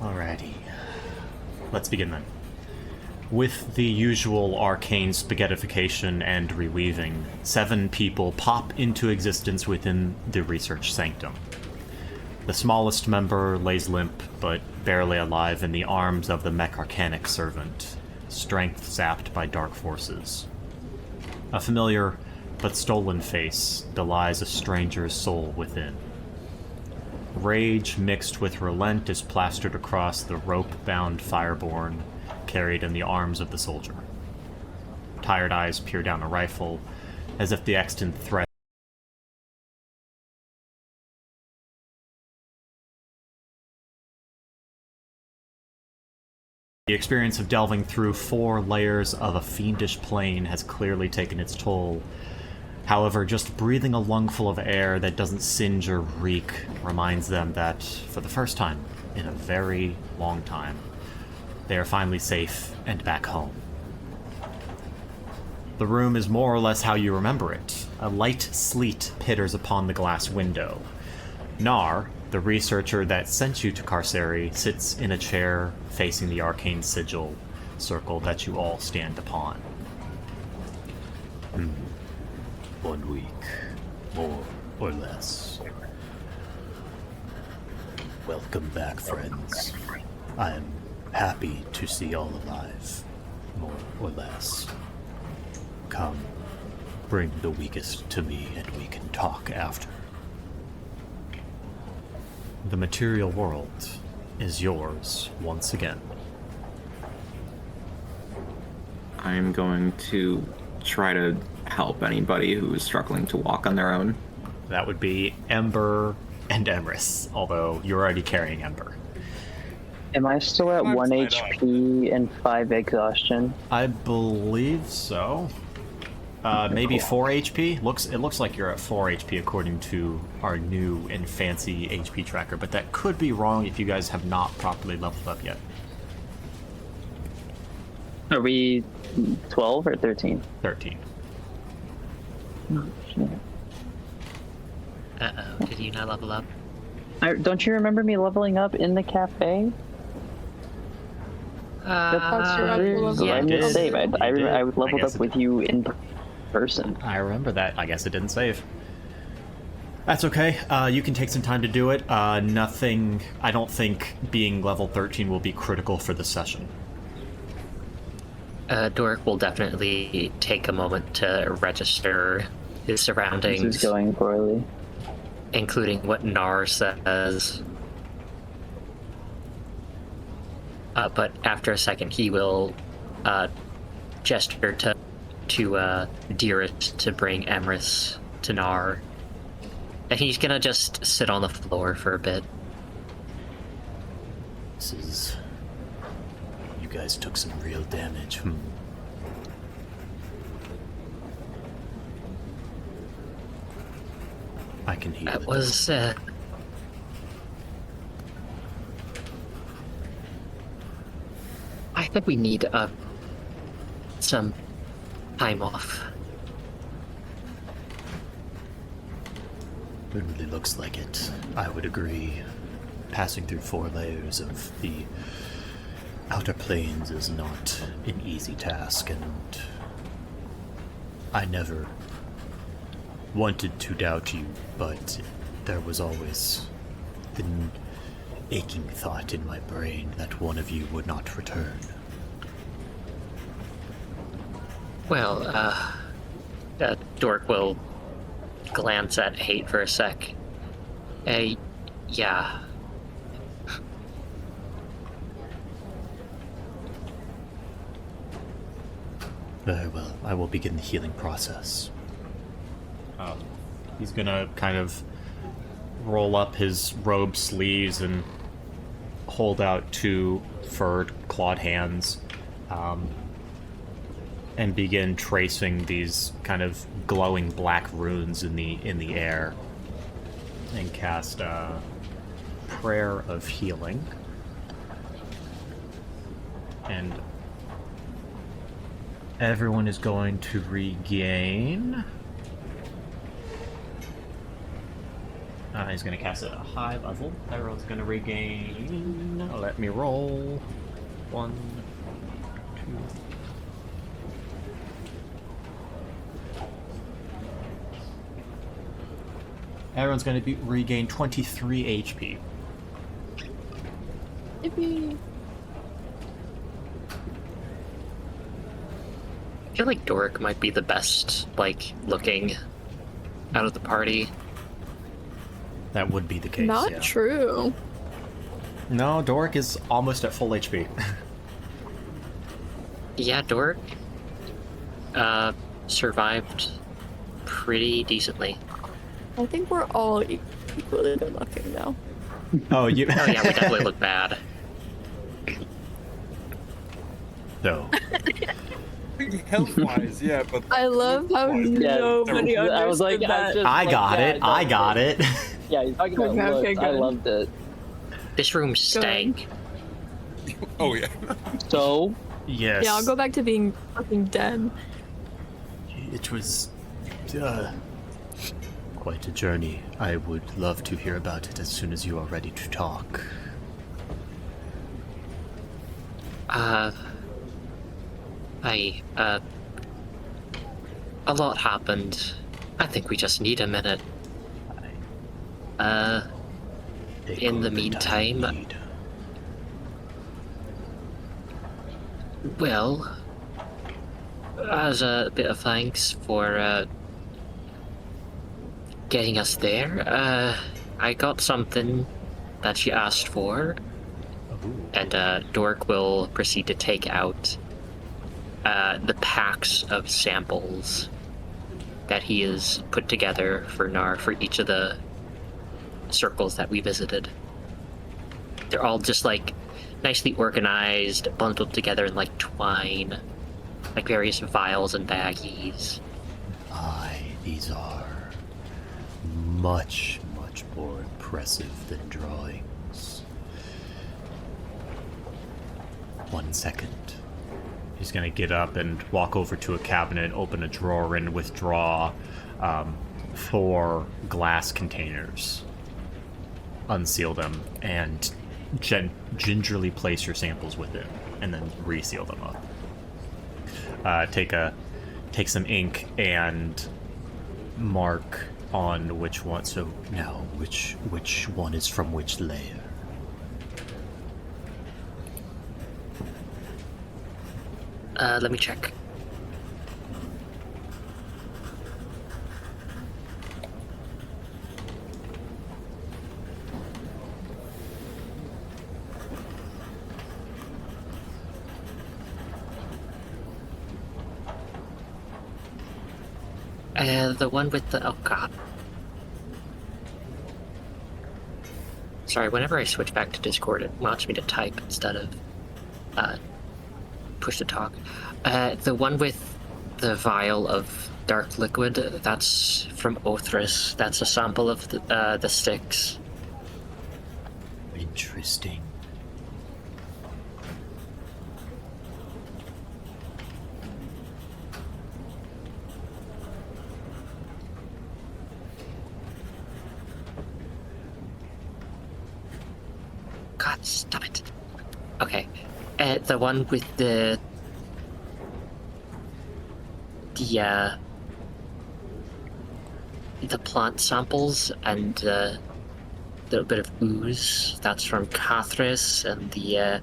Alrighty. Let's begin then. With the usual arcane spaghettification and reweaving, 7 people pop into existence within the research sanctum. The smallest member lays limp, but barely alive in the arms of the mecharcanic servant, strength zapped by dark forces. A familiar but stolen face belies a stranger's soul within. Rage mixed with relent is plastered across the rope-bound fireborn carried in the arms of the soldier. Tired eyes peer down a rifle, as if the extant threat. The experience of delving through 4 layers of a fiendish plane has clearly taken its toll. However, just breathing a lungful of air that doesn't singe or reek reminds them that, for the first time in a very long time, they are finally safe and back home. The room is more or less how you remember it. A light sleet pitters upon the glass window. Nar, the researcher that sent you to Carceri, sits in a chair facing the arcane sigil circle that you all stand upon. 1 week, more or less. Welcome back, friends. I am happy to see all alive, more or less. Come, bring the weakest to me and we can talk after. The material world is yours once again. I'm going to try to help anybody who is struggling to walk on their own. That would be Ember and Emrys, although you're already carrying Ember. Am I still at 1 HP and 5 exhaustion? I believe so. Maybe 4 HP. It looks like you're at 4 HP according to our new and fancy HP tracker, but that could be wrong if you guys have not properly leveled up yet. Are we 12 or 13? 13. Oh, shit. Uh-oh, did you not level up? Don't you remember me leveling up in the cafe? Yeah, I made a save. I leveled up with you in person. I remember that. I guess it didn't save. That's okay. You can take some time to do it. Nothing... I don't think being level 13 will be critical for this session. Dork will definitely take a moment to register his surroundings. This is going poorly. Including what Nar says. But after a second, he will gesture to Dearest to bring Emrys to Nar. And he's gonna just sit on the floor for a bit. This is... You guys took some real damage. I can heal That it. was, I think we need some time off. It really looks like it. I would agree. Passing through 4 layers of the outer planes is not an easy task, and I never wanted to doubt you, but there was always an aching thought in my brain that one of you would not return. Well, Dork will glance at Hate for a sec. Yeah. Very well, I will begin the healing process. He's gonna kind of roll up his robe sleeves and hold out 2 furred, clawed hands, and begin tracing these kind of glowing black runes in the air, and cast a prayer of healing. And everyone is going to regain He's going to cast it at a high level. Everyone's going to regain. Let me roll. 1, 2. Everyone's going to regain 23 HP. Yippee. I feel like Doric might be the best, like, looking out of the party. That would be the case. Not yeah. true. No, Doric is almost at full HP. Yeah, Doric survived pretty decently. I think we're all equally good looking though. Oh, you. Oh yeah, we definitely look bad. No. Health-wise, yeah, but I love how Yeah, nobody understood I was like, that. I got it. I got it. Yeah, you're talking about Okay, looks. I good. loved it. This room stank. oh yeah. So, Yes. Yeah, I'll go back to being fucking dead. It was quite a journey. I would love to hear about it as soon as you are ready to talk. A lot happened. I think we just need a minute. Take In all the time meantime- you need. Well, as a bit of thanks for getting us there, I got something that you asked for, and Dork will proceed to take out the packs of samples that he has put together for Nar for each of the circles that we visited. They're all just like nicely organized, bundled together in like twine, like various vials and baggies. Aye, these are much, much more impressive than drawings. 1 second. He's gonna get up and walk over to a cabinet, open a drawer, and withdraw 4 glass containers. Unseal them and gingerly place your samples within, and then reseal them up. Take some ink and mark on which one. So Now, which one is from which layer? Let me check. The one with the... Oh, God. Sorry, whenever I switch back to Discord, it wants me to type instead of push to talk. The one with the vial of dark liquid, that's from Othris. That's a sample of the sticks. Interesting. God, stop it. Okay. The one with the plant samples and a little bit of ooze, that's from Cathris, and the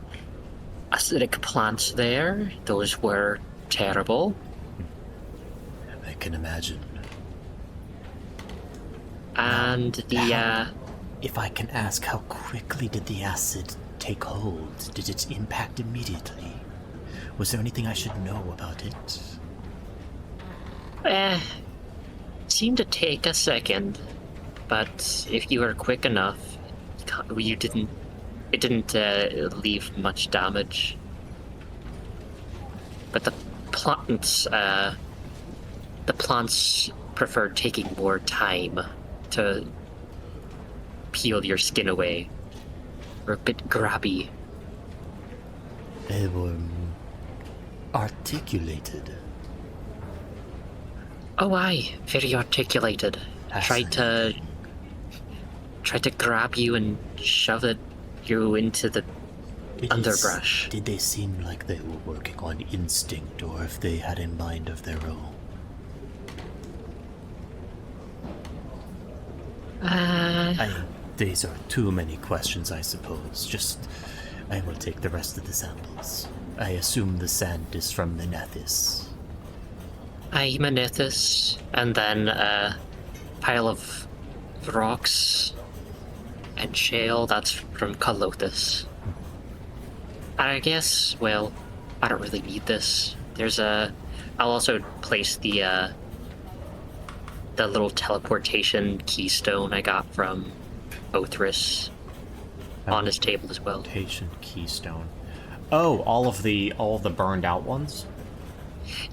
acidic plants there, those were terrible. I can imagine. And the If I can ask, how quickly did the acid take hold? Did it impact immediately? Was there anything I should know about it? seemed to take a second, but if you were quick enough, it didn't leave much damage. But the plants preferred taking more time to peel your skin away. Or a bit grabby. They were articulated. Oh, aye, very articulated. Tried to tried to grab you and shove you into the underbrush. Did they seem like they were working on instinct, or if they had a mind of their own? These are too many questions, I suppose. I will take the rest of the samples. I assume the sand is from Menethis. Menethis, and then a pile of rocks and shale, that's from Kalothis. I guess, well, I don't really need this. I'll also place the little teleportation keystone I got from Othris on his table as well. Teleportation keystone. Oh, all of the burned out ones?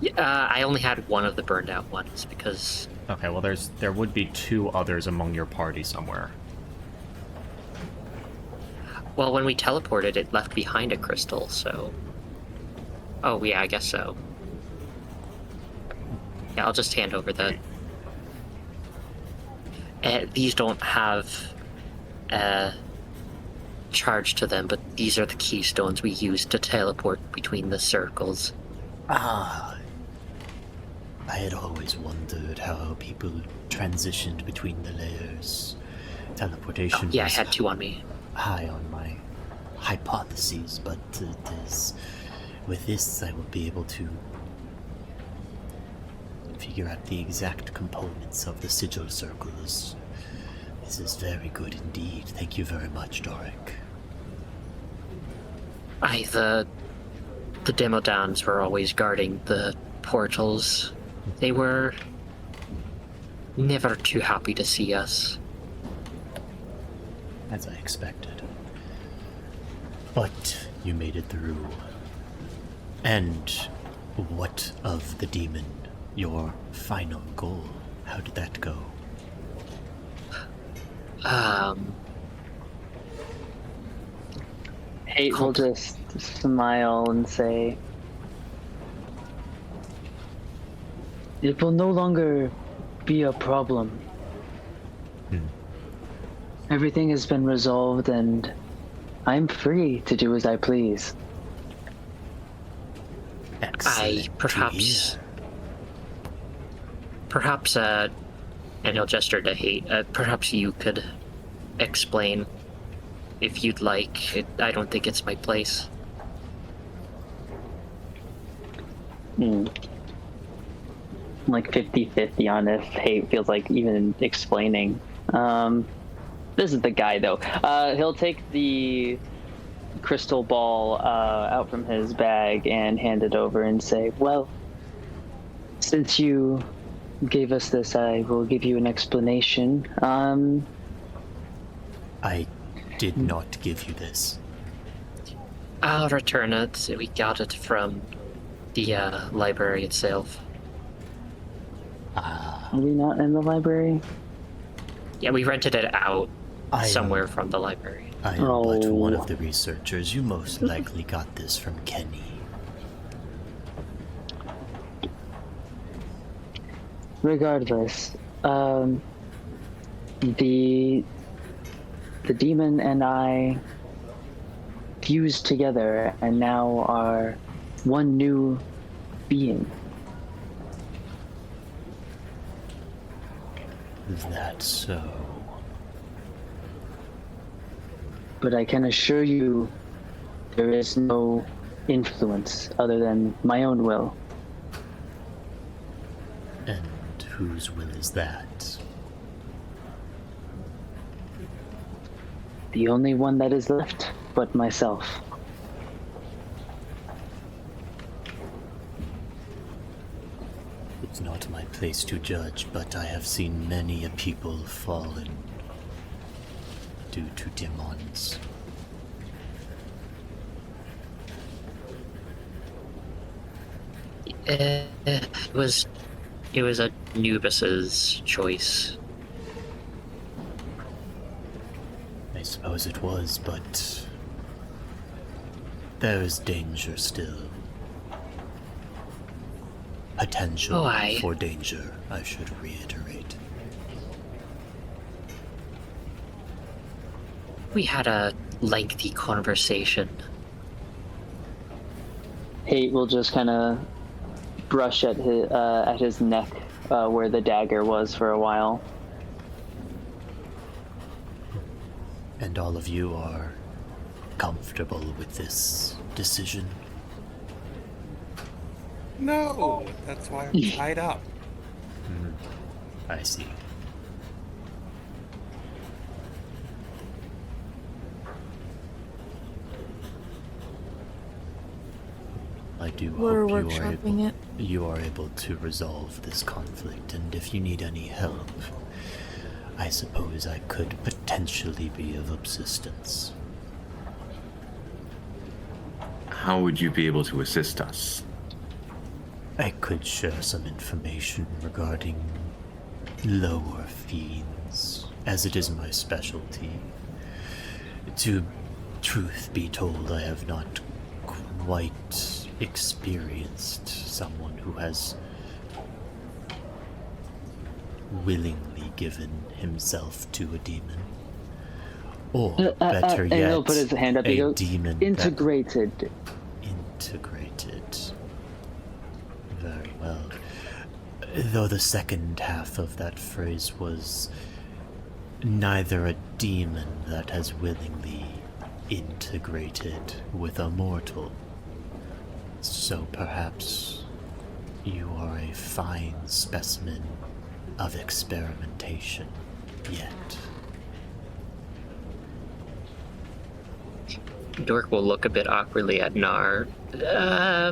Yeah, I only had one of the burned out ones because... Okay, well there would be 2 others among your party somewhere. Well, when we teleported, it left behind a crystal, so... Oh, yeah, I guess so. Yeah, I'll just hand over the... these don't have charge to them, but these are the keystones we use to teleport between the circles. I had always wondered how people transitioned between the layers. Teleportation Yeah, I was had 2 on me. high on my hypotheses, but with this I will be able to figure out the exact components of the sigil circles. This is very good indeed. Thank you very much, Doric. The Demodans were always guarding the portals. They were never too happy to see us. As I expected. But you made it through. And what of the demon? Your final goal? How did that go? Hate will just smile and say, "It will no longer be a problem. Everything has been resolved and I'm free to do as I please." Excellent. Perhaps, and he'll gesture to Hate, perhaps you could explain if you'd like. I don't think it's my place. Like 50-50 on if Hate feels like even explaining. This is the guy, though. He'll take the crystal ball out from his bag and hand it over and say, "Well, since you gave us this, I will give you an explanation. I did not give you this. I'll return it. We got it from the library itself. Are we not in the library? Yeah, we rented it out somewhere from the library. I am but one of the researchers. You most likely got this from Kenny. Regardless, the demon and I fused together and now are one new being. Is that so? But I can assure you there is no influence other than my own will. And whose will is that? The only one that is left but myself. It's not my place to judge, but I have seen many a people fallen due to demons. It was Anubis's choice. I suppose it was, but there is danger still. Potential for danger, I should reiterate. We had a lengthy conversation. Hate will just kind of brush at his neck where the dagger was for a while. And all of you are comfortable with this decision? No, that's why I'm tied up. I see. I do We're hope workshopping it. you are able to resolve this conflict, and if you need any help, I suppose I could potentially be of assistance. How would you be able to assist us? I could share some information regarding lower fiends, as it is my specialty. To truth be told, I have not quite experienced someone who has willingly given himself to a demon. Or, better yet, and he'll put his hand up. He a goes, demon integrated. Integrated. Very well. Though the second half of that phrase was neither a demon that has willingly integrated with a mortal. So perhaps you are a fine specimen of experimentation yet. Dork will look a bit awkwardly at Nar. I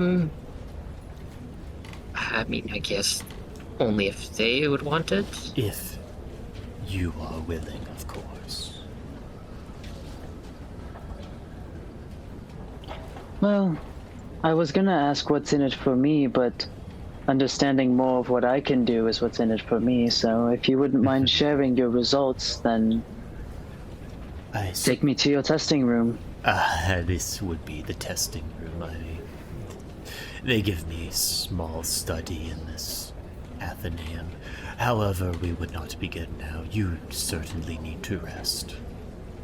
mean, I guess only if they would want it. If you are willing, of course. Well, I was gonna ask what's in it for me, but understanding more of what I can do is what's in it for me, so if you wouldn't mind sharing your results, then take me to your testing room. This would be the testing room. They give me small study in this Athenaeum. However, we would not begin now. You certainly need to rest,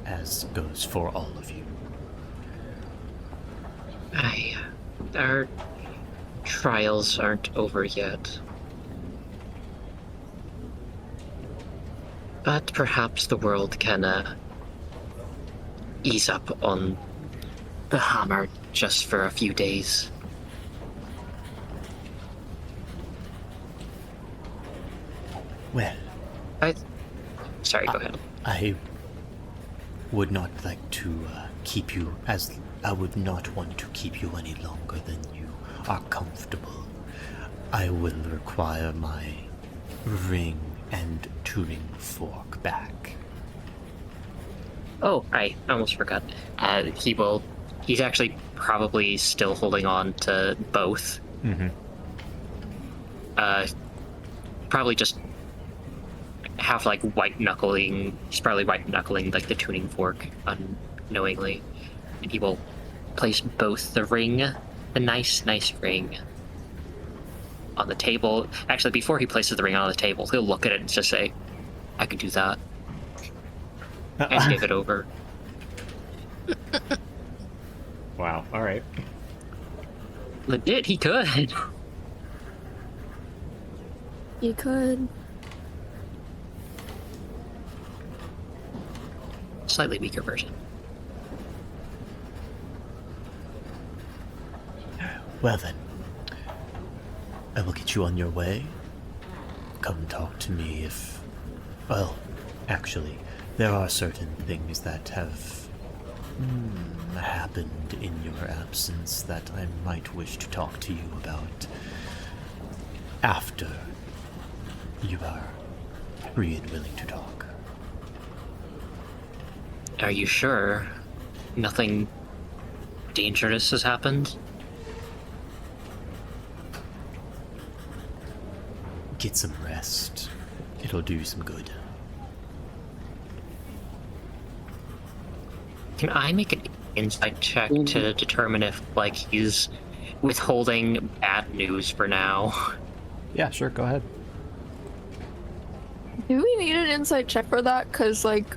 as goes for all of you. Our trials aren't over yet. But perhaps the world can ease up on the hammer just for a few days. Well, Sorry, go ahead. I would not like to keep you as... I would not want to keep you any longer than you are comfortable. I will require my ring and tuning fork back. Oh, I almost forgot. He's actually probably still holding on to both. Mm-hmm. Probably just have like white knuckling. He's probably white knuckling like the tuning fork unknowingly, and he will place both the ring, the nice ring, on the table. Actually, before he places the ring on the table, he'll look at it and just say, "I could do that," and give it over. Wow. All right. Legit, he could. You could. Slightly weaker version. Well then, I will get you on your way. Come talk to me if... Well, actually, there are certain things that have happened in your absence that I might wish to talk to you about after you are free and willing to talk. Are you sure nothing dangerous has happened? Get some rest. It'll do some good. Can I make an insight check to determine if, like, he's withholding bad news for now? Yeah, sure. Go ahead. Do we need an insight check for that? Because, like,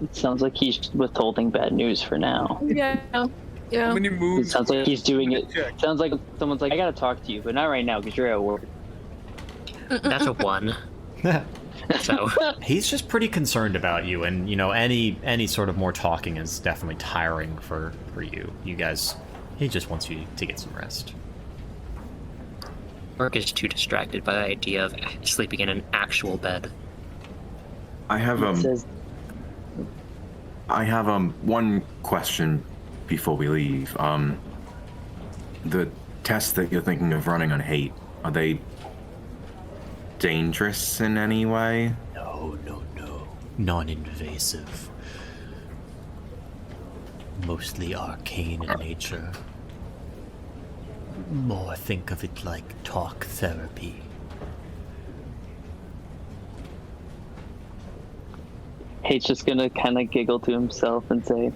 It sounds like he's withholding bad news for now. Yeah. How Yeah. many It moves? sounds like he's doing it. Check. Sounds like someone's like, I gotta talk to you, but not right now because you're at work. That's a 1. So He's just pretty concerned about you, and any sort of more talking is definitely tiring for you. You guys, he just wants you to get some rest. Orc is too distracted by the idea of sleeping in an actual bed. I have It says, one question before we leave. The tests that you're thinking of running on hate, are they dangerous in any way? No. Non-invasive. Mostly arcane in nature. More think of it like talk therapy. Hate's just gonna kind of giggle to himself and say,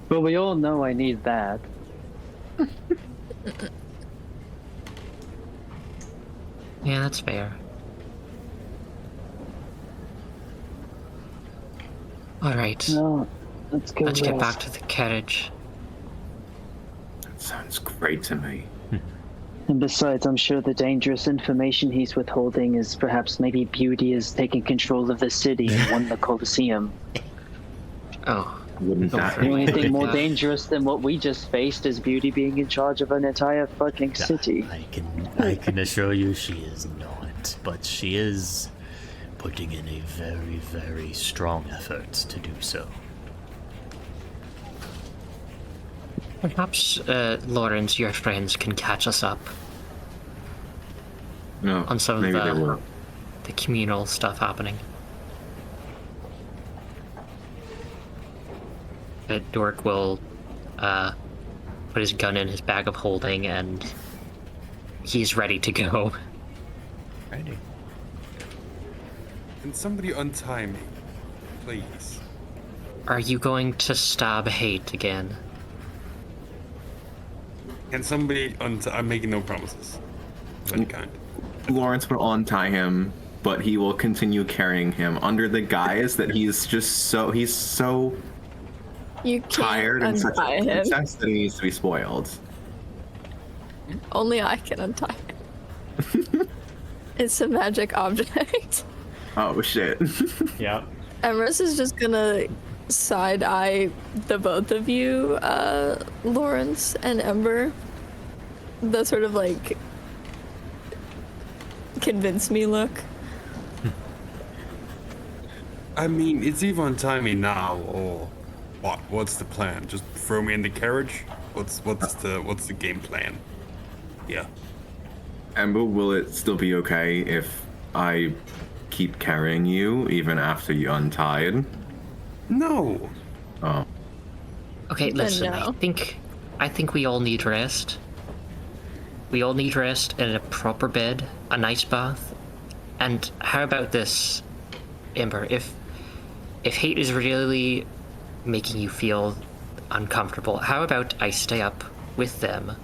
"Well, we all know I need that." Yeah, that's fair. Alright, No, let's go. let's get rest. back to the carriage. That sounds great to me. And besides, I'm sure the dangerous information he's withholding is perhaps maybe Beauty is taking control of the city and won the Colosseum. Oh, Wouldn't Go that for The it. only thing more Yeah. dangerous than what we just faced is Beauty being in charge of an entire fucking city. I can assure you she is not, but she is putting in a very, very strong effort to do so. perhaps Lawrence, your friends can catch us up No, on some of maybe they will. the communal stuff happening. Dork will put his gun in his bag of holding and he's ready to go. Ready. Can somebody untie me, please? Are you going to stab Hate again? Can somebody untie? I'm making no promises of any kind. Lawrence will untie him, but he will continue carrying him under the guise that he's so You can't tired and such untie a him. princess that he needs to be spoiled. Only I can untie him. It's a magic object. Oh shit. Yeah. Emrys is just gonna side eye the both of you, Lawrence and Ember. The sort of like convince me look. I mean, it's either untie me now or what? What's the plan? Just throw me in the carriage? What's the game plan? Yeah. Ember, will it still be okay if I keep carrying you even after you're untied? No. Oh. Okay, listen, no. I think we all need rest. We all need rest and a proper bed, a nice bath. And how about this, Ember? If Hate is really making you feel uncomfortable, how about I stay up with them?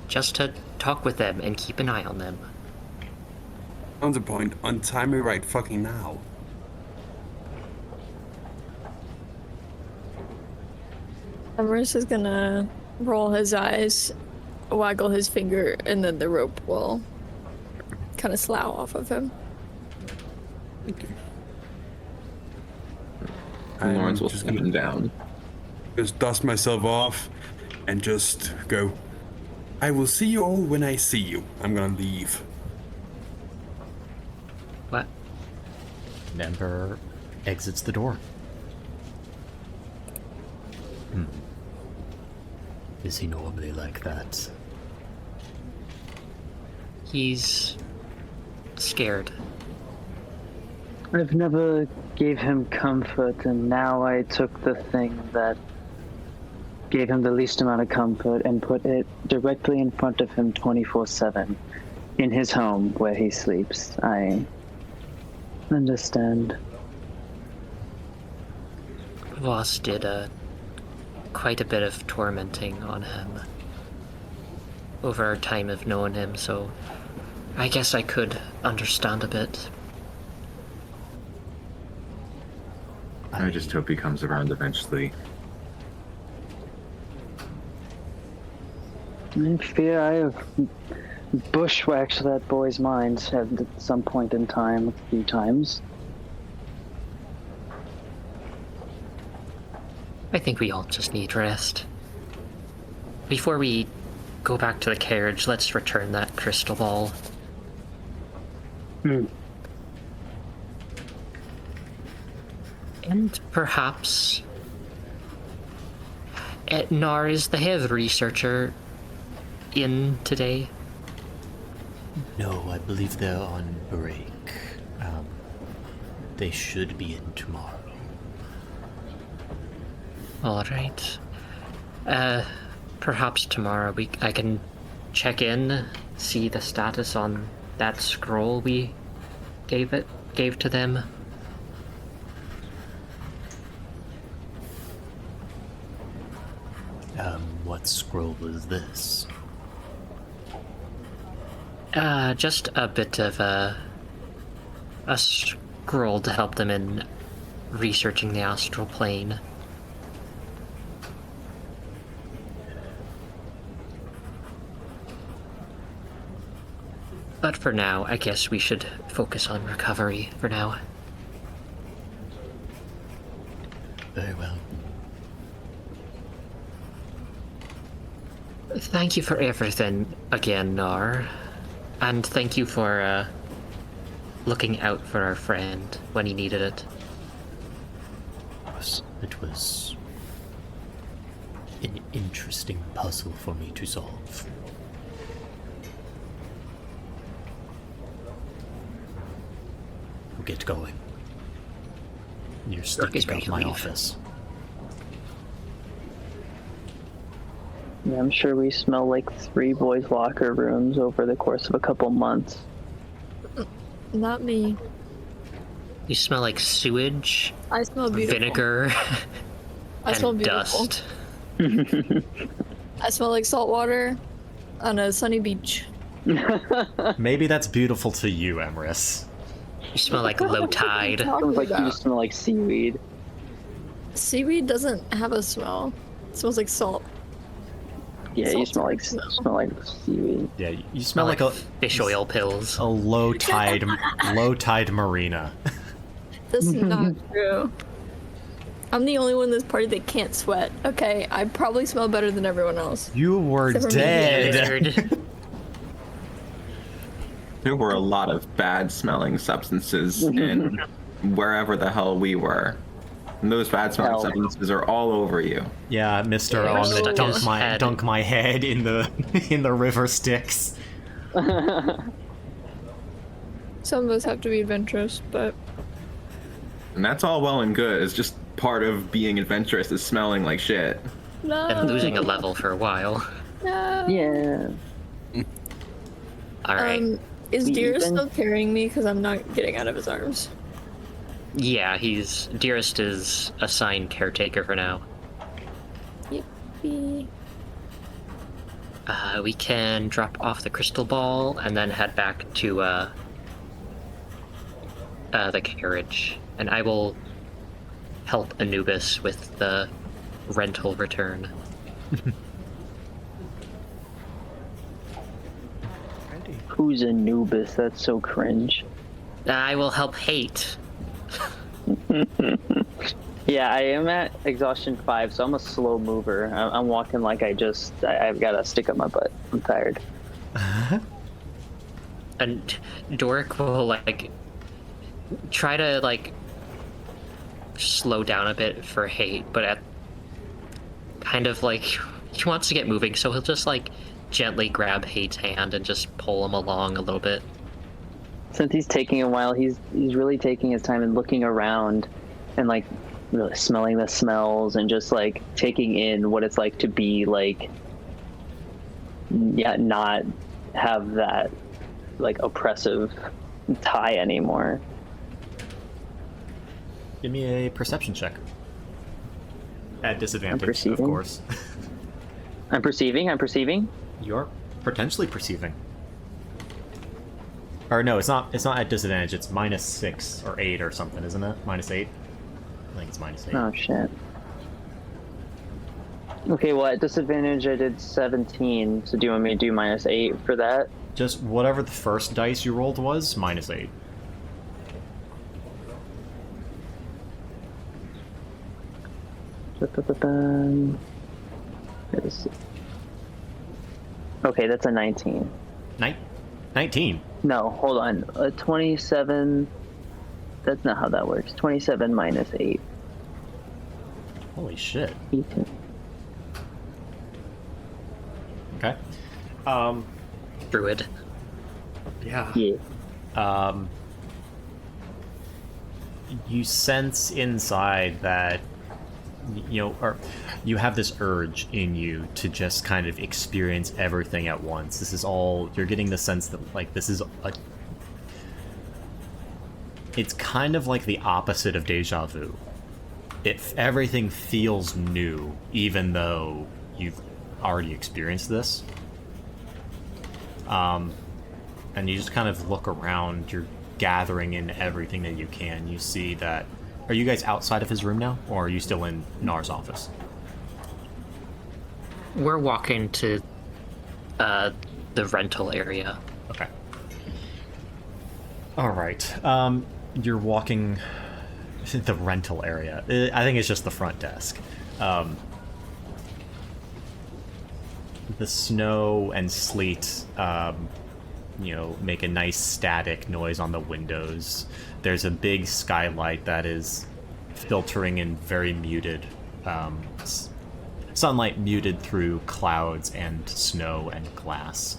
Just to talk with them and keep an eye on them. On the point, untie me right fucking now. Emrys is gonna roll his eyes, waggle his finger, and then the rope will kind of slough off of him. I'm Lawrence will just sit him gonna down. just dust myself off and just go. I will see you all when I see you. I'm gonna leave. What? Ember exits the door. Is he normally like that? He's scared. I've never gave him comfort, and now I took the thing that gave him the least amount of comfort and put it directly in front of him 24/7 in his home where he sleeps. I understand. Voss did quite a bit of tormenting on him over our time of knowing him, so I guess I could understand a bit. I just hope he comes around eventually. I fear I have bushwhacked that boy's mind at some point in time, a few times. I think we all just need rest. Before we go back to the carriage, let's return that crystal ball. And perhaps... Nar, is the head researcher in today? No, I believe they're on break. They should be in tomorrow. Alright. Perhaps tomorrow I can check in, see the status on that scroll we gave to them. What scroll is this? Just a bit of a scroll to help them in researching the astral plane. But for now, I guess we should focus on recovery for now. Very well. Thank you for everything again, Nar. And thank you for looking out for our friend when he needed it. It was an interesting puzzle for me to solve. We'll get going. You're sticking out my office. Yeah, I'm sure we smell like 3 boys' locker rooms over the course of a couple months. Not me. You smell like sewage, I smell beautiful. vinegar, I smell and beautiful. dust. I smell like salt water on a sunny beach. Maybe that's beautiful to you, Emrys. You smell like low tide. Sounds like you just smell like seaweed. Seaweed doesn't have a smell. It smells like salt. Yeah, you Salt smell like seaweed. Yeah, you smell like a fish oil pills. low tide marina. This is not true. I'm the only one in this party that can't sweat. Okay, I probably smell better than everyone else. You were Except for me. dead. Lizard. There were a lot of bad smelling substances in wherever the hell we were. And those bad smelling Hell. substances are all over you. Yeah, Mister, Yeah, on stuck the in dunk his my head. dunk my head in the river Styx. Some of us have to be adventurous, but And that's all well and good. It's just part of being adventurous is smelling like shit. no. And losing a level for a while. No. Yeah. Alright. Is We Deer even- still carrying me? Because I'm not getting out of his arms. Yeah, Dearest is assigned caretaker for now. Yippee. We can drop off the crystal ball and then head back to the carriage. And I will help Anubis with the rental return. Who's Anubis? That's so cringe. I will help Hate. Yeah, I am at exhaustion 5, so I'm a slow mover. I'm walking like I've got a stick up my butt. I'm tired. And Doric will try to slow down a bit for Hate, but at kind of he wants to get moving, so he'll just gently grab Hate's hand and just pull him along a little bit. Since he's taking a while, he's really taking his time and looking around and really smelling the smells and just taking in what it's like to be not have that oppressive tie anymore. Give me a perception check. At disadvantage, of perceiving. course. I'm perceiving. You're potentially perceiving. Or no, it's not at disadvantage, it's -6 or 8 or something, isn't it? -8? I think it's -8. Oh shit. Okay, well at disadvantage I did 17. So do you want me to do -8 for that? Just whatever the first dice you rolled was, -8. Okay, that's a 19. 19. No, hold on. 27. That's not how that works. 27 minus 8. Holy shit. 18. Okay. Druid. Yeah. Yeah. You sense inside that or you have this urge in you to just kind of experience everything at once. This is all you're getting the sense that like this is it's kind of like the opposite of deja vu. Everything feels new even though you've already experienced this. And you just kind of look around, you're gathering in everything that you can. You see that. Are you guys outside of his room now, or are you still in Nar's office? We're walking to the rental area. Okay. All right. You're walking the rental area. I think it's just the front desk. The snow and sleet, make a nice static noise on the windows. There's a big skylight that is filtering in very muted sunlight, muted through clouds and snow and glass.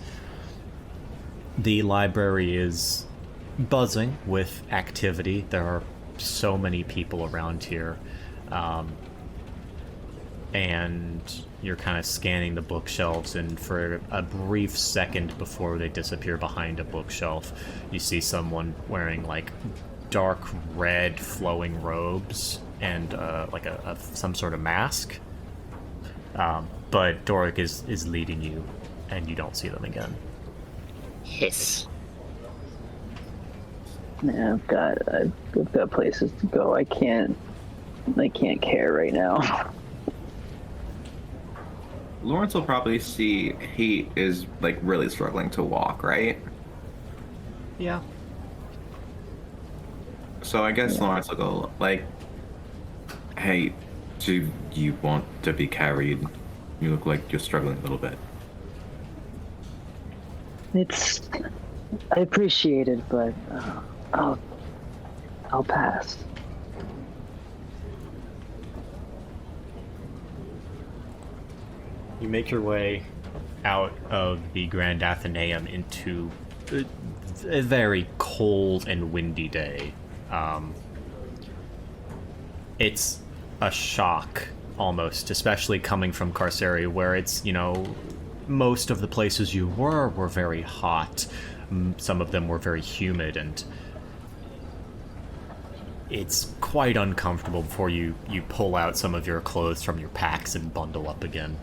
The library is buzzing with activity. There are so many people around here. And you're kind of scanning the bookshelves, and for a brief second before they disappear behind a bookshelf, you see someone wearing like dark red flowing robes and like some sort of mask. But Doric is leading you, and you don't see them again. Hiss. Man, I've got places to go. I can't care right now. Lawrence will probably see he is like really struggling to walk, right? Yeah. So I guess Lawrence will go like, Hey, do you want to be carried? You look like you're struggling a little bit. I appreciate it, but I'll pass. You make your way out of the Grand Athenaeum into a very cold and windy day. It's a shock, almost, especially coming from Carceri, where it's, most of the places you were very hot. Some of them were very humid, and it's quite uncomfortable before you pull out some of your clothes from your packs and bundle up again.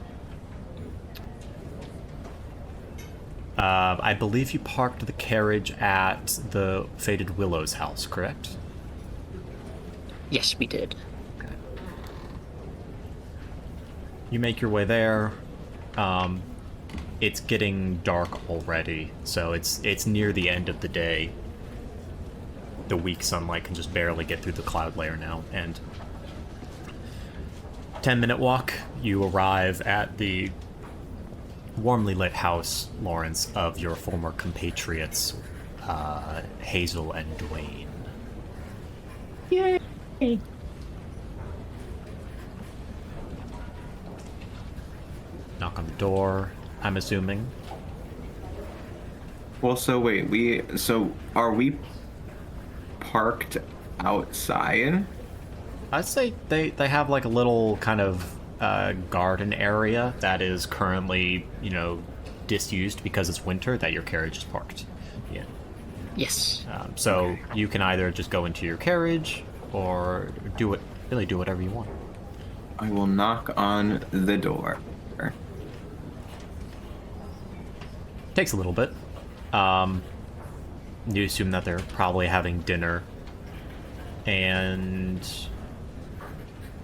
I believe you parked the carriage at the Faded Willow's house, correct? Yes, we did. Okay. You make your way there. It's getting dark already, so it's near the end of the day. The weak sunlight can just barely get through the cloud layer now, and 10-minute walk, you arrive at the warmly lit house, Lawrence, of your former compatriots, Hazel and Dwayne. Yay! Knock on the door, I'm assuming. well, so wait, so are we parked outside? I'd say they have like a little kind of garden area that is currently, disused because it's winter, that your carriage is parked. Yeah. Yes. So you can either just go into your carriage or do whatever you want. I will knock on the door. Takes a little bit. You assume that they're probably having dinner, and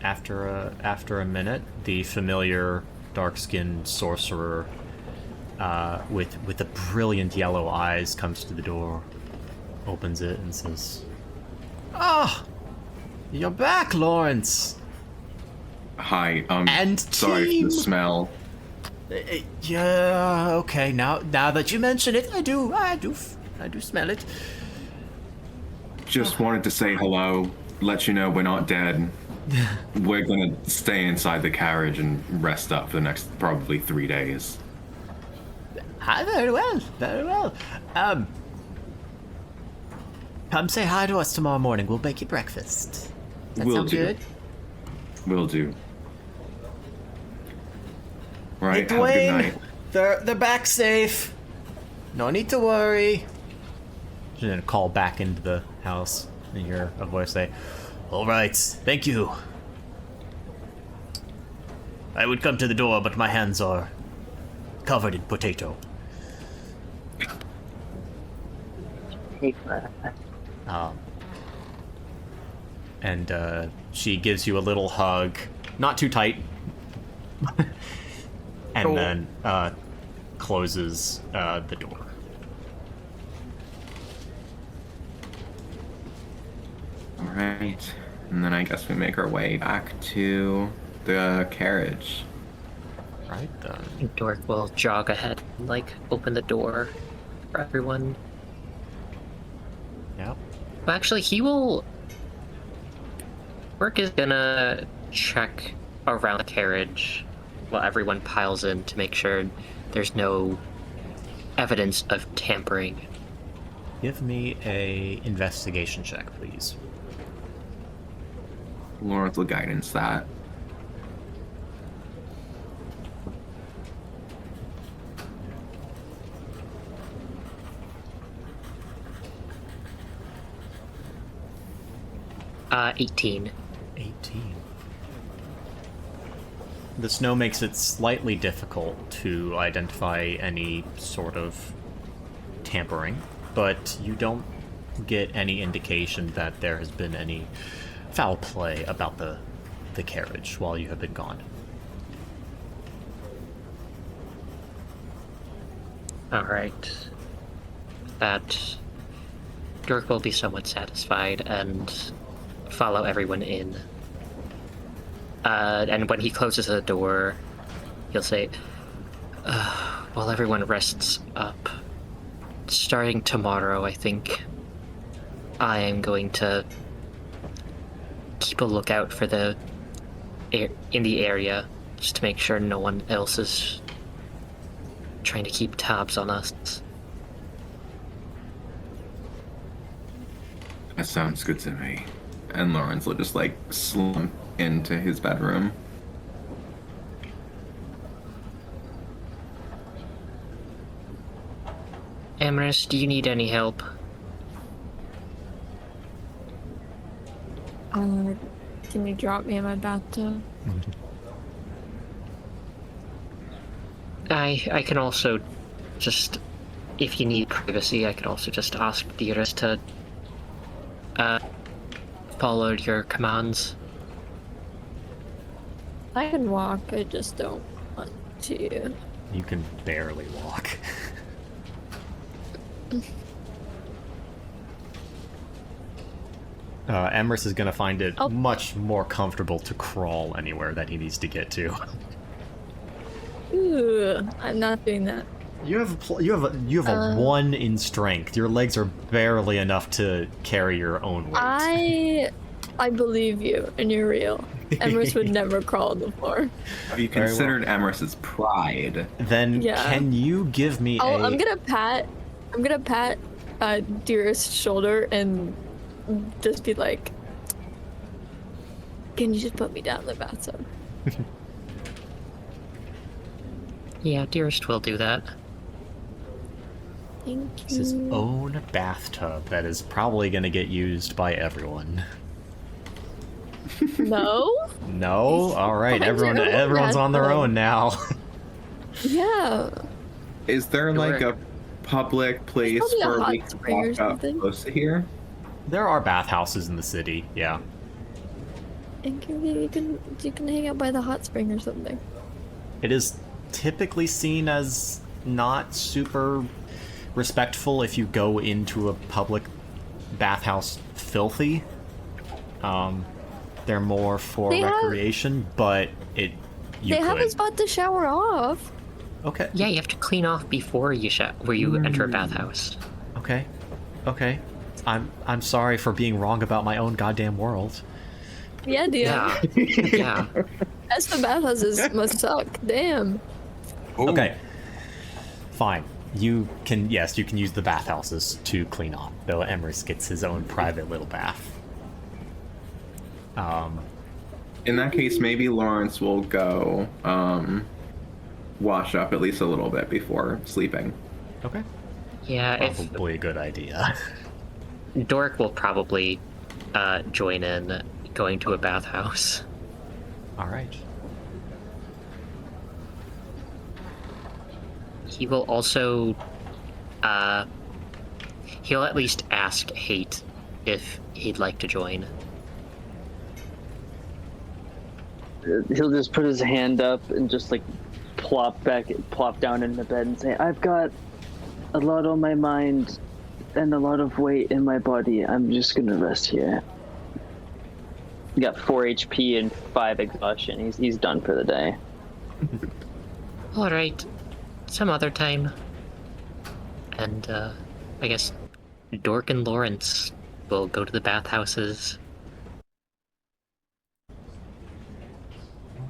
after a minute, the familiar dark-skinned sorcerer with the brilliant yellow eyes comes to the door, opens it, and says, "Ah, you're back, Lawrence." Hi. And sorry team. for the smell. Yeah. Okay. Now that you mention it, I do smell it. Just wanted to say hello. Let you know we're not dead. We're gonna stay inside the carriage and rest up for the next probably 3 days. Hi, very well, very well. Come say hi to us tomorrow morning. We'll bake you breakfast. That Will sound do. good? Will do. Right, Hey, have a good Dwayne, night. they're back safe. No need to worry. She's gonna call back into the house and hear a voice say, "All right, thank you. I would come to the door, but my hands are covered in potato." And she gives you a little hug, not too tight, and then closes the door. Alright. And then I guess we make our way back to the carriage. Right then. Dork will jog ahead and, like, open the door for everyone. Yep. Well, actually, he will... Dork is gonna check around the carriage while everyone piles in to make sure there's no evidence of tampering. Give me a investigation check, please. Lawrence will guidance that. Uh, 18. 18. The snow makes it slightly difficult to identify any sort of tampering, but you don't get any indication that there has been any foul play about the carriage while you have been gone. Alright. That... Dork will be somewhat satisfied and follow everyone in. And when he closes the door, he'll say, while everyone rests up, starting tomorrow, I think I am going to keep a lookout for the in the area, just to make sure no one else is trying to keep tabs on us. That sounds good to me. And Lawrence will just like slump into his bedroom. Amaris, do you need any help? Can you drop me in my bathtub? I can also just, if you need privacy, I can also just ask Dearest to follow your commands. I can walk, I just don't want to. You can barely walk. Emrys is going to find it much more comfortable to crawl anywhere that he needs to get to. Ooh, I'm not doing that. You have a 1 in strength. Your legs are barely enough to carry your own weight. I believe you, and you're real. Emrys would never crawl on the floor. Have you considered Emrys's pride? Then can you give me I'm gonna pat Dearest's shoulder and just be like, can you just put me down in the bathtub? Yeah, Dearest will do that. Thank you. It's his own bathtub that is probably going to get used by everyone. No? No? Alright, Find your own everyone's on their bathtub. own now. Yeah. Is there like a public place probably a where hot we can spring or walk up something. close to here? There are bathhouses in the city, yeah. And you can hang out by the hot spring or something. It is typically seen as not super respectful if you go into a public bathhouse filthy. They're more for They have- recreation, but you They have could. a spot to shower off. Okay. Yeah, you have to clean off before you enter a bathhouse. Okay. I'm sorry for being wrong about my own goddamn world. Yeah, dude. Yeah, yeah. That's the bathhouses must suck. Damn. Ooh. Okay. Fine. You can use the bathhouses to clean off, though Emrys gets his own private little bath. In that case, maybe Lawrence will go wash up at least a little bit before sleeping. Okay. Yeah, if Probably a good idea. Dork will probably join in going to a bathhouse. All right. He will also, he'll at least ask Hate if he'd like to join. He'll just put his hand up and just like plop down in the bed and say, "I've got a lot on my mind and a lot of weight in my body. I'm just gonna rest here." He got 4 HP and 5 exhaustion. He's done for the day. All right, some other time. And I guess Dork and Lawrence will go to the bathhouses.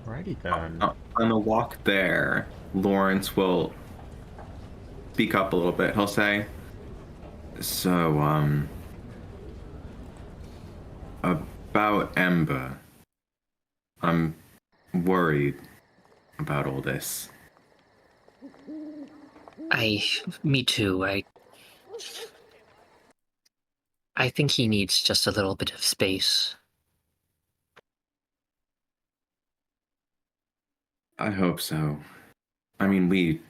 Alrighty then. On the walk there, Lawrence will speak up a little bit. He'll say, "So, about Ember. I'm worried about all this." Me too. I think he needs just a little bit of space. I hope so. I mean, we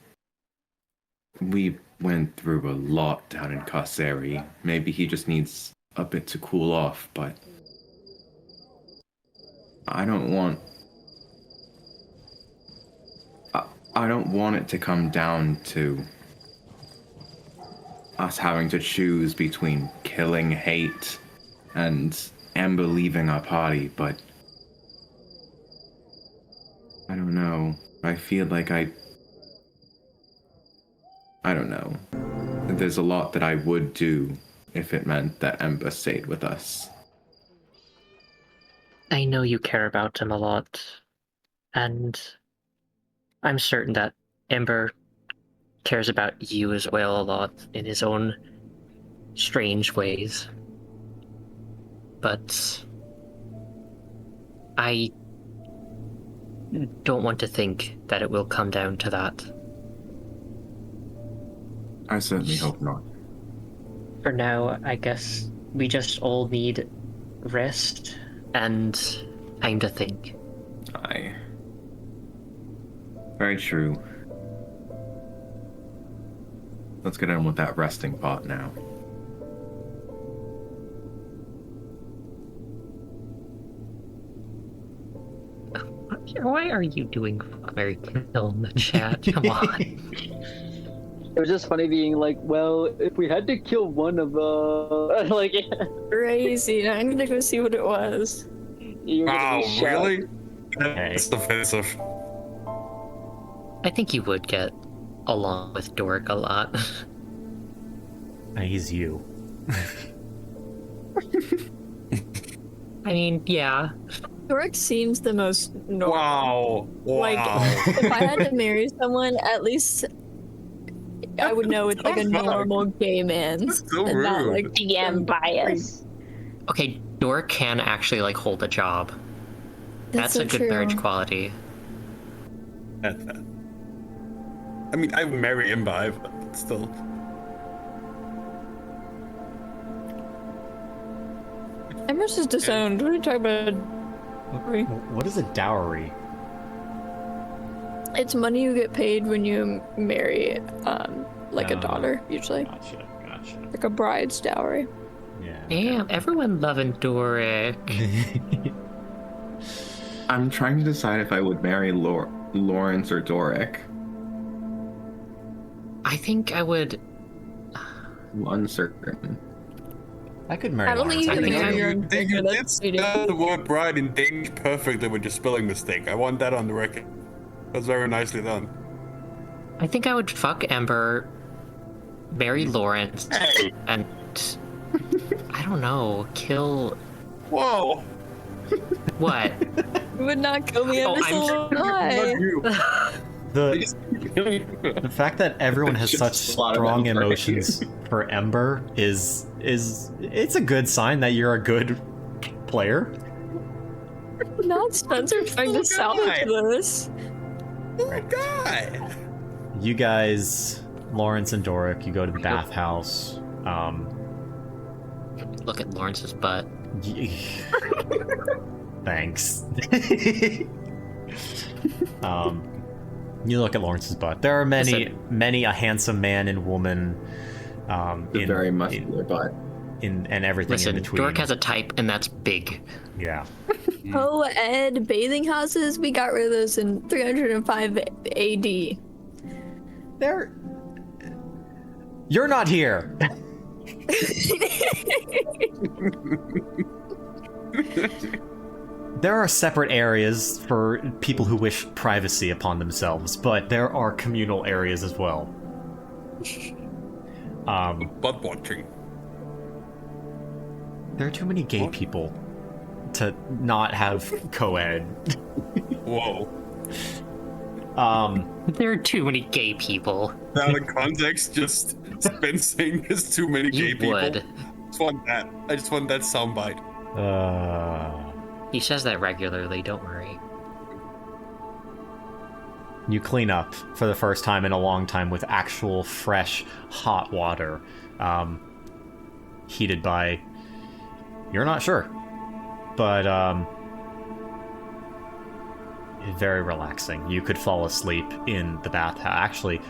went through a lot down in Carceri. Maybe he just needs a bit to cool off, but I don't want it to come down to us having to choose between killing Hate and Ember leaving our party, but I don't know. I feel like I don't know. There's a lot that I would do if it meant that Ember stayed with us. I know you care about him a lot, and I'm certain that Ember cares about you as well a lot in his own strange ways. But I don't want to think that it will come down to that. I certainly hope not. For now, I guess we just all need rest and time to think. Aye. Very true. Let's get on with that resting part now. Why are you doing fuck, Mary, kill in the chat? Come on. It was just funny being like, well, if we had to kill one of like, Crazy. Now I need to go see what it was. you're gonna Wow, be shocked. really? Hey. That's offensive. I think you would get along with Dork a lot. He's you. I mean, yeah. Dork seems the most normal. Wow. Like, if I had to marry someone, at least I would know it's like a normal gay man. That's so and not rude. like DM bias. Okay, Dork can actually like hold a job. That's so a good true. marriage quality. I mean, I would marry Imbibe, but still. Emrys is disowned. What are you talking about? What is a dowry? It's money you get paid when you marry, like a Oh. daughter, usually. Gotcha. Like a bride's dowry. Yeah. Damn, everyone loving Dork. I'm trying to decide if I would marry Lawrence or Doric. I think I would. I'm uncertain. I could marry I don't think Lawrence. you I can think marry your own You finger. did That's cheating. spell the word bride in Danish perfectly with your spelling mistake. I want that on the record. That's very nicely done. I think I would fuck Ember, marry Lawrence, and I don't know, kill. Whoa! What? You would not kill me. Oh, I'm just a little high. The fact that everyone has Just such a lot of strong Ember. emotions for Ember is it's a good sign that you're a good player. Not Spencer trying to salvage this. Oh God! You guys, Lawrence and Doric, you go to the bathhouse. Look at Lawrence's butt. Thanks. You look at Lawrence's butt. There are many a handsome man and woman. Very muscular butt. And everything Listen, in between. Dork has a type, and that's big. Yeah. Co-ed bathing houses. We got rid of those in 305 AD. You're not here. There are separate areas for people who wish privacy upon themselves, but there are communal areas as well. Butt watching. There are too many gay people to not have co-ed. Whoa. There are too many gay people. Out of context, just Spencer there's too many gay You people. would. I just want that soundbite. He says that regularly, don't worry. You clean up for the first time in a long time with actual fresh hot water, heated by, you're not sure, but very relaxing. You could fall asleep in the bathhouse. Actually,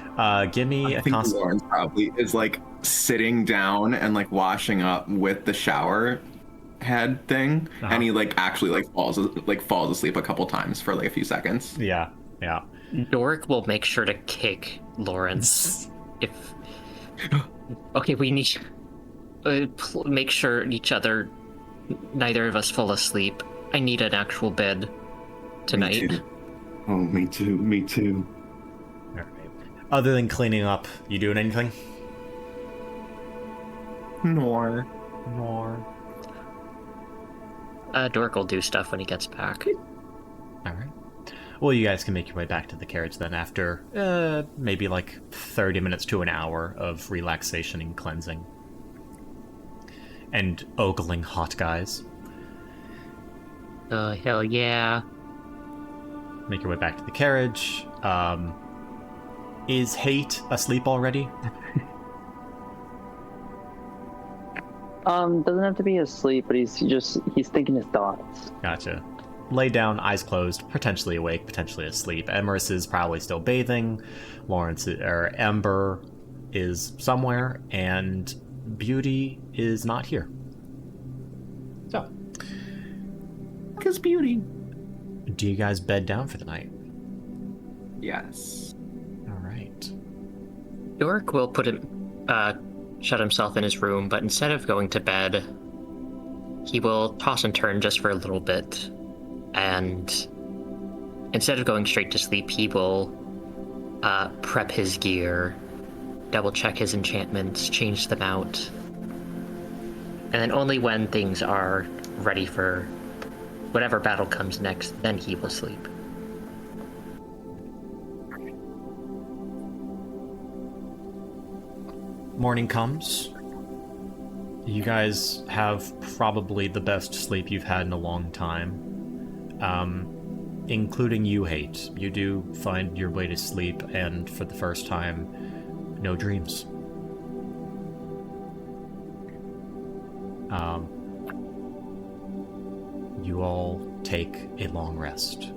give me I a think const. Lawrence probably is like sitting down and like washing up with the shower head thing, and he like actually like falls asleep a couple times for like a few seconds. Yeah. Doric will make sure to kick Lawrence if. Okay, we need make sure neither of us fall asleep. I need an actual bed tonight. Me too. Oh, me too. Me too. All right. Other than cleaning up, you doing anything? Nor. Doric will do stuff when he gets back. All right. Well, you guys can make your way back to the carriage then after maybe like 30 minutes to an hour of relaxation and cleansing. And ogling hot guys. Hell yeah. Make your way back to the carriage. Is Hate asleep already? Doesn't have to be asleep, but he's thinking his thoughts. Gotcha. Lay down, eyes closed, potentially awake, potentially asleep. Emerus is probably still bathing. Ember is somewhere, and Beauty is not here. So, Because beauty. do you guys bed down for the night? Yes. All right. Doric will shut himself in his room, but instead of going to bed, he will toss and turn just for a little bit. And instead of going straight to sleep, he will prep his gear, double check his enchantments, change them out. And then only when things are ready for whatever battle comes next, then he will sleep. Morning comes. You guys have probably the best sleep you've had in a long time. Including you, Hate. You do find your way to sleep, and for the first time, no dreams. You all take a long rest.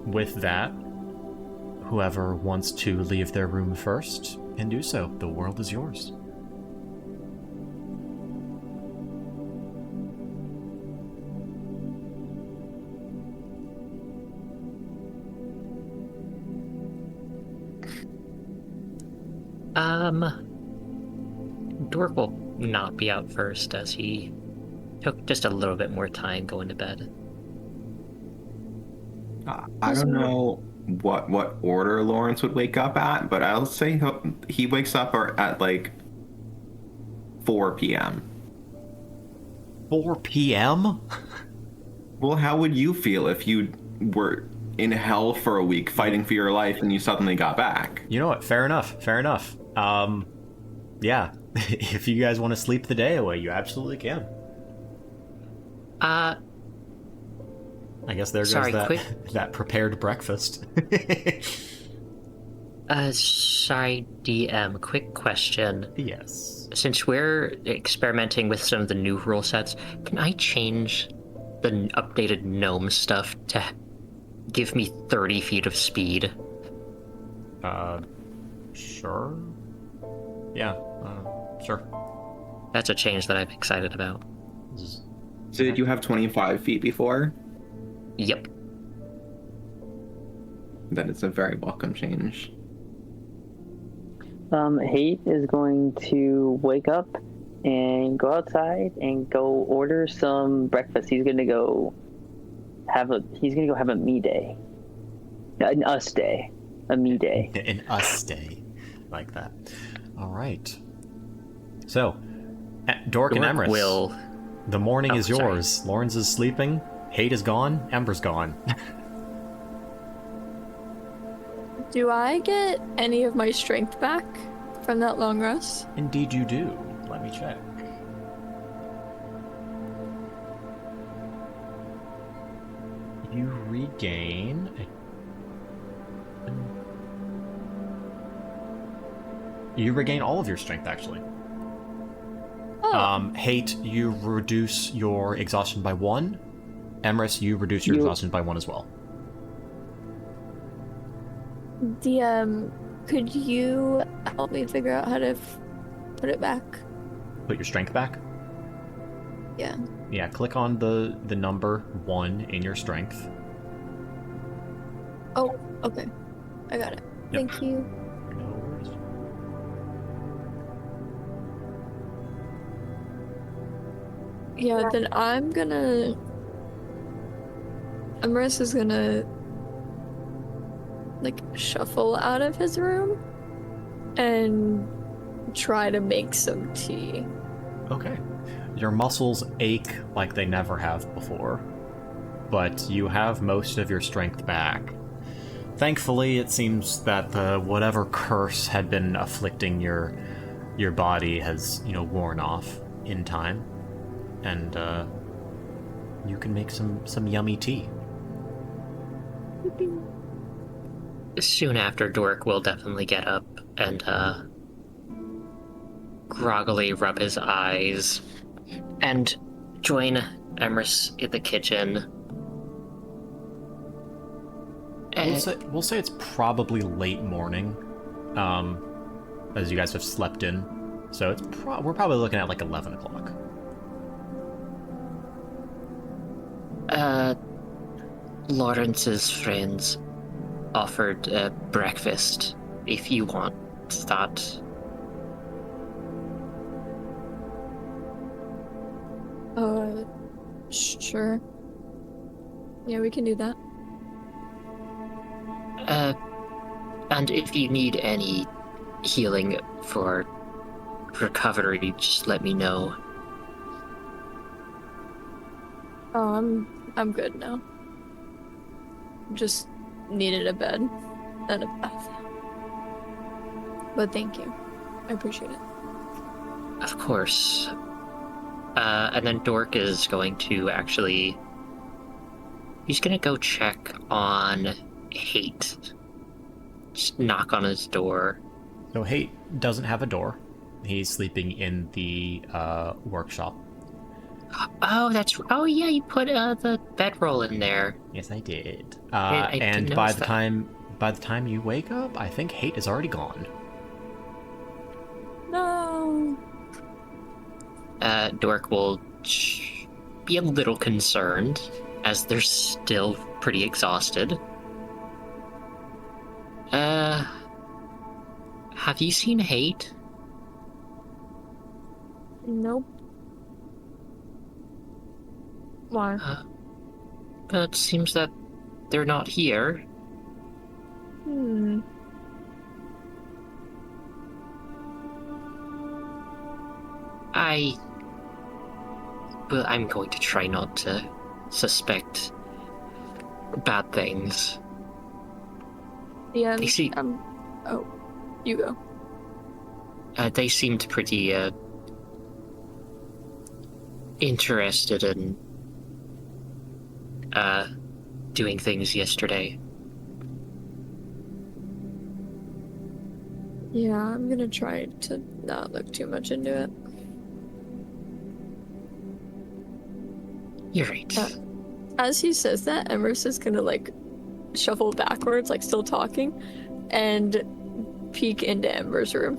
With that, whoever wants to leave their room first can do so. The world is yours. Dork will not be out first as he took just a little bit more time going to bed. I don't know what order Lawrence would wake up at, but I'll say he wakes up at like 4 p.m. 4 p.m.? Well, how would you feel if you were in hell for a week fighting for your life and you suddenly got back? You know what? Fair enough. Fair enough. Yeah. If you guys want to sleep the day away, you absolutely can. I guess there goes that prepared breakfast. Sorry, DM, quick question. Yes. Since we're experimenting with some of the new rule sets, can I change the updated gnome stuff to give me 30 feet of speed? Sure. Yeah, sure. That's a change that I'm excited about. So did you have 25 feet before? Yep. Then it's a very welcome change. Hate is going to wake up and go outside and go order some breakfast. He's gonna go have a me day, an us day, a me day, An us day, like that. All right. So, Dork and Emrys, the morning is yours. Sorry. Lawrence is sleeping. Hate is gone. Ember's gone. Do I get any of my strength back from that long rest? Indeed you do. Let me check. You regain... You regain all of your strength, actually. Oh. Hate, you reduce your exhaustion by 1. Emrys, you reduce your exhaustion by 1 as well. DM, could you help me figure out how to put it back? Put your strength back? Yeah. Yeah, click on the number 1 in your strength. Oh, okay. I got it. Yep. Thank you. No worries. Yeah, then Emrys is gonna like shuffle out of his room and try to make some tea. Okay. Your muscles ache like they never have before, but you have most of your strength back. Thankfully, it seems that the whatever curse had been afflicting your body has, worn off in time, and you can make some yummy tea. Soon after, Dork will definitely get up and groggily rub his eyes and join Emrys in the kitchen. We'll say it's probably late morning, as you guys have slept in. So it's we're probably looking at like 11 o'clock. Lawrence's friends offered breakfast if you want that. Sure. Yeah, we can do that. And if you need any healing for recovery, just let me know. Oh, I'm good now. Just needed a bed and a bath. But thank you. I appreciate it. Of course. And then Dork is going to he's gonna go check on Hate. Just knock on his door. So Hate doesn't have a door. He's sleeping in the workshop. Oh, oh yeah, you put the bedroll in there. Yes, I did. I didn't And notice that. by the time you wake up, I think hate is already gone. No. Dork will be a little concerned, as they're still pretty exhausted. Have you seen Hate? Nope. Why? But it seems that they're not here. Hmm. But I'm going to try not to suspect bad things. Yeah. They see- Oh, you go. They seemed pretty, interested in, doing things yesterday. Yeah, I'm gonna try to not look too much into it. You're right. As he says that, Emrys is gonna like shuffle backwards, like still talking, and peek into Ember's room.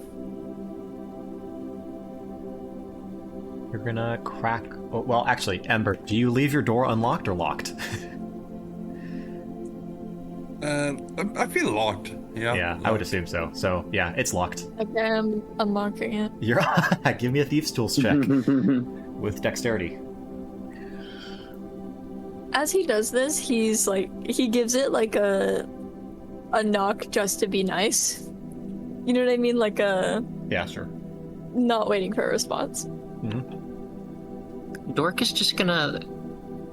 You're gonna crack. Oh, well, actually, Ember, do you leave your door unlocked or locked? I feel locked. Yeah. Yeah, I would assume so. So, yeah, it's locked. Okay, I'm unlocking it. You're. Give me a thieves' tools check with dexterity. As he does this, he's like he gives it like a knock just to be nice. You know what I mean? Like a Yeah, sure. not waiting for a response. Dork is just gonna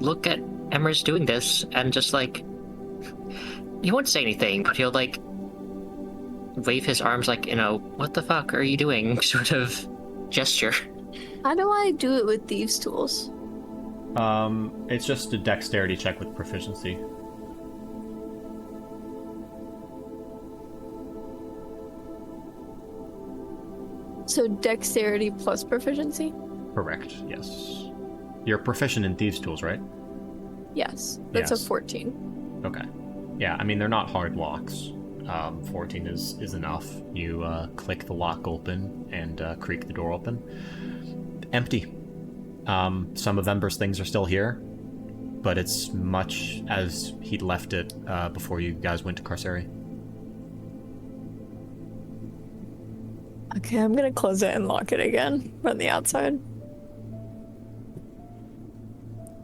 look at Emrys doing this and just like, he won't say anything, but he'll like wave his arms like, what the fuck are you doing sort of gesture. How do I do it with thieves' tools? It's just a dexterity check with proficiency. So dexterity plus proficiency? Correct, yes. You're proficient in thieves' tools, right? Yes. That's Yes. a 14. Okay. Yeah, I mean, they're not hard locks. 14 is enough. You click the lock open and creak the door open. Empty. Some of Ember's things are still here, but it's much as he'd left it before you guys went to Carceri. Okay, I'm gonna close it and lock it again from the outside.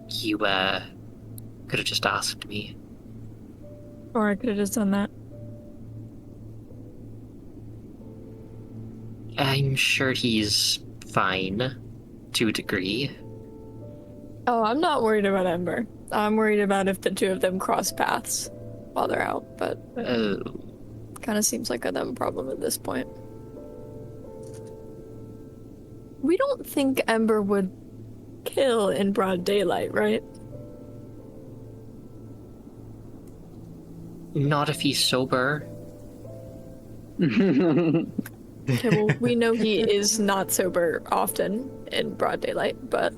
You, could have just asked me. Or I could have just done that. I'm sure he's fine, to a degree. Oh, I'm not worried about Ember. I'm worried about if the two of them cross paths while they're out, but Oh, kind of seems like a them problem at this point. We don't think Ember would kill in broad daylight, right? not if he's sober. Okay, well, we know he is not sober often in broad daylight, but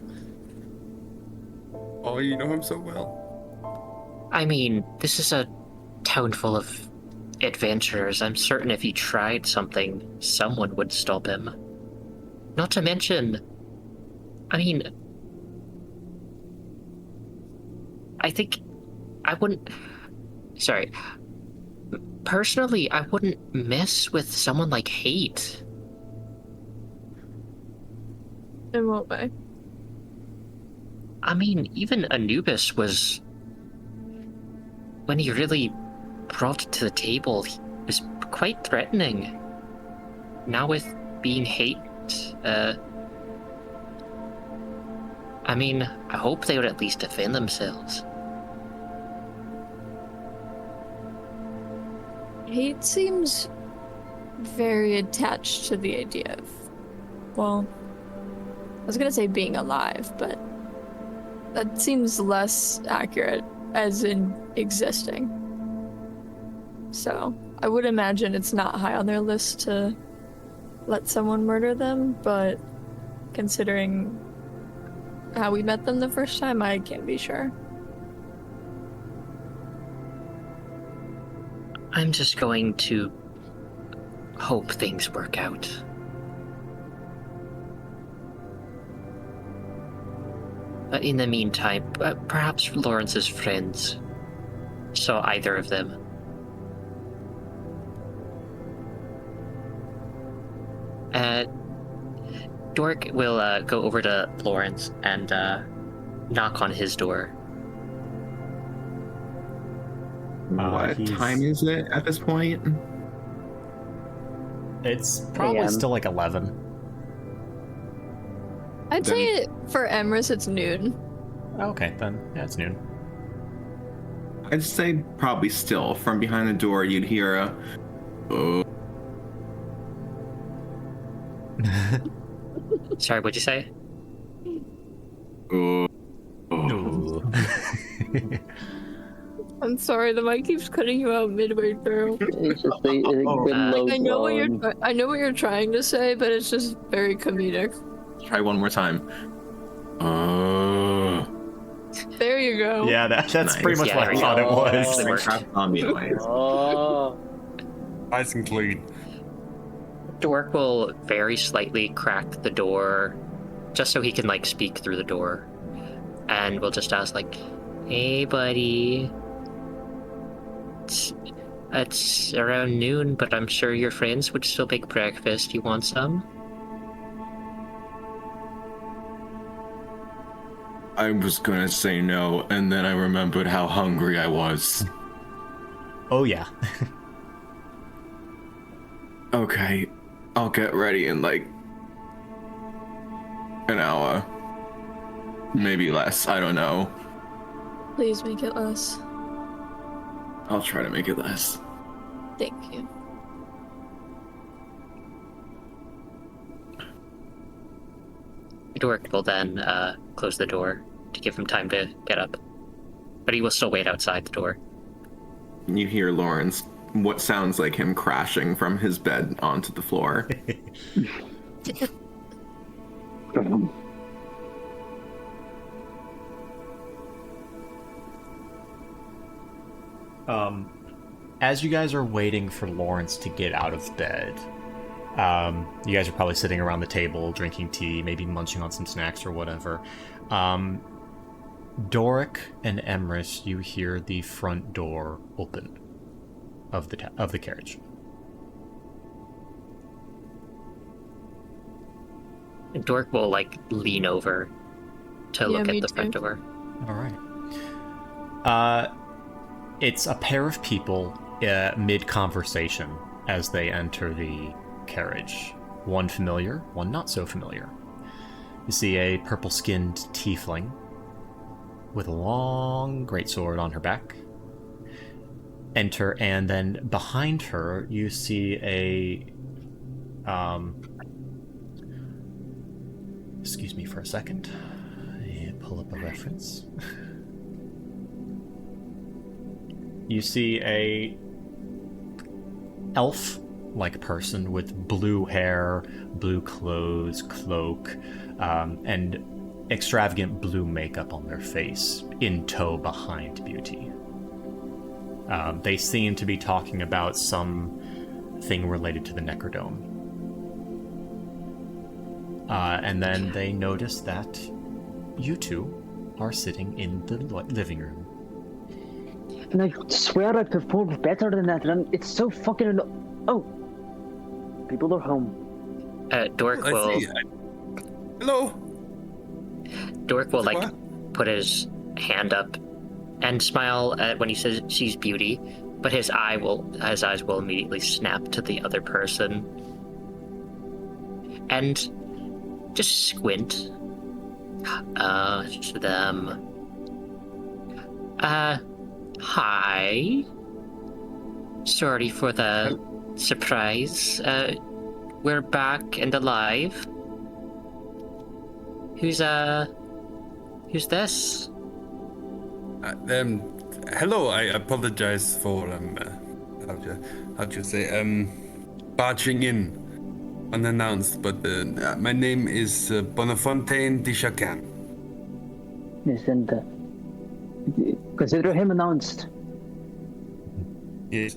Oh, you know him so well. I mean, this is a town full of adventurers. I'm certain if he tried something, someone would stop him. Not to mention, I mean, I think I wouldn't. Sorry. Personally, I wouldn't mess with someone like Hate. in what way? I mean, even Anubis was. When he really brought it to the table, he was quite threatening. Now, with being Hate, I mean, I hope they would at least defend themselves. Hate seems very attached to the idea of, well, I was gonna say being alive, but that seems less accurate, as in existing. So, I would imagine it's not high on their list to let someone murder them, but considering how we met them the first time? I can't be sure. I'm just going to hope things work out. But in the meantime, perhaps Lawrence's friends saw either of them. Dork will go over to Lawrence and knock on his door. What time is it at this point? It's probably AM. still like 11. I'd say for Emrys it's noon. Okay, then yeah, it's noon. I'd say probably still. From behind the door, you'd hear a. Sorry, what'd you say? Ooh. I'm sorry, the mic keeps cutting you out midway through. It's just a good low I know what groan. I know what you're trying to say, but it's just very comedic. Try one more time. There you go. Yeah, that's Nice. pretty much Yeah, what I there we thought go. it was. It worked. Minecraft zombie noise. Oh. Nice and clean. Dork will very slightly crack the door, just so he can like speak through the door, and we'll just ask like, "Hey, buddy, it's around noon, but I'm sure your friends would still make breakfast. You want some?" I was gonna say no, and then I remembered how hungry I was. Oh yeah. Okay, I'll get ready in like an hour. Maybe less, I don't know. Please make it less. I'll try to make it less. Thank you. Dork will then close the door to give him time to get up, but he will still wait outside the door. You hear Lawrence, what sounds like him crashing from his bed onto the floor. As you guys are waiting for Lawrence to get out of bed, you guys are probably sitting around the table drinking tea, maybe munching on some snacks or whatever. Doric and Emrys, you hear the front door open of the carriage. Dork will like lean over to look me at the front too. door. All right. It's a pair of people mid-conversation as they enter the carriage. One familiar, one not so familiar. You see a purple-skinned tiefling with a long greatsword on her back enter, and then behind her you see a excuse me for a second. Pull up a reference. You see a elf-like person with blue hair, blue clothes, cloak, and extravagant blue makeup on their face, in tow behind Beauty. They seem to be talking about something related to the Necrodome. And then they notice that you two are sitting in the living room. And I swear I performed better than that, and it's so fucking oh. People are home. Dork I will see. Hello. Dork will like What? put his hand up and smile when he says sees Beauty, but his eyes will immediately snap to the other person and just squint. To them. Hi. Sorry for the surprise. We're back and alive. Who's this? Hello. I apologize for how do you say barging in unannounced, but my name is Bonafontaine de Chacan. witness, and consider him announced. Yes.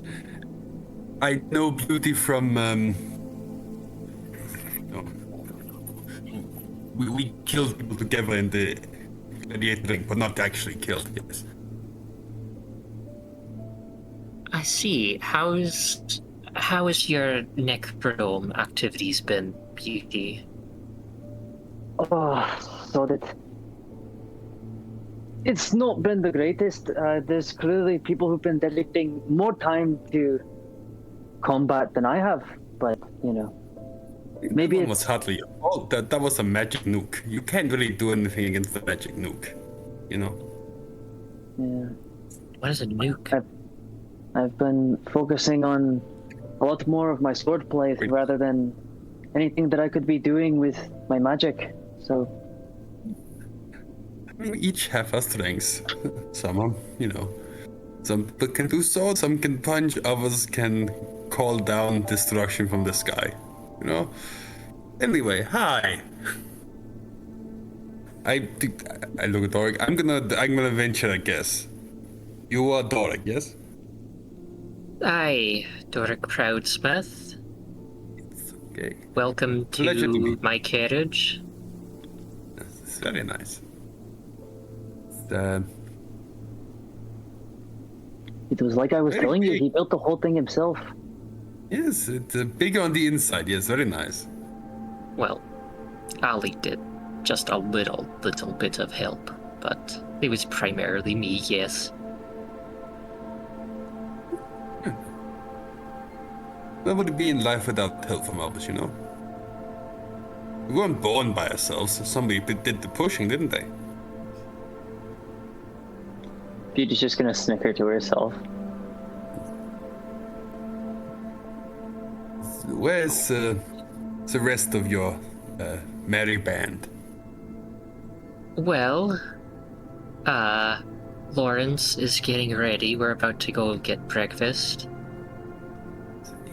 I know Beauty from, no. We killed people together in the gladiator ring, but not actually killed, yes. I see. How has your necrodome activities been, Beauty? Oh, so that it's not been the greatest. There's clearly people who've been dedicating more time to combat than I have, but maybe That was hardly your fault. That was a magic nuke. You can't really do anything against the magic nuke, Yeah. What is a nuke? I've been focusing on a lot more of my swordplay rather than anything that I could be doing with my magic. So We each have our strengths. Some can do swords, some can punch, others can call down destruction from the sky. Anyway, hi. I look at Doric. I'm gonna venture a guess. You are Doric, yes? Aye, Doric Proudsmith. Okay. Welcome Pleasure to to meet my carriage. It's very nice. it was like I was Very telling you, big. he built the whole thing himself. Yes, it's big on the inside. Yes, very nice. Well, Ali did just a little bit of help, but it was primarily me, yes. Where would it be in life without help from others, We weren't born by ourselves. Somebody did the pushing, didn't they? Beauty's just gonna snicker to herself. Where's the rest of your merry band? Well, Lawrence is getting ready. We're about to go get breakfast.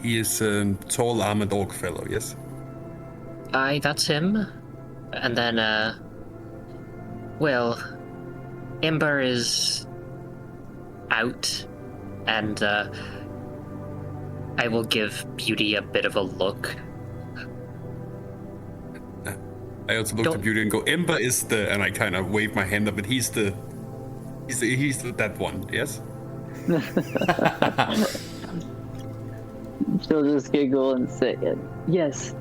He is a tall, armored orc fellow, yes? Aye, that's him. And then, well, Ember is out, and, I will give Beauty a bit of a look. I also look at Beauty and go, Ember is and I kind of wave my hand up, and he's that one, yes? She'll just giggle and say, "Yes."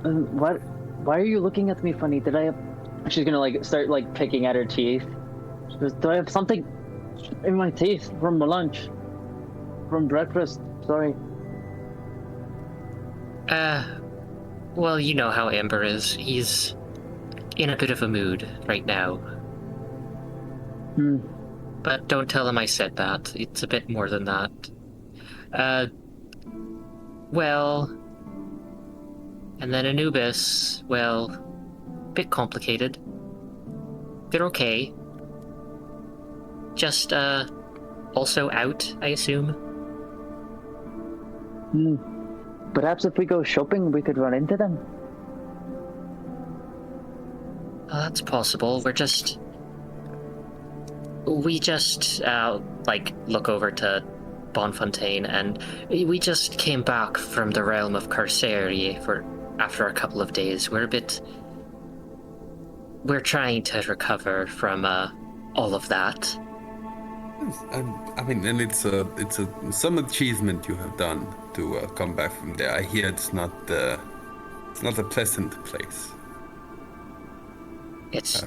Why are you looking at me funny? She's gonna start picking at her teeth. She goes, "Do I have something in my teeth from my lunch, from breakfast? Sorry." Well, you know how Ember is. He's in a bit of a mood right now. But don't tell him I said that. It's a bit more than that. Well, and then Anubis, well, bit complicated. They're okay. Just, also out, I assume. Perhaps if we go shopping, we could run into them. That's possible. We just, look over to Bonfontaine, and we just came back from the realm of Carceri after a couple of days. We're trying to recover from, all of that. I mean, and it's some achievement you have done to come back from there. I hear it's not a pleasant place. It's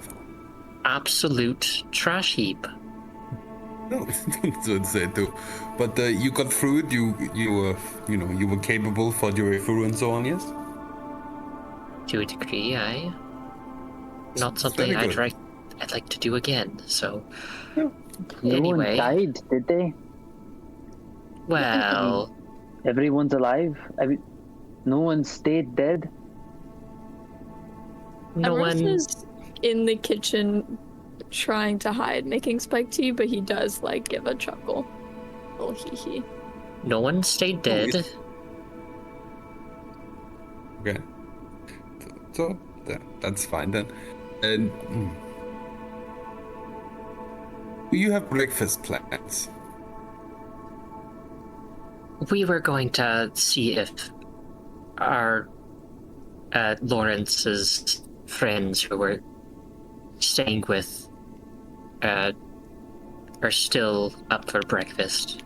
absolute trash heap. No, don't say it too. But you got through it. You were capable, fought your way through, and so on. Yes. To a degree, aye. Not something I'd like to do again. So, No anyway, one died, did they? Well, Everyone's alive. No one stayed dead. no Everest one. is in the kitchen trying to hide making spiked tea, but he does give a chuckle. Oh, hee hee. No one stayed dead. Okay. So that's fine then. And Do you have breakfast plans? We were going to see if our Lawrence's friends who were staying with are still up for breakfast.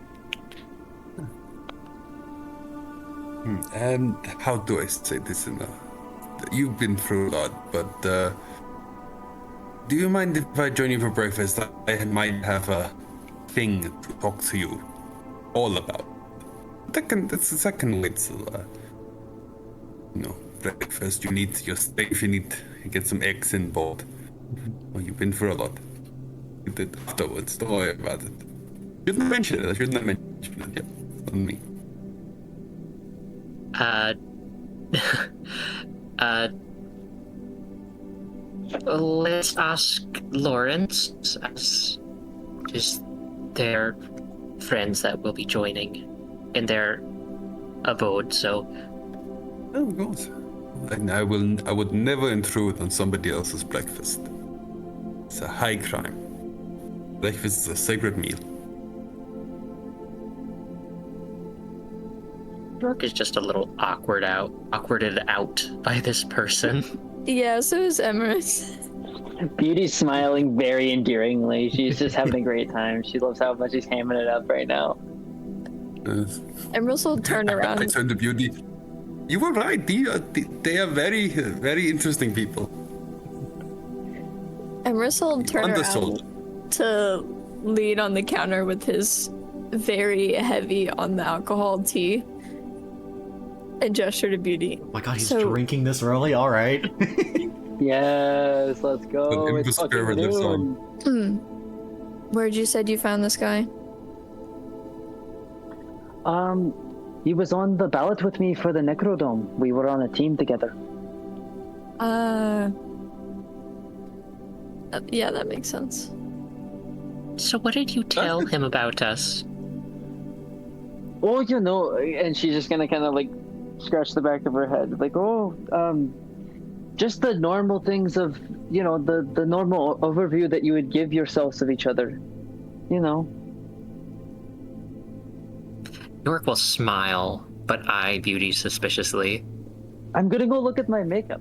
And how do I say this in a... You've been through a lot, but do you mind if I join you for breakfast? I might have a thing to talk to you all about. That can wait till, breakfast. You need your steak, you need to get some eggs involved. Oh, you've been through a lot. You did afterwards, don't worry about it. Shouldn't mention it, yeah, on me. Let's ask Lawrence, as just their friends that will be joining in their abode, so... Oh, God. And I would never intrude on somebody else's breakfast. It's a high crime. Breakfast is a sacred meal. York is just a little awkwarded out by this person. Yeah, so is Emrys. Beauty's smiling very endearingly. She's just having a great time. She loves how much he's hamming it up right now. Emrys will turn I around. turned to Beauty. You were right. They are very, very interesting people. Emrys will turn Undersold. around to lean on the counter with his very heavy on the alcohol tea and gesture to Beauty. Oh my god, he's So- drinking this early? Alright. Yes, let's go. An It's fucking indescribable noon. song. Where'd you said you found this guy? He was on the ballot with me for the Necrodome. We were on a team together. Yeah, that makes sense. So what did you tell him about us? Oh, and she's just gonna kind of like scratch the back of her head, like, just the normal things of, the normal overview that you would give yourselves of each other, York will smile, but eye Beauty suspiciously. I'm gonna go look at my makeup.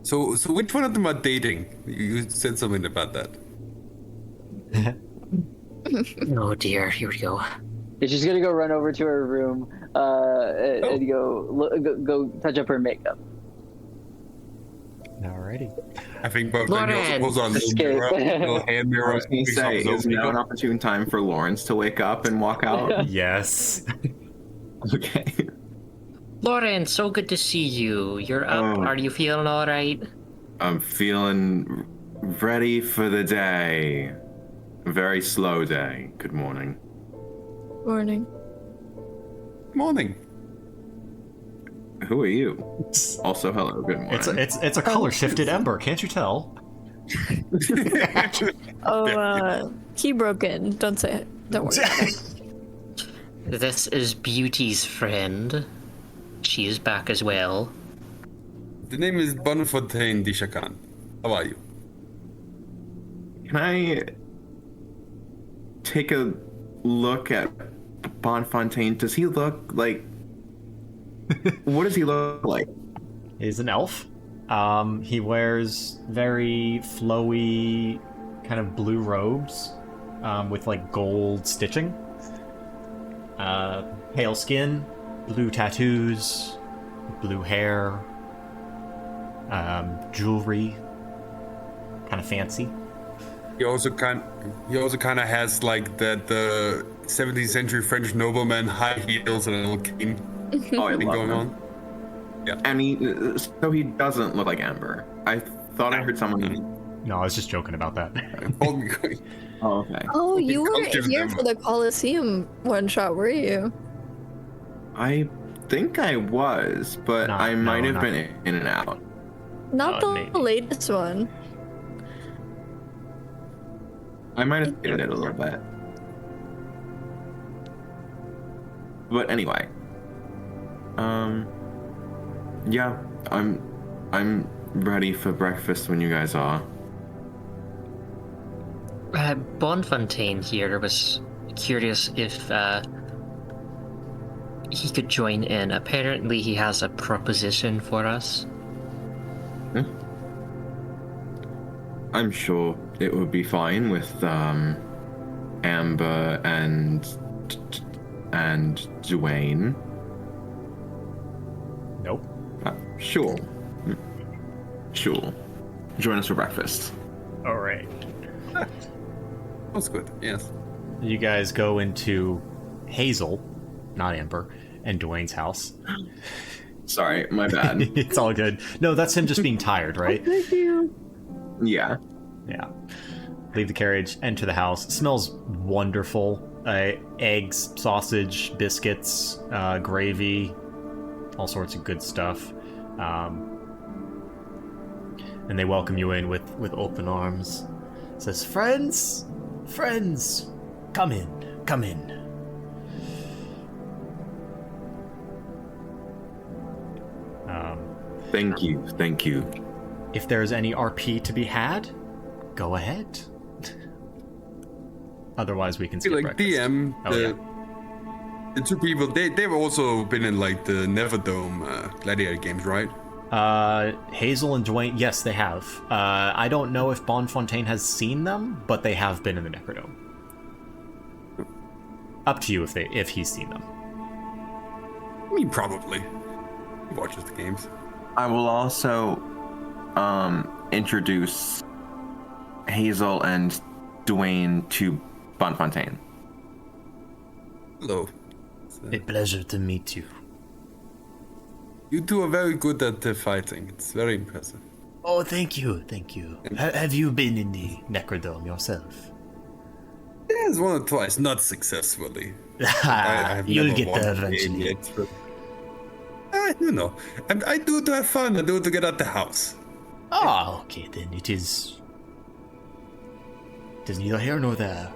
So which one of them are dating? You said something about that. Oh dear, here we go. She's gonna go run over to her room and go touch up her makeup. Alrighty. I think both Lauren! pulls on a little mirror, little hand I mirror. was going to say, is now an opportune time for Lawrence to wake up and walk out? Yes. Okay. Lawrence, so good to see you. You're up. Oh. Are you feeling all right? I'm feeling ready for the day. A very slow day. Good morning. Morning. Morning. Who are you? Also, hello. Good morning. It's a color shifted ember, can't you tell? Key broken. Don't say it. Don't worry about it. This is Beauty's friend. She is back as well. The name is Bonfontaine Dishakan. How are you? Can I take a look at Bonfontaine? Does he look like... What does he look like? He's an elf. He wears very flowy, kind of blue robes, with like gold stitching. Pale skin, blue tattoos, blue hair, jewelry, kind of fancy. He also kind of has like the 17th century French nobleman high heels and a little cane Oh, I thing love going him. on. Yeah. And so he doesn't look like Amber. I thought I heard someone... No, I was just joking about that. Told me. Oh, okay. Oh, you weren't Culture here them. for the Coliseum one shot, were you? I think I was, but I might have been in and out. Not the maybe. latest one. I might have hated it a little bit. But anyway. Yeah, I'm ready for breakfast when you guys are. Bonfontaine here was curious if he could join in. Apparently, he has a proposition for us. I'm sure it would be fine with Amber and Dwayne. Nope. Sure. Sure. Join us for breakfast. All right. That's good. Yes. You guys go into Hazel, not Amber, and Dwayne's house. Sorry, my bad. It's all good. No, that's him just being tired, right? Thank you. Yeah. Yeah. Leave the carriage, enter the house. It smells wonderful. Eggs, sausage, biscuits, gravy, all sorts of good stuff. And they welcome you in with open arms. It says, friends, come in. Thank you. If there's any RP to be had, go ahead. Otherwise, we can skip Like breakfast. DM, Oh, the two people, they've also been in like the Neverdome gladiator games, right? Hazel and Dwayne, yes, they have. I don't know if Bonfontaine has seen them, but they have been in the Necrodome. Up to you if he's seen them. I mean, probably. He watches the games. I will also introduce Hazel and Dwayne to Bonfontaine. Hello. A pleasure to meet you. You two are very good at fighting. It's very impressive. Oh, thank you. Have you been in the Necrodome yourself? Yes, one or twice, not successfully. I've You'll never get won there the game eventually. yet, but- you know, I do it to have fun. I do it to get out the house. Ah, okay, then it is neither here nor there.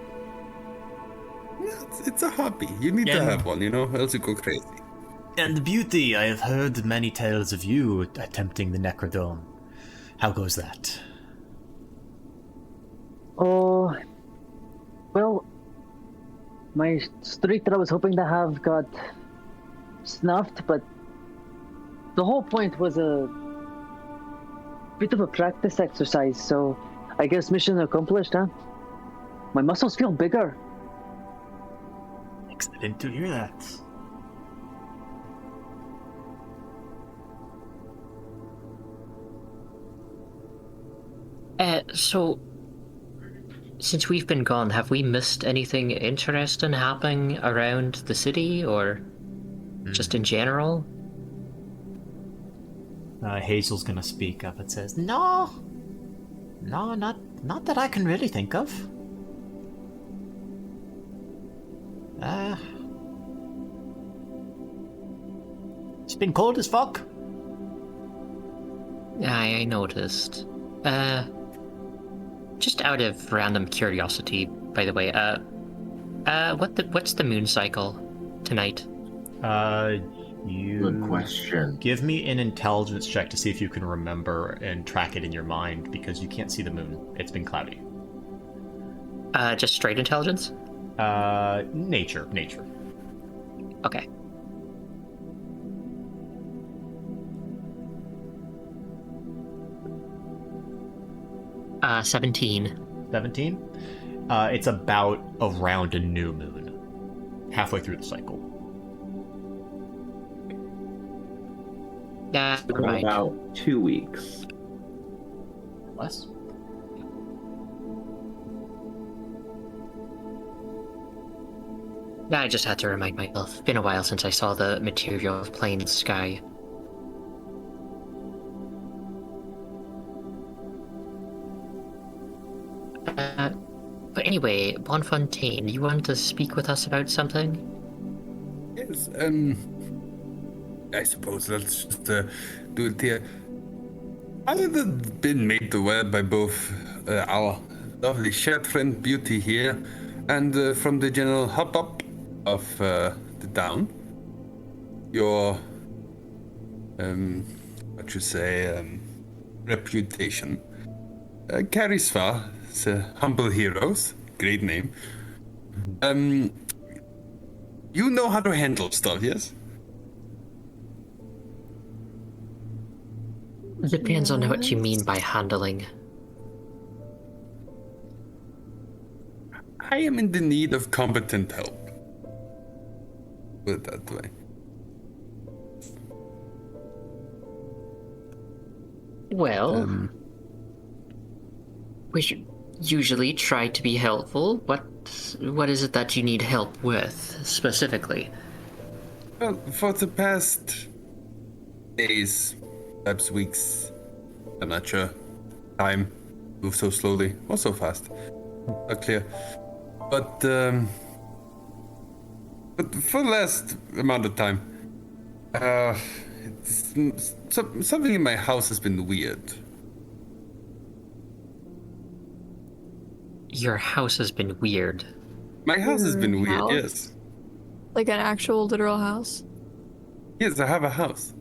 Yeah, it's a hobby. You need to Yeah. have one, you know, else you go crazy. And Beauty, I have heard many tales of you attempting the Necrodome. How goes that? Oh, well, my streak that I was hoping to have got snuffed, but the whole point was a bit of a practice exercise, so I guess mission accomplished, huh? My muscles feel bigger. Excellent to hear that. So, since we've been gone, have we missed anything interesting happening around the city, or just in general? Hazel's gonna speak up. It says, No, not that I can really think of. It's been cold as fuck. I noticed. Just out of random curiosity, by the way, what's the moon cycle tonight? You Good question. give me an intelligence check to see if you can remember and track it in your mind, because you can't see the moon. It's been cloudy. Just straight intelligence? Nature. Okay. Uh, 17. 17. It's about around a new moon, halfway through the cycle. Never mind. About 2 weeks. Less. I just had to remind myself. Been a while since I saw the material of plain sky. But anyway, Bonfontaine, you want to speak with us about something? Yes, I suppose let's just do it here. I have been made aware by both our lovely shared friend Beauty here and from the general hop-up of the town. Your, what you say, reputation carries far, It's Humble Heroes. Great name. You know how to handle stuff, yes? Depends on what you mean by handling. I am in the need of competent help. Put it that way. Well, we should usually try to be helpful. What is it that you need help with, specifically? Well, for the past days, perhaps weeks, I'm not sure. Time moves so slowly, or so fast. Not clear. But for the last amount of time, something in my house has been weird. Your house has been weird. My house has been weird, house? yes. Like an actual literal house? Yes, I have a house.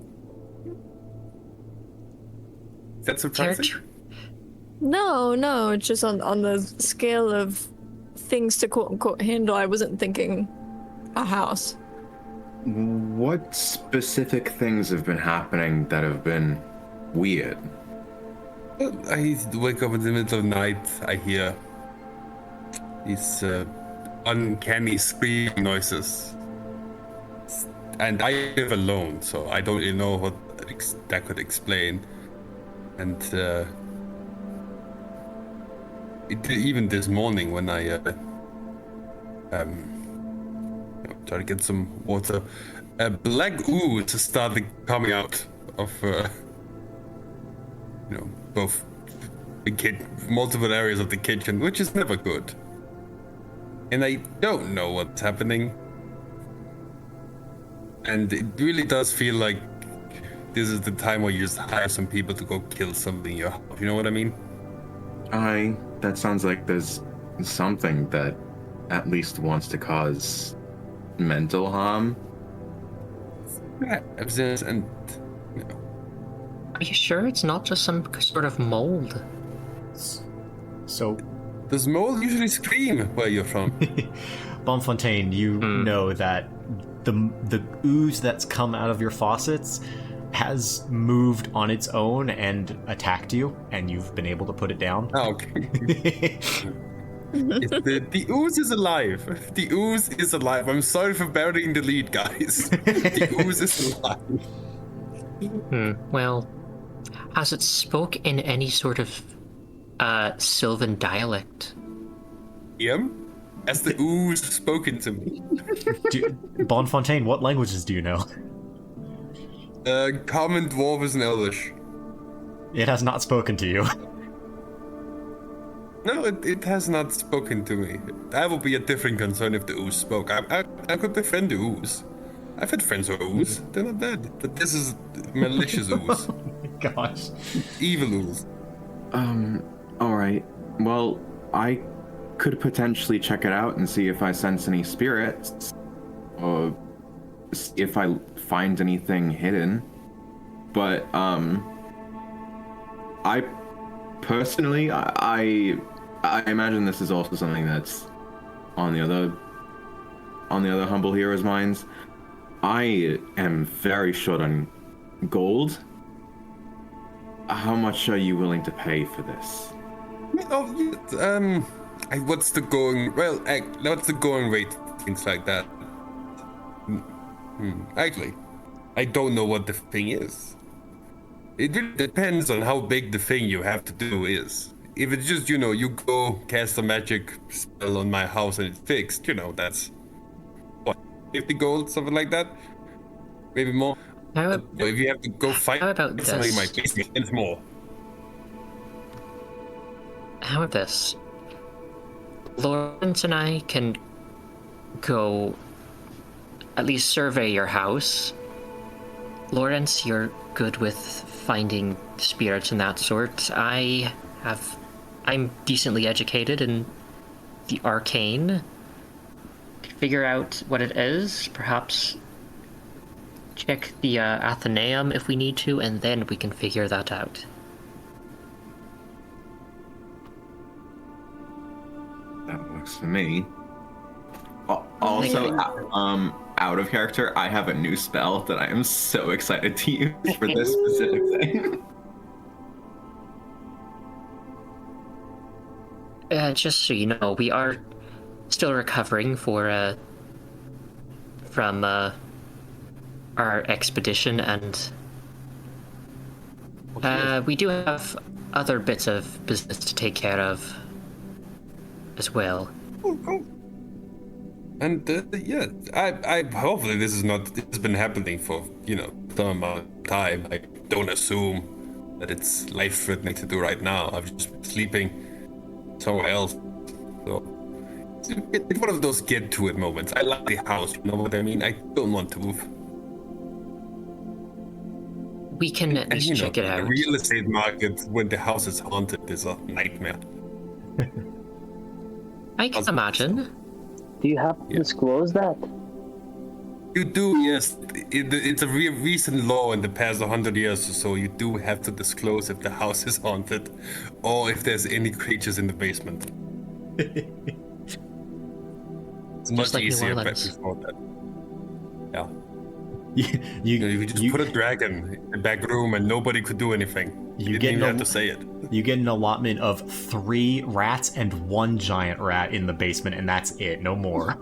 Is that surprising? No, it's just on the scale of things to quote unquote handle, I wasn't thinking a house. What specific things have been happening that have been weird? I wake up in the middle of the night, I hear these uncanny screaming noises. And I live alone, so I don't really know what that could explain. And even this morning when I try to get some water, black ooze started coming out of both multiple areas of the kitchen, which is never good. And I don't know what's happening. And it really does feel like this is the time where you just hire some people to go kill something in your house. You know what I mean? That sounds like there's something that at least wants to cause mental harm. And Are you sure it's not just some sort of mold? So, does mold usually scream where you're from? Bonfontaine, you know that the ooze that's come out of your faucets has moved on its own and attacked you, and you've been able to put it down. Oh, okay. The ooze is alive. The ooze is alive. I'm sorry for burying the lead, guys. The ooze is alive. Well, has it spoke in any sort of Sylvan dialect? Has the ooze spoken to me? Bonfontaine, what languages do you know? Common, Dwarvish, and Elvish. It has not spoken to you. No, it has not spoken to me. That would be a different concern if the ooze spoke. I could befriend the ooze. I've had friends who are ooze. They're not dead. But this is malicious ooze. Oh my gosh. Evil ooze. Alright. Well, I could potentially check it out and see if I sense any spirits. Or see if I find anything hidden. But, I personally, I imagine this is also something that's on the other humble heroes' minds. I am very short on gold. How much are you willing to pay for this? What's the going? Well, what's the going rate? Things like that. Actually, I don't know what the thing is. It really depends on how big the thing you have to do is. If it's just, you go cast a magic spell on my house and it's fixed, that's what, 50 gold, something like that? Maybe more. If you have to go fight something in my basement, it's more. How about this? Lawrence and I can go at least survey your house. Lawrence, you're good with finding spirits and that sort. I'm decently educated in the arcane. Figure out what it is, perhaps check the Athenaeum if we need to, and then we can figure that out. for me. Also, out of character, I have a new spell that I am so excited to use for this specific thing. Just so you know, we are still recovering from our expedition, and we do have other bits of business to take care of as well. And yeah, I hopefully this has been happening for some amount of time. I don't assume that it's life-threatening to do right now. I've just been sleeping somewhere else. So it's one of those get-to-it moments. I like the house, you know what I mean? I don't want to move. We can at least check it The out. real estate market when the house is haunted is a nightmare. I can imagine. Do you have to disclose that? You do, yes. It's a recent law in the past 100 years or so. You do have to disclose if the house is haunted or if there's any creatures in the basement. It's much like New easier Orleans. before that. Yeah. You could just put a dragon in the back room and nobody could do anything. You didn't even have to say it. You get an allotment of 3 rats and 1 giant rat in the basement, and that's it. No more.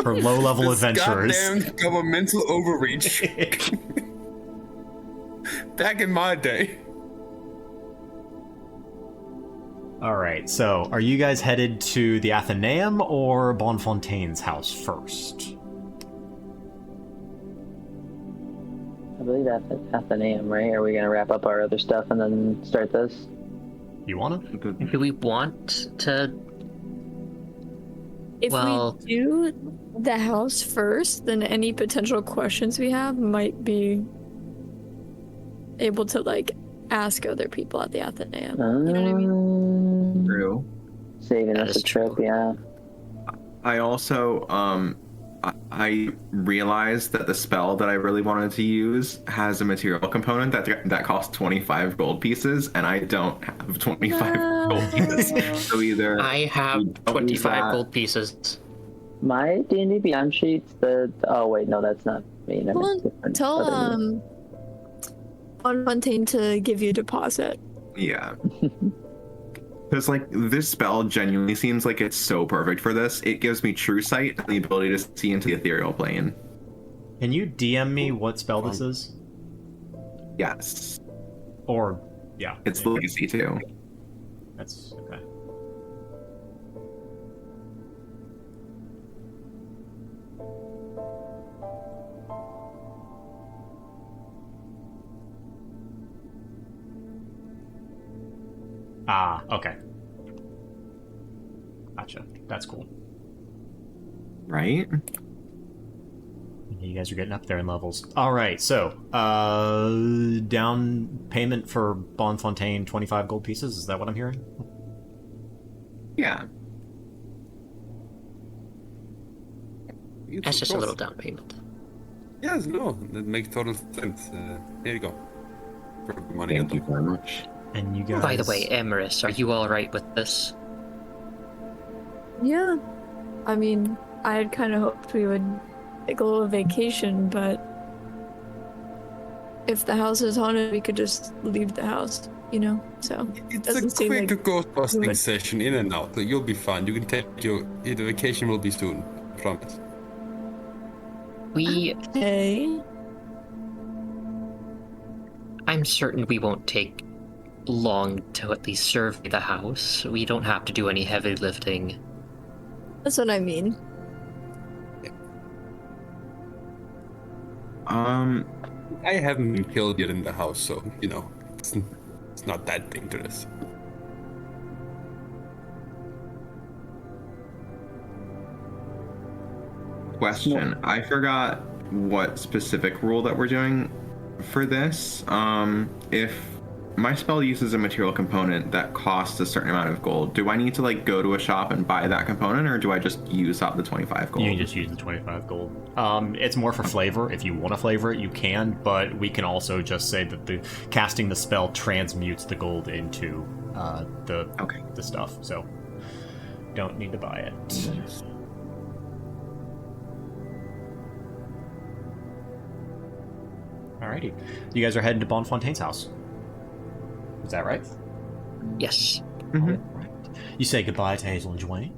For low-level adventurers. Goddamn governmental overreach. Back in my day. Alright, so are you guys headed to the Athenaeum or Bonfontaine's house first? I believe that's at Athenaeum, right? Are we gonna wrap up our other stuff and then start this? You wanna? Do we want to? If Well- we do the house first, then any potential questions we have might be able to like ask other people at the Athenaeum. You know what I mean? True. Saving That us is a trip, true. yeah. I also I realized that the spell that I really wanted to use has a material component that costs 25 gold pieces, and I don't have 25 gold pieces. So either I have we don't use 25 that- gold pieces. My D&D Beyond sheets, oh wait, no, that's not me. That Well, is different. Tell Other me. Bonfontaine to give you a deposit. Yeah. Because, like, this spell genuinely seems like it's so perfect for this. It gives me true sight and the ability to see into the ethereal plane. Can you DM me what spell this is? Yes. Or, yeah. It's yeah, legacy, too. That's okay. Ah, okay. Gotcha. That's cool. Right? You guys are getting up there in levels. Alright, so, down payment for Bonfontaine, 25 gold pieces, is that what I'm hearing? Yeah. Yes, That's of just a course. little down payment. Yes, no, that makes total sense. Here you go. For money. Thank you very much. And you guys... By the way, Emerus, are you all right with this? Yeah. I mean, I had kind of hoped we would take a little vacation, but if the house is haunted, we could just leave the house, you know? So, It's doesn't a seem quick like ghostbusting would- session in and out. You'll be fine. You can take the vacation will be soon. I promise. Okay. I'm certain we won't take long to at least survey the house. We don't have to do any heavy lifting. That's what I mean. I haven't been killed yet in the house, so it's not that dangerous. Question. I forgot what specific rule that we're doing for this. If my spell uses a material component that costs a certain amount of gold, do I need to like go to a shop and buy that component, or do I just use up the 25 gold? You can just use the 25 gold. It's more for flavor. If you want to flavor it, you can, but we can also just say that the casting the spell transmutes the gold into the stuff. So don't need to buy it. Alrighty. You guys are heading to Bonfontaine's house. Is that right? Yes. Mhm. Right. You say goodbye to Hazel and Joanne,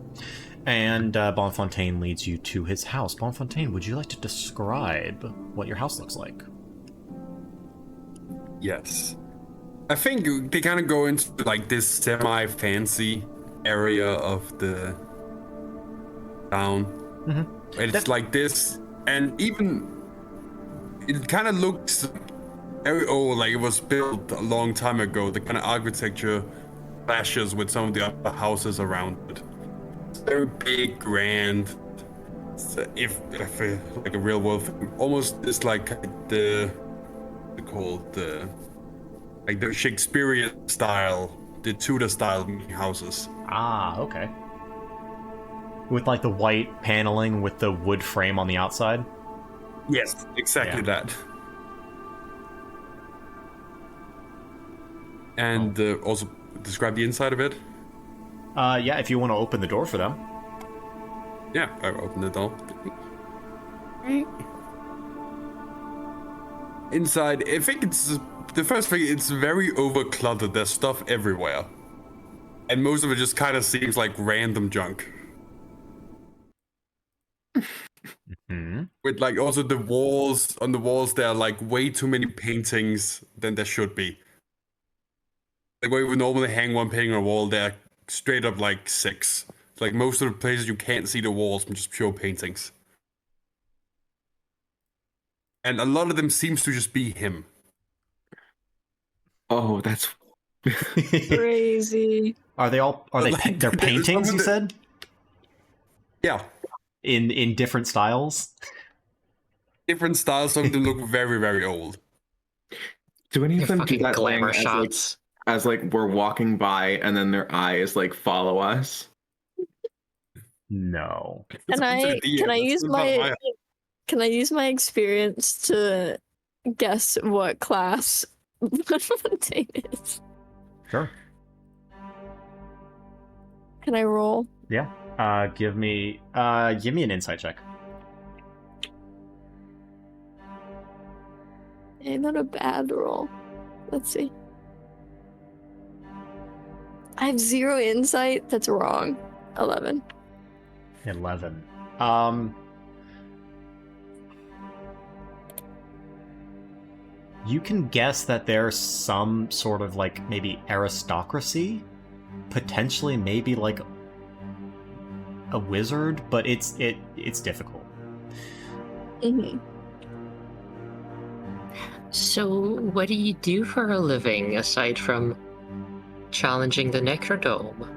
and Bonfontaine leads you to his house. Bonfontaine, would you like to describe what your house looks like? Yes. I think they kind of go into like this semi-fancy area of the town. Mm-hmm. It's like this, and even it kind of looks very old, like it was built a long time ago. The kind of architecture clashes with some of the other houses around it. It's very big, grand. If like a real world thing, almost it's like called the like the Shakespearean style, the Tudor style houses. Ah, okay. With like the white paneling with the wood frame on the outside? Yes, exactly that. And also describe the inside of it. Yeah, if you want to open the door for them. Yeah, I opened the door. Inside, I think it's the first thing. It's very overcluttered. There's stuff everywhere, and most of it just kind of seems like random junk. Hmm. With like also the walls, on the walls there are like way too many paintings than there should be. Like where you would normally hang one painting on a wall, there are straight up like 6. Like most of the places you can't see the walls from just pure paintings. And a lot of them seems to just be him. Oh, that's Crazy. Are they all? Are they? Like, They're paintings. You the- said Yeah. in different styles. Different styles, some of them look very, very old. do any of They're them do fucking that glamour thing shots. as like we're walking by and then their eyes like follow us? No. Can I use my experience to guess what class Fontaine is? Sure. Can I roll? Yeah. Give me an insight check. Hey, not a bad roll. Let's see. I have 0 insight. That's wrong. 11. 11. You can guess that there's some sort of like maybe aristocracy, potentially maybe like a wizard, but it's difficult. Mm-hmm. So, what do you do for a living aside from challenging the Necrodome?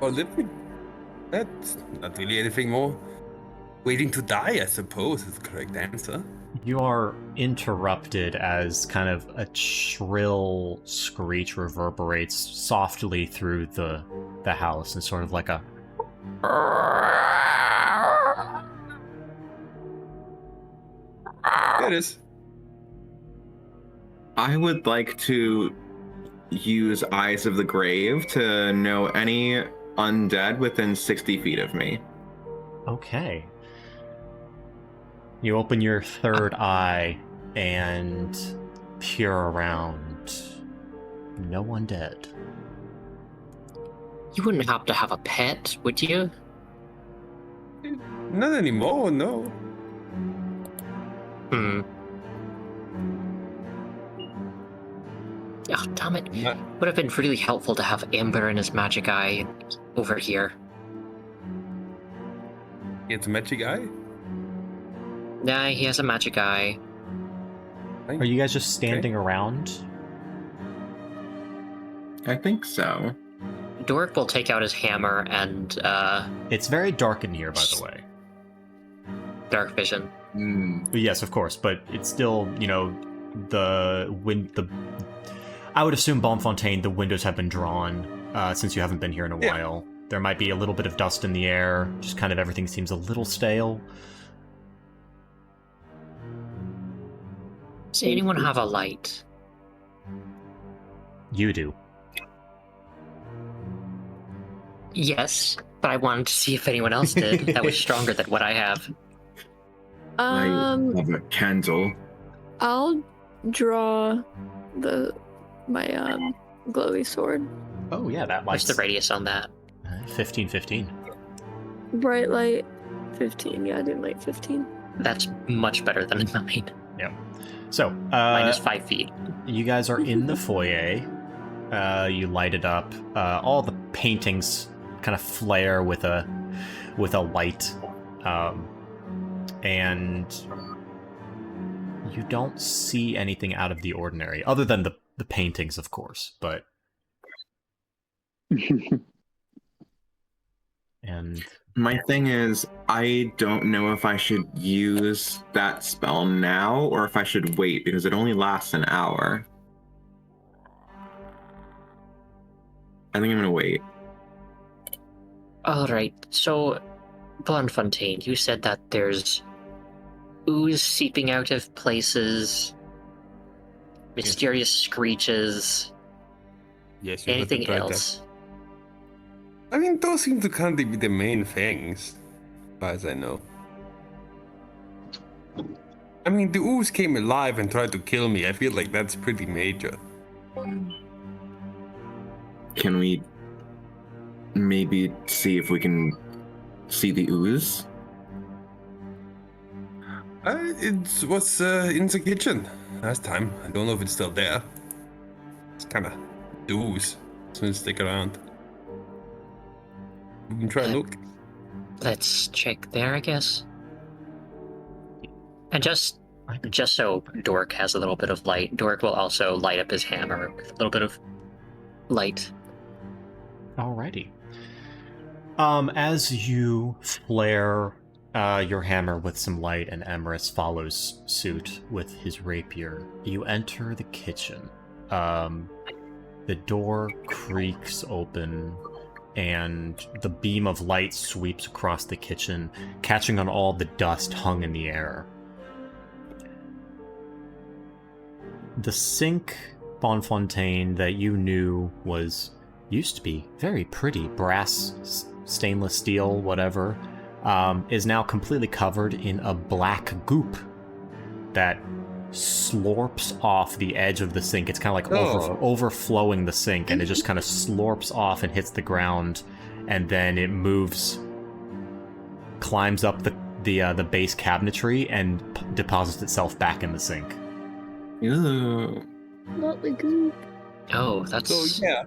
Well, that's not really anything more. Waiting to die, I suppose, is the correct answer. You are interrupted as kind of a shrill screech reverberates softly through the house and sort of like a There it is. I would like to use Eyes of the Grave to know any undead within 60 feet of me. Okay. You open your third eye and peer around. No one dead. You wouldn't have to have a pet, would you? Not anymore, no. Hmm. Oh, damn it. Not- Would have been really helpful to have Ember and his magic eye over here. It's a magic eye? Nah, he has a magic eye. Are you guys just standing around? I think so. Dork will take out his hammer and, It's very dark in here, by the way. dark vision. Yes, of course, but it's still, you know, I would assume Bonfontaine, the windows have been drawn since you haven't been here in a while. There might be a little bit of dust in the air, just kind of everything seems a little stale. Does anyone have a light? You do. Yes, but I wanted to see if anyone else did. That was stronger than what I have. I have a candle. I'll draw my glowy sword. Oh yeah, that What's lights. the radius on that? 15. Bright light 15. Yeah, I did light 15. That's much better than mine. Yeah. So, Mine is 5 feet. you guys are in the foyer. You light it up. All the paintings kind of flare with a light, and you don't see anything out of the ordinary, other than the paintings, of course. But and My thing is, I don't know if I should use that spell now or if I should wait because it only lasts an hour. I think I'm gonna wait. Alright, so, Blonfontaine, you said that there's ooze seeping out of places, mysterious screeches, Yes. You heard anything it right else? there. I mean, those seem to kind of be the main things, as far as I know. I mean, the ooze came alive and tried to kill me. I feel like that's pretty major. Can we maybe see if we can see the ooze? It was in the kitchen last time. I don't know if it's still there. It's kind of ooze. So stick around. We can try and look. Let's check there, I guess. And just so Dork has a little bit of light, Dork will also light up his hammer with a little bit of light. alrighty. As you flare your hammer with some light and Emrys follows suit with his rapier, you enter the kitchen. The door creaks open and the beam of light sweeps across the kitchen, catching on all the dust hung in the air. The sink, Bonfontaine, that you knew used to be very pretty, brass, stainless steel, whatever, is now completely covered in a black goop that slurps off the edge of the sink. It's kind of like overflowing the sink, and it just kind of slurps off and hits the ground, and then it moves, climbs up the base cabinetry, and deposits itself back in the sink. Ew. Not the goop. Oh, that's... So, yeah.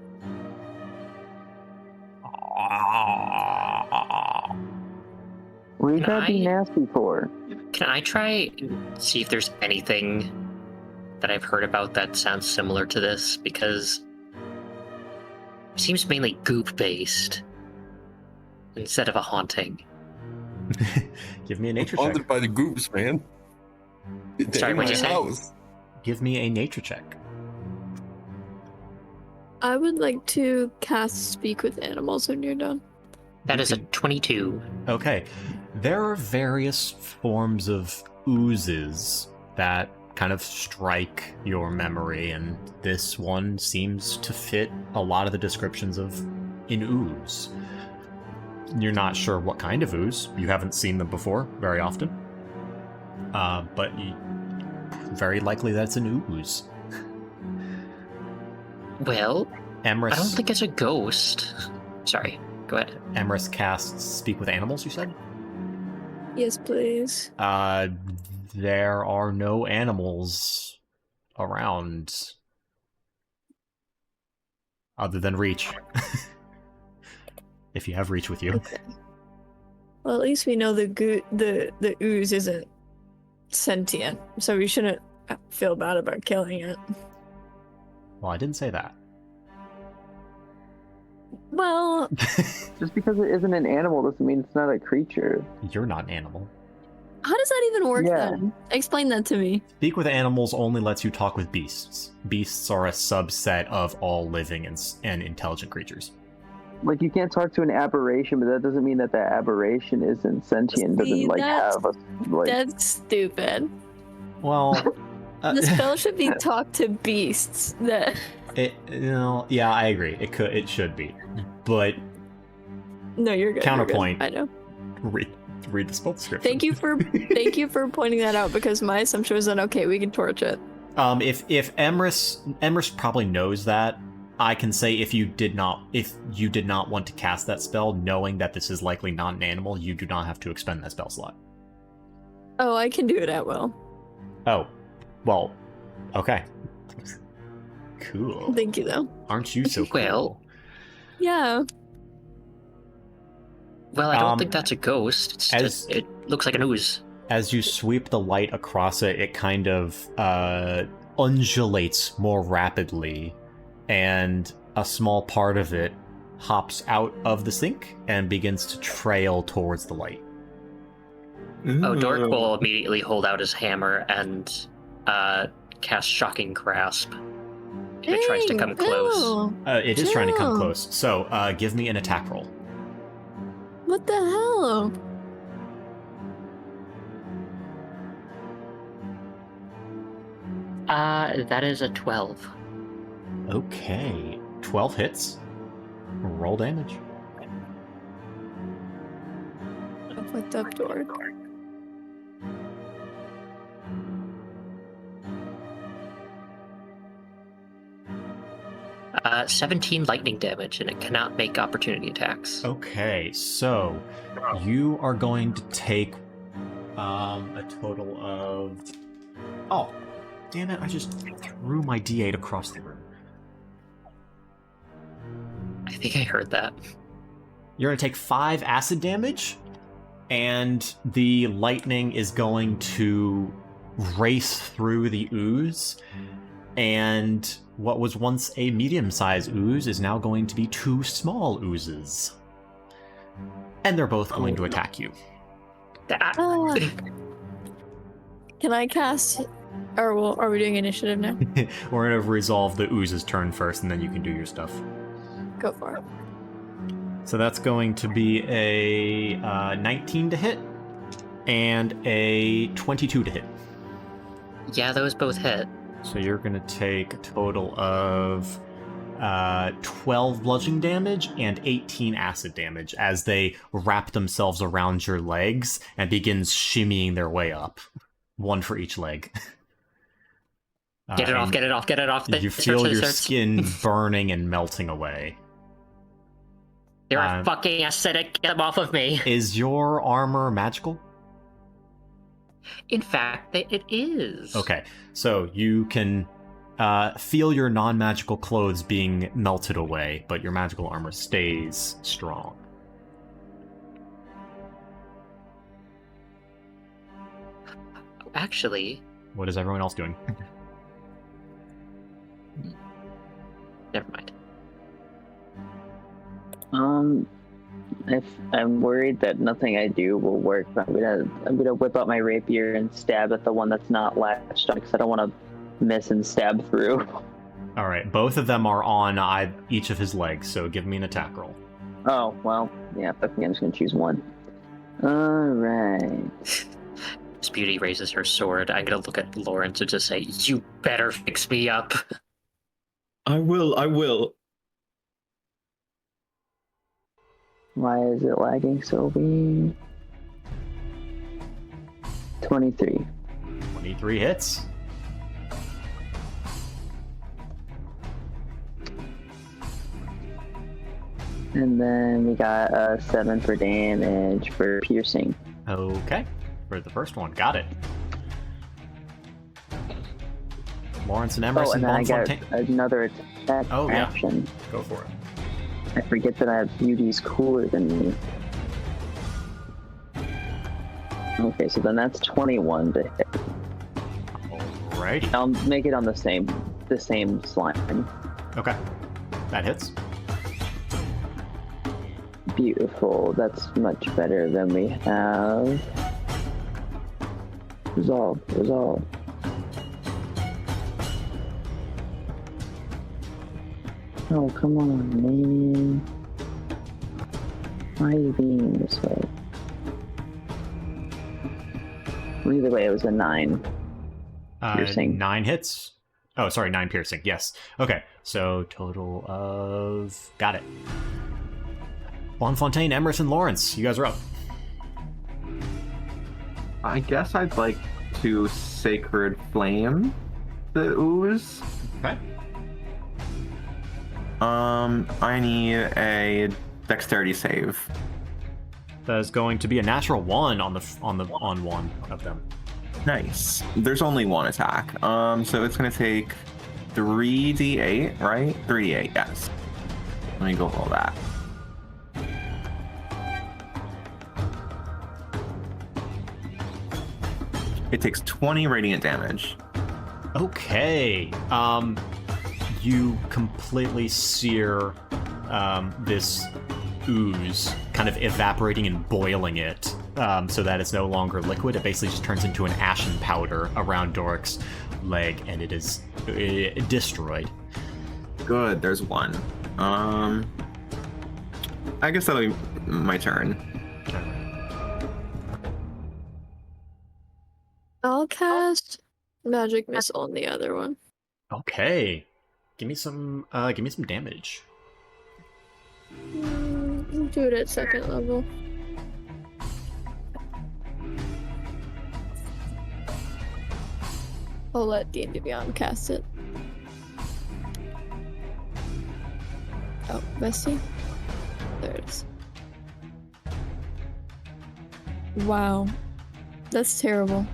What would Can that be I- nasty for? Can I try and see if there's anything that I've heard about that sounds similar to this? Because it seems mainly goop-based instead of a haunting. Give me a nature check. Haunted by the groups, man. They're Sorry, in what'd you my say? house. Give me a nature check. I would like to cast Speak with Animals when you're done. That is a 22. Okay. There are various forms of oozes that kind of strike your memory, and this one seems to fit a lot of the descriptions of an ooze. You're not sure what kind of ooze. You haven't seen them before very often. But very likely that's an ooze. Well, Emrys, I don't think it's a ghost. Sorry, go ahead. Emrys casts Speak with Animals, you said? Yes, please. There are no animals around other than Reach. If you have Reach with you. Okay. Well, at least we know the ooze isn't sentient, so we shouldn't feel bad about killing it. Well, I didn't say that. Well, Just because it isn't an animal doesn't mean it's not a creature. You're not an animal. how does that even work Yeah. then? Explain that to me. Speak with Animals only lets you talk with beasts. Beasts are a subset of all living and intelligent creatures. Like, you can't talk to an aberration, but that doesn't mean that that aberration isn't sentient. See, Doesn't, like, that's- have a, like... That's stupid. Well, The spell should be talk to beasts. That yeah, I agree. It should be, but No, you're good. Counterpoint. You're good. I know. Read the spell description. Thank you for pointing that out because my assumption was that okay, we can torch it. If Emrys probably knows that, I can say if you did not want to cast that spell, knowing that this is likely not an animal, you do not have to expend that spell slot. Oh, I can do it at will. Oh, well, okay. Cool. Thank you, though. Aren't you so cool? Well. Yeah. Well, I don't think that's a ghost. It's just, it looks like an ooze. As you sweep the light across it, it kind of undulates more rapidly, and a small part of it hops out of the sink and begins to trail towards the light. Oh, Dork will immediately hold out his hammer and cast Shocking Grasp if it tries to come close. It is trying to come close, so give me an attack roll. What the hell? That is a 12. Okay, 12 hits. Roll damage. What's up, Dork? 17 lightning damage, and it cannot make opportunity attacks. Okay, so you are going to take a total of... Oh, damn it, I just threw my D8 across the room. I think I heard that. You're going to take 5 acid damage, and the lightning is going to race through the ooze, and what was once a medium-sized ooze is now going to be 2 small oozes. And they're both going to attack you. Can I cast... are we doing initiative now? We're going to resolve the ooze's turn first, and then you can do your stuff. Go for it. So that's going to be a 19 to hit, and a 22 to hit. Yeah, those both hit. So you're going to take a total of 12 bludgeoning damage and 18 acid damage as they wrap themselves around your legs and begins shimmying their way up. 1 for each leg. Get it off, get it off, get it off. You feel your skin burning and melting away. You're fucking acidic, get them off of me. Is your armor magical? In fact, it is. Okay, so you can feel your non-magical clothes being melted away, but your magical armor stays strong. Actually... What is everyone else doing? Never mind. If I'm worried that nothing I do will work, I'm gonna whip out my rapier and stab at the one that's not latched on, because I don't want to miss and stab through. All right, both of them are on each of his legs, so give me an attack roll. Oh well, yeah. Fuck me, I'm just gonna choose one. All right. As Beauty raises her sword, I'm gonna look at Lawrence and just say, "You better fix me up." I will. Why is it lagging so weird? 23. 23 hits. And then we got a 7 for damage for piercing. Okay, for the first one, got it. Lawrence and Emerson. And then I got another attack action. Yeah. Go for it. I forget that I have Beauty's cooler than me. Okay, so then that's 21 to hit. Alrighty. I'll make it on the same slime. Okay, that hits. Beautiful. That's much better than we have. Resolve. Oh, come on, man. Why are you being this way? Well, either way, it was a 9. Piercing. 9 hits. Oh, sorry, 9 piercing. Yes. Okay, so total of... Got it. Bonfontaine, Emrys, and Lawrence, you guys are up. I guess I'd like to Sacred Flame the ooze. Okay. I need a dexterity save. That is going to be a natural 1 on one of them. Nice. There's only one attack. So it's gonna take 3d8, right? 3d8, yes. Let me go roll that. It takes 20 radiant damage. Okay. You completely sear this ooze, kind of evaporating and boiling it, so that it's no longer liquid. It basically just turns into an ashen powder around Doric's leg, and it is destroyed. Good, there's one. I guess that'll be my turn. I'll cast Magic Missile on the other one. Okay. Give me some damage. Do it at second level. I'll let D&D Beyond cast it. Oh, Bessie? There it is. Wow. That's terrible.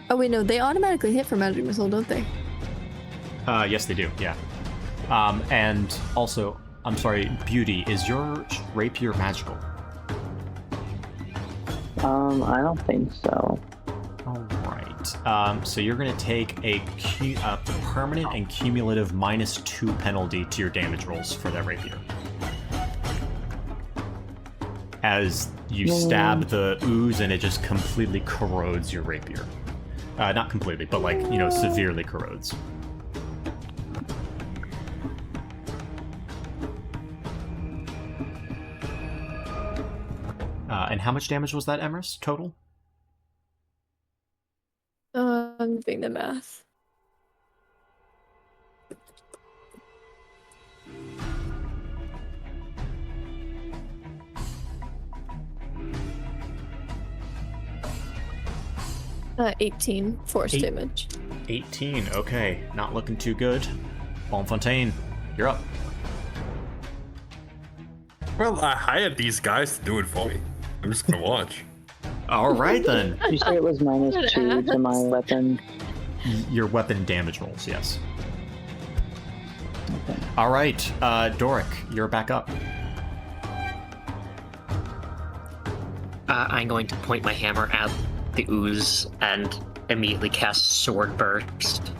Oh wait, no, they automatically hit for Magic Missile, don't they? Yes, they do, yeah. And also, I'm sorry, Beauty, is your rapier magical? I don't think so. Alright. So you're going to take a permanent and cumulative -2 penalty to your damage rolls for that rapier. As you stab the ooze and it just completely corrodes your rapier. Not completely, but like, severely corrodes. And how much damage was that, Emrys, total? I'm doing the math. Uh, 18 force damage. 18, okay. Not looking too good. Bonfontaine, you're up. Well, I hired these guys to do it for me. I'm just gonna watch. Alright then. Did you say it was -2 to my weapon? Your weapon damage rolls, yes. Okay. Alright, Doric, you're back up. I'm going to point my hammer at the ooze and immediately cast Sword Burst.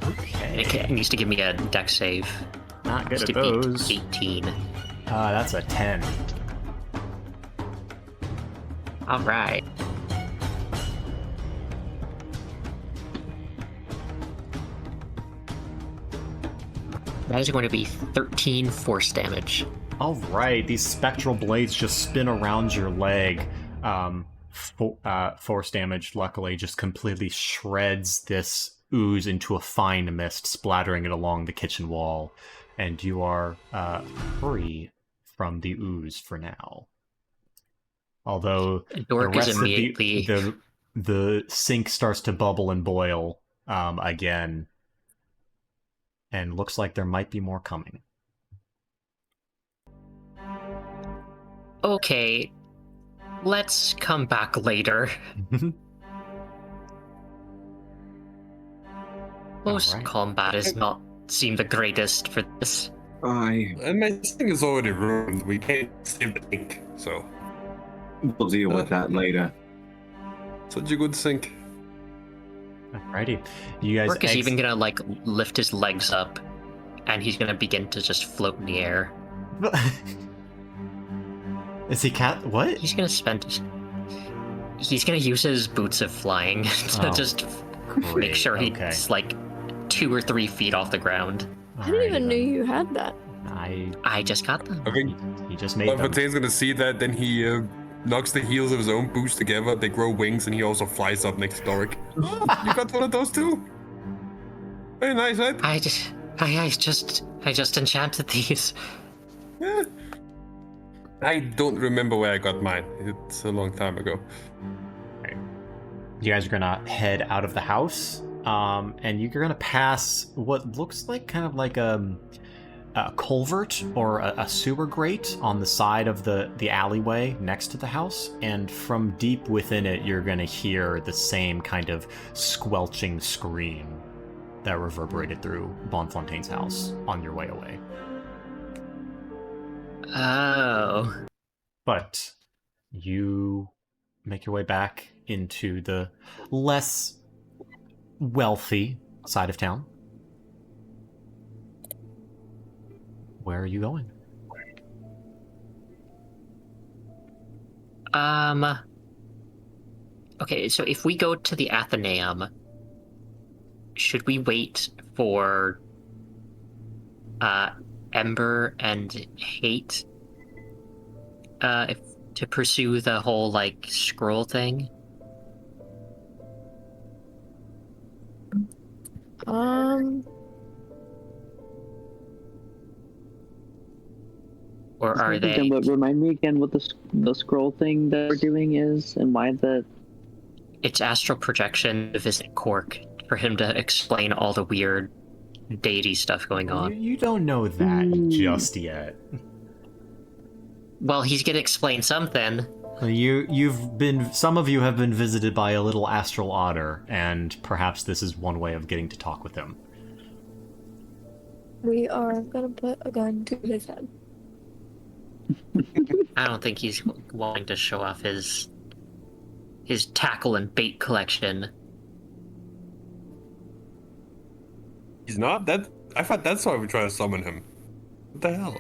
Okay. It needs to give me a dex save. Not good It's at to beat those. 18. That's a 10. All right. That is going to be 13 force damage. Alright, these spectral blades just spin around your leg. Force damage, luckily, just completely shreds this ooze into a fine mist, splattering it along the kitchen wall. And you are free from the ooze for now. Although Dork the is rest immediately... of the sink starts to bubble and boil again. And looks like there might be more coming. Okay, let's come back later. Close Alright. combat does not seem the greatest for this. And my thing is already ruined. We can't save the ink, so We'll deal with that later. such a good sink. Alrighty. You guys Dork is even gonna lift his legs up, and he's gonna begin to just float in the air. Is he what? He's gonna use his boots of flying to Oh, just Great. make sure Okay. he's like 2 or 3 feet off the ground. I didn't even Alrighty know then. you had that. I just got them. I think He just made them. Fontaine's gonna see that, then he knocks the heels of his own boots together, they grow wings, and he also flies up next to Doric. Oh, you got one of those too? Very nice, right? I just I just enchanted these. I don't remember where I got mine. It's a long time ago. You guys are gonna head out of the house, and you're gonna pass what looks like kind of like a culvert or a sewer grate on the side of the alleyway next to the house, and from deep within it, you're gonna hear the same kind of squelching scream that reverberated through Bonfontaine's house on your way away. Oh. But you make your way back into the less wealthy side of town. Where are you going? Okay, so if we go to the Athenaeum, should we wait for Ember and Hate to pursue the whole like scroll thing? Or are they? But remind me again what the scroll thing that we're doing is, and why the. It's astral projection to visit Cork for him to explain all the weird deity stuff going on. You don't know that just yet. Well, he's gonna explain something. Some of you have been visited by a little astral otter, and perhaps this is one way of getting to talk with him. We are gonna put a gun to his head. I don't think he's wanting to show off his tackle and bait collection. He's not? I thought that's why we're trying to summon him. What the hell?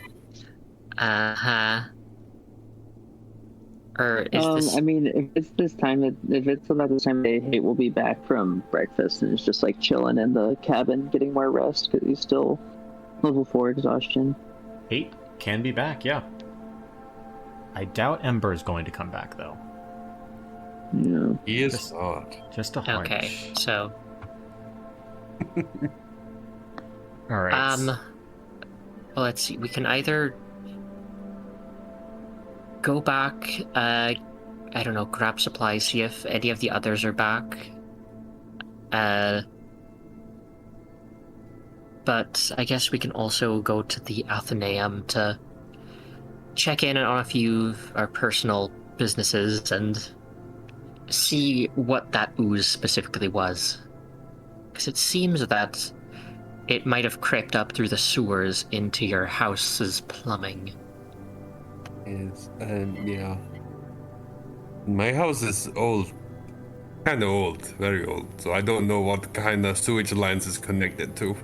Uh-huh. Or is this... I mean, if it's this time, if it's about the time Hate will be back from breakfast and is just like chilling in the cabin, getting more rest because he's still level 4 exhaustion. Hate can be back, yeah. I doubt Ember's going to come back, though. Yeah. He is not. Just a hunch. Okay, so... All right. Well, let's see. We can either go back, I don't know, grab supplies, see if any of the others are back. But I guess we can also go to the Athenaeum to check in on a few of our personal businesses and see what that ooze specifically was. Because it seems that it might have crept up through the sewers into your house's plumbing. Yes, and yeah. My house is old. Kind of old, very old. So I don't know what kind of sewage lines is connected to.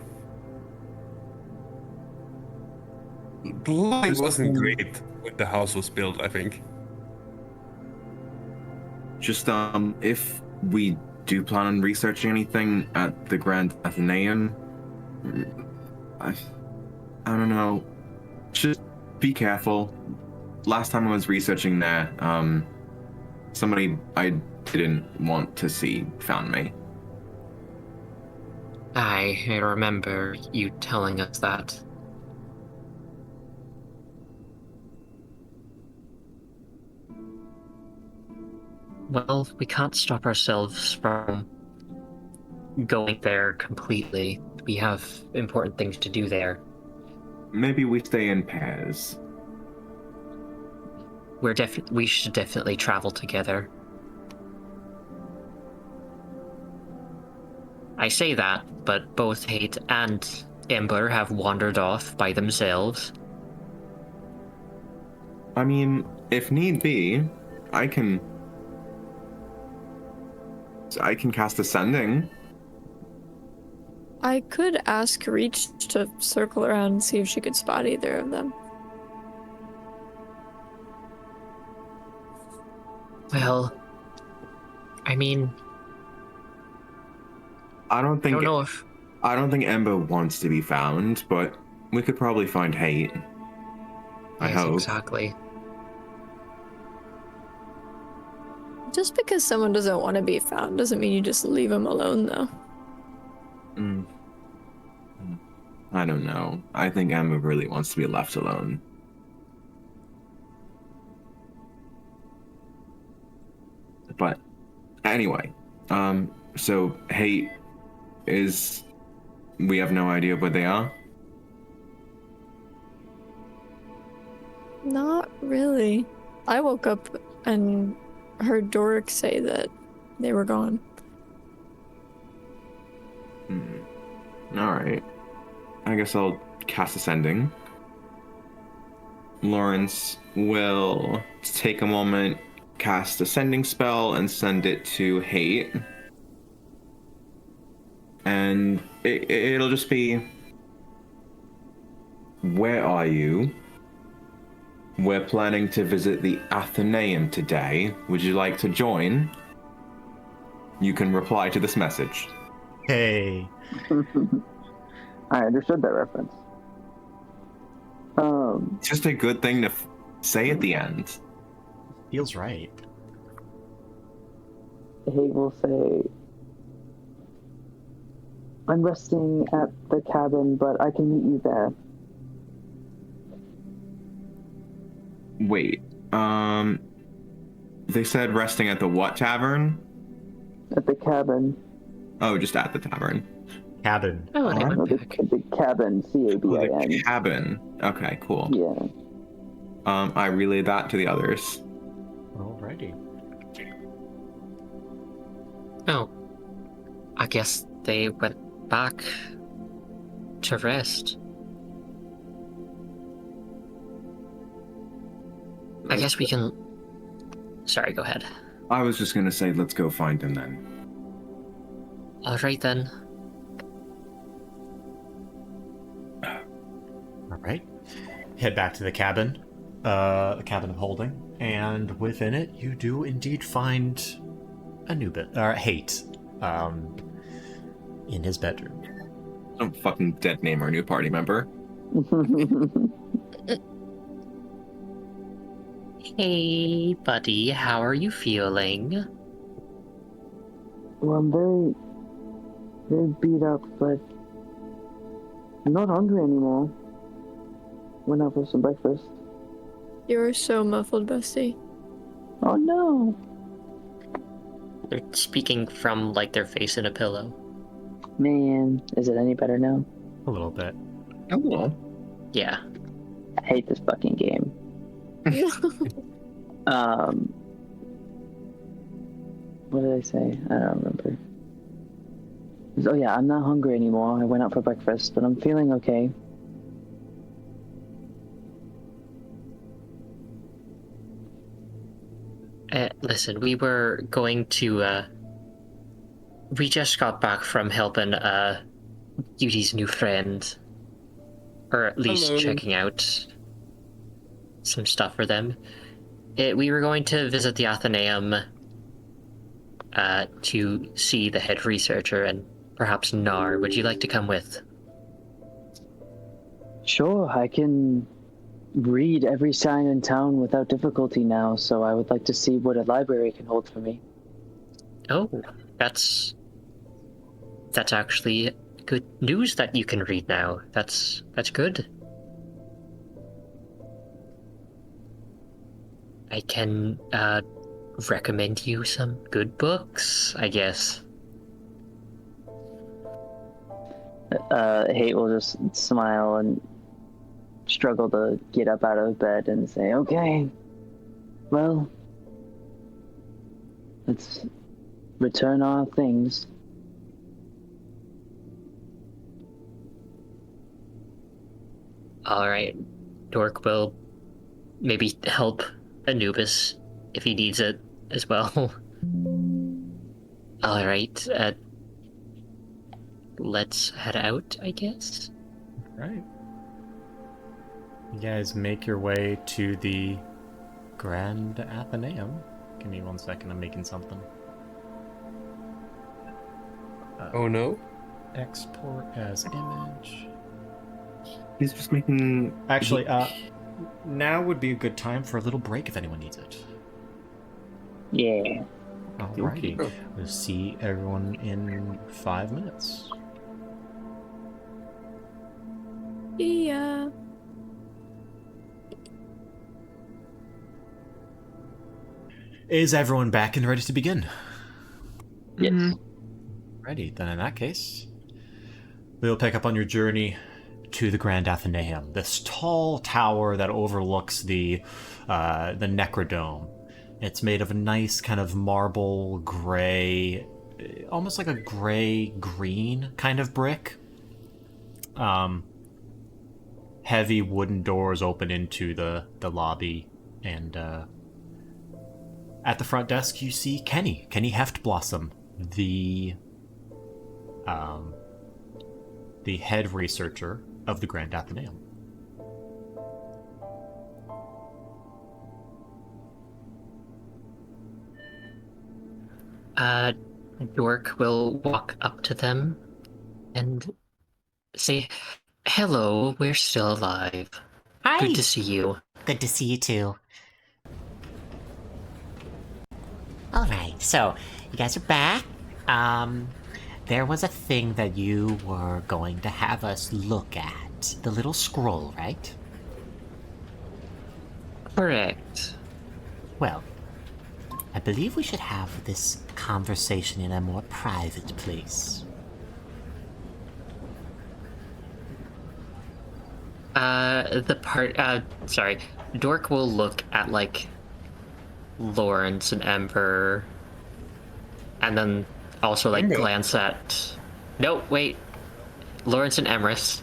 The line wasn't great when the house was built, I think. Just if we do plan on researching anything at the Grand Athenaeum, I don't know. Just be careful. Last time I was researching there, somebody I didn't want to see found me. I remember you telling us that. Well, we can't stop ourselves from going there completely. We have important things to do there. Maybe we stay in pairs. We should definitely travel together. I say that, but both Hate and Ember have wandered off by themselves. I mean, if need be, I can cast Ascending. I could ask Reach to circle around and see if she could spot either of them. Well, I mean, I don't think Ember wants to be found, but we could probably find Hate. I hope. Exactly. Just because someone doesn't want to be found doesn't mean you just leave them alone, though. I don't know. I think Emma really wants to be left alone. But anyway, so hate is, we have no idea where they are. Not really. I woke up and heard Doric say that they were gone. Alright. I guess I'll cast Ascending. Lawrence will take a moment, cast Ascending spell, and send it to Hate. And it'll just be, where are you? We're planning to visit the Athenaeum today. Would you like to join? You can reply to this message. Hey. I understood that reference. It's just a good thing to say at the end. Feels right. He will say, I'm resting at the cabin, but I can meet you there. Wait, they said resting at the what tavern? At the cabin. Oh, just at the tavern. Cabin. Oh, they No, went the back. cabin, Oh, C-A-B-I-N. the cabin. Okay, cool. Yeah. I relayed that to the others. Alrighty. Oh, I guess they went back to rest. I guess we can... Sorry, go ahead. I was just gonna say, let's go find him then. Alright then. Alright. Head back to the cabin of holding, and within it, you do indeed find Hate, in his bedroom. Don't fucking dead name our new party member. Hey, buddy, how are you feeling? Well, I'm very, very beat up, but I'm not hungry anymore. Went out for some breakfast. You're so muffled, Bestie. Oh no! They're speaking from, like, their face in a pillow. Man, is it any better now? A little bit. Oh, well. Yeah. I hate this fucking game. What did I say? I don't remember. Oh yeah, I'm not hungry anymore. I went out for breakfast, but I'm feeling okay. Listen, we were going to, we just got back from helping, Yudi's new friend. Or at least Hello. checking out some stuff for them. We were going to visit the Athenaeum, to see the head researcher and perhaps Nar. Would you like to come with? Sure, I can read every sign in town without difficulty now, so I would like to see what a library can hold for me. Oh, that's actually good news that you can read now. That's good. I can recommend you some good books, I guess. Hate will just smile and struggle to get up out of bed and say, okay, well, let's return our things. Alright, Dork will maybe help Anubis if he needs it as well. Alright, let's head out, I guess. Right. You guys make your way to the Grand Athenaeum. Give me 1 second, I'm making something. Oh no? Export as image. He's just making... Actually, now would be a good time for a little break if anyone needs it. Yeah. Alrighty. Okay. We'll see everyone in 5 minutes. Yeah. Is everyone back and ready to begin? Yes. Ready. Then in that case, we'll pick up on your journey to the Grand Athenaeum, this tall tower that overlooks the Necrodome. It's made of a nice kind of marble gray, almost like a gray-green kind of brick. Heavy wooden doors open into the lobby, and at the front desk you see Kenny Heftblossom, the head researcher of the Grand Athenaeum. Dork will walk up to them and say, "Hello, we're still alive. Hi. Good to see you." Good to see you too. Alright, so you guys are back. There was a thing that you were going to have us look at. The little scroll, right? Correct. Well, I believe we should have this conversation in a more private place. Sorry. Dork will look at, like, Lawrence and Ember, and then also, like, glance at... No, wait. Lawrence and Emrys.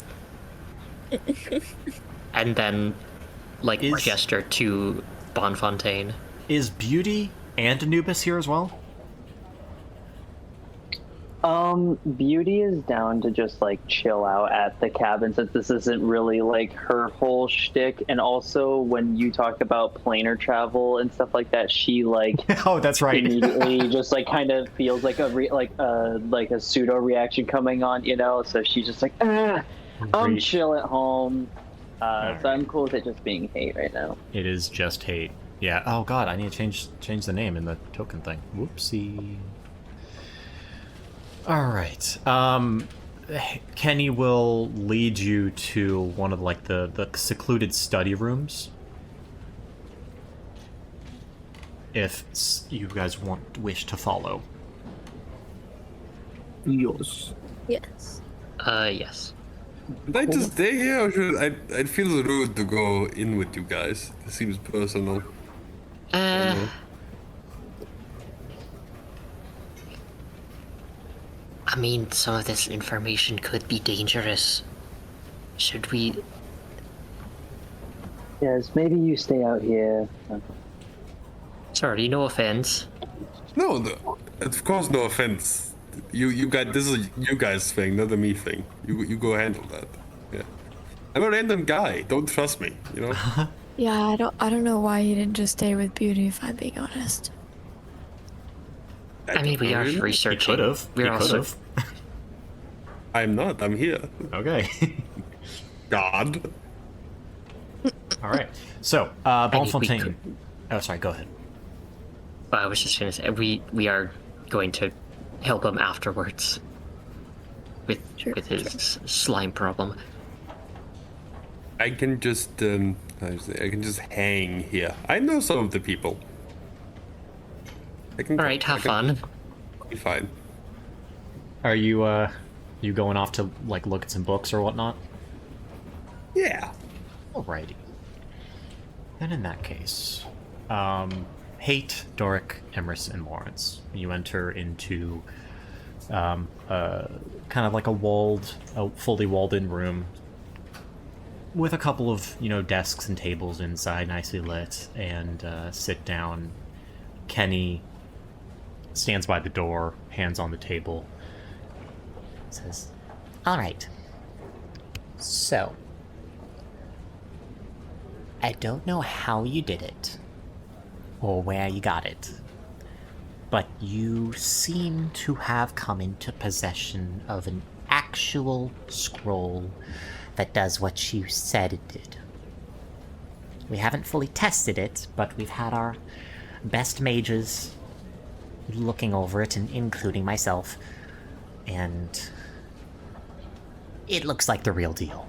And then, like, gesture to Bonfontaine. Is Beauty and Anubis here as well? Beauty is down to just like chill out at the cabin since this isn't really like her whole shtick. And also, when you talk about planar travel and stuff like that, she like oh, that's right. immediately just like kind of feels like a pseudo reaction coming on, you know. So she's just like, I'm chill at home. So I'm cool with it just being hate right now. It is just hate. Yeah. Oh God, I need to change the name in the token thing. Whoopsie. All right. Kenny will lead you to one of like the secluded study rooms. If you guys wish to follow. Yes. Yes. Yes. Should I just stay here, or should I'd feel rude to go in with you guys. This seems personal. I mean, some of this information could be dangerous. Should we... Yes, maybe you stay out here. Sorry, no offense. No, of course, no offense. You guys, this is you guys' thing, not a me thing. You go handle that. Yeah, I'm a random guy. Don't trust me, you know. Yeah, I don't know why you didn't just stay with Beauty, if I'm being honest. I mean, we are researching. He could have. I'm not. I'm here. Okay. God. All right. So, Bonfontaine. Oh, sorry. Go ahead. I was just gonna say we are going to help him afterwards with his slime problem. I can just I can just hang here. I know some of the people. All right, have fun. Be fine. Are you you going off to like look at some books or whatnot? Yeah. Alrighty. Then in that case, Hate, Doric, Emrys, and Lawrence. You enter into kind of like a fully walled-in room with a couple of desks and tables inside, nicely lit, and sit down. Kenny stands by the door, hands on the table. Says, all right. So, I don't know how you did it, or where you got it, but you seem to have come into possession of an actual scroll that does what you said it did. We haven't fully tested it, but we've had our best mages looking over it, and including myself, and it looks like the real deal.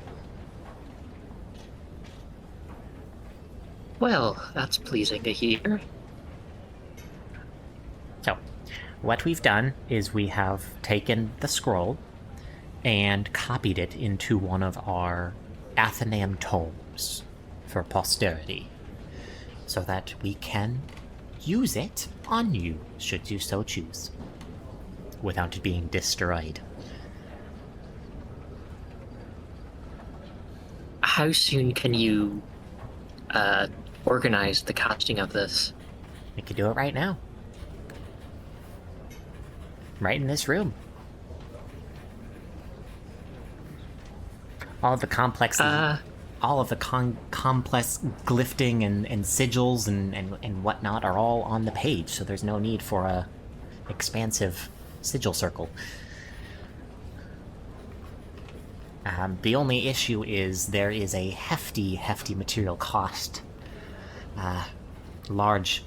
Well, that's pleasing to hear. So, what we've done is we have taken the scroll and copied it into one of our Athenaeum tomes for posterity, so that we can use it on you, should you so choose, without it being destroyed. How soon can you organize the casting of this? We could do it right now. Right in this room. All of the complex complex glyphing and sigils and whatnot are all on the page, so there's no need for a expansive sigil circle. The only issue is there is a hefty material cost. A large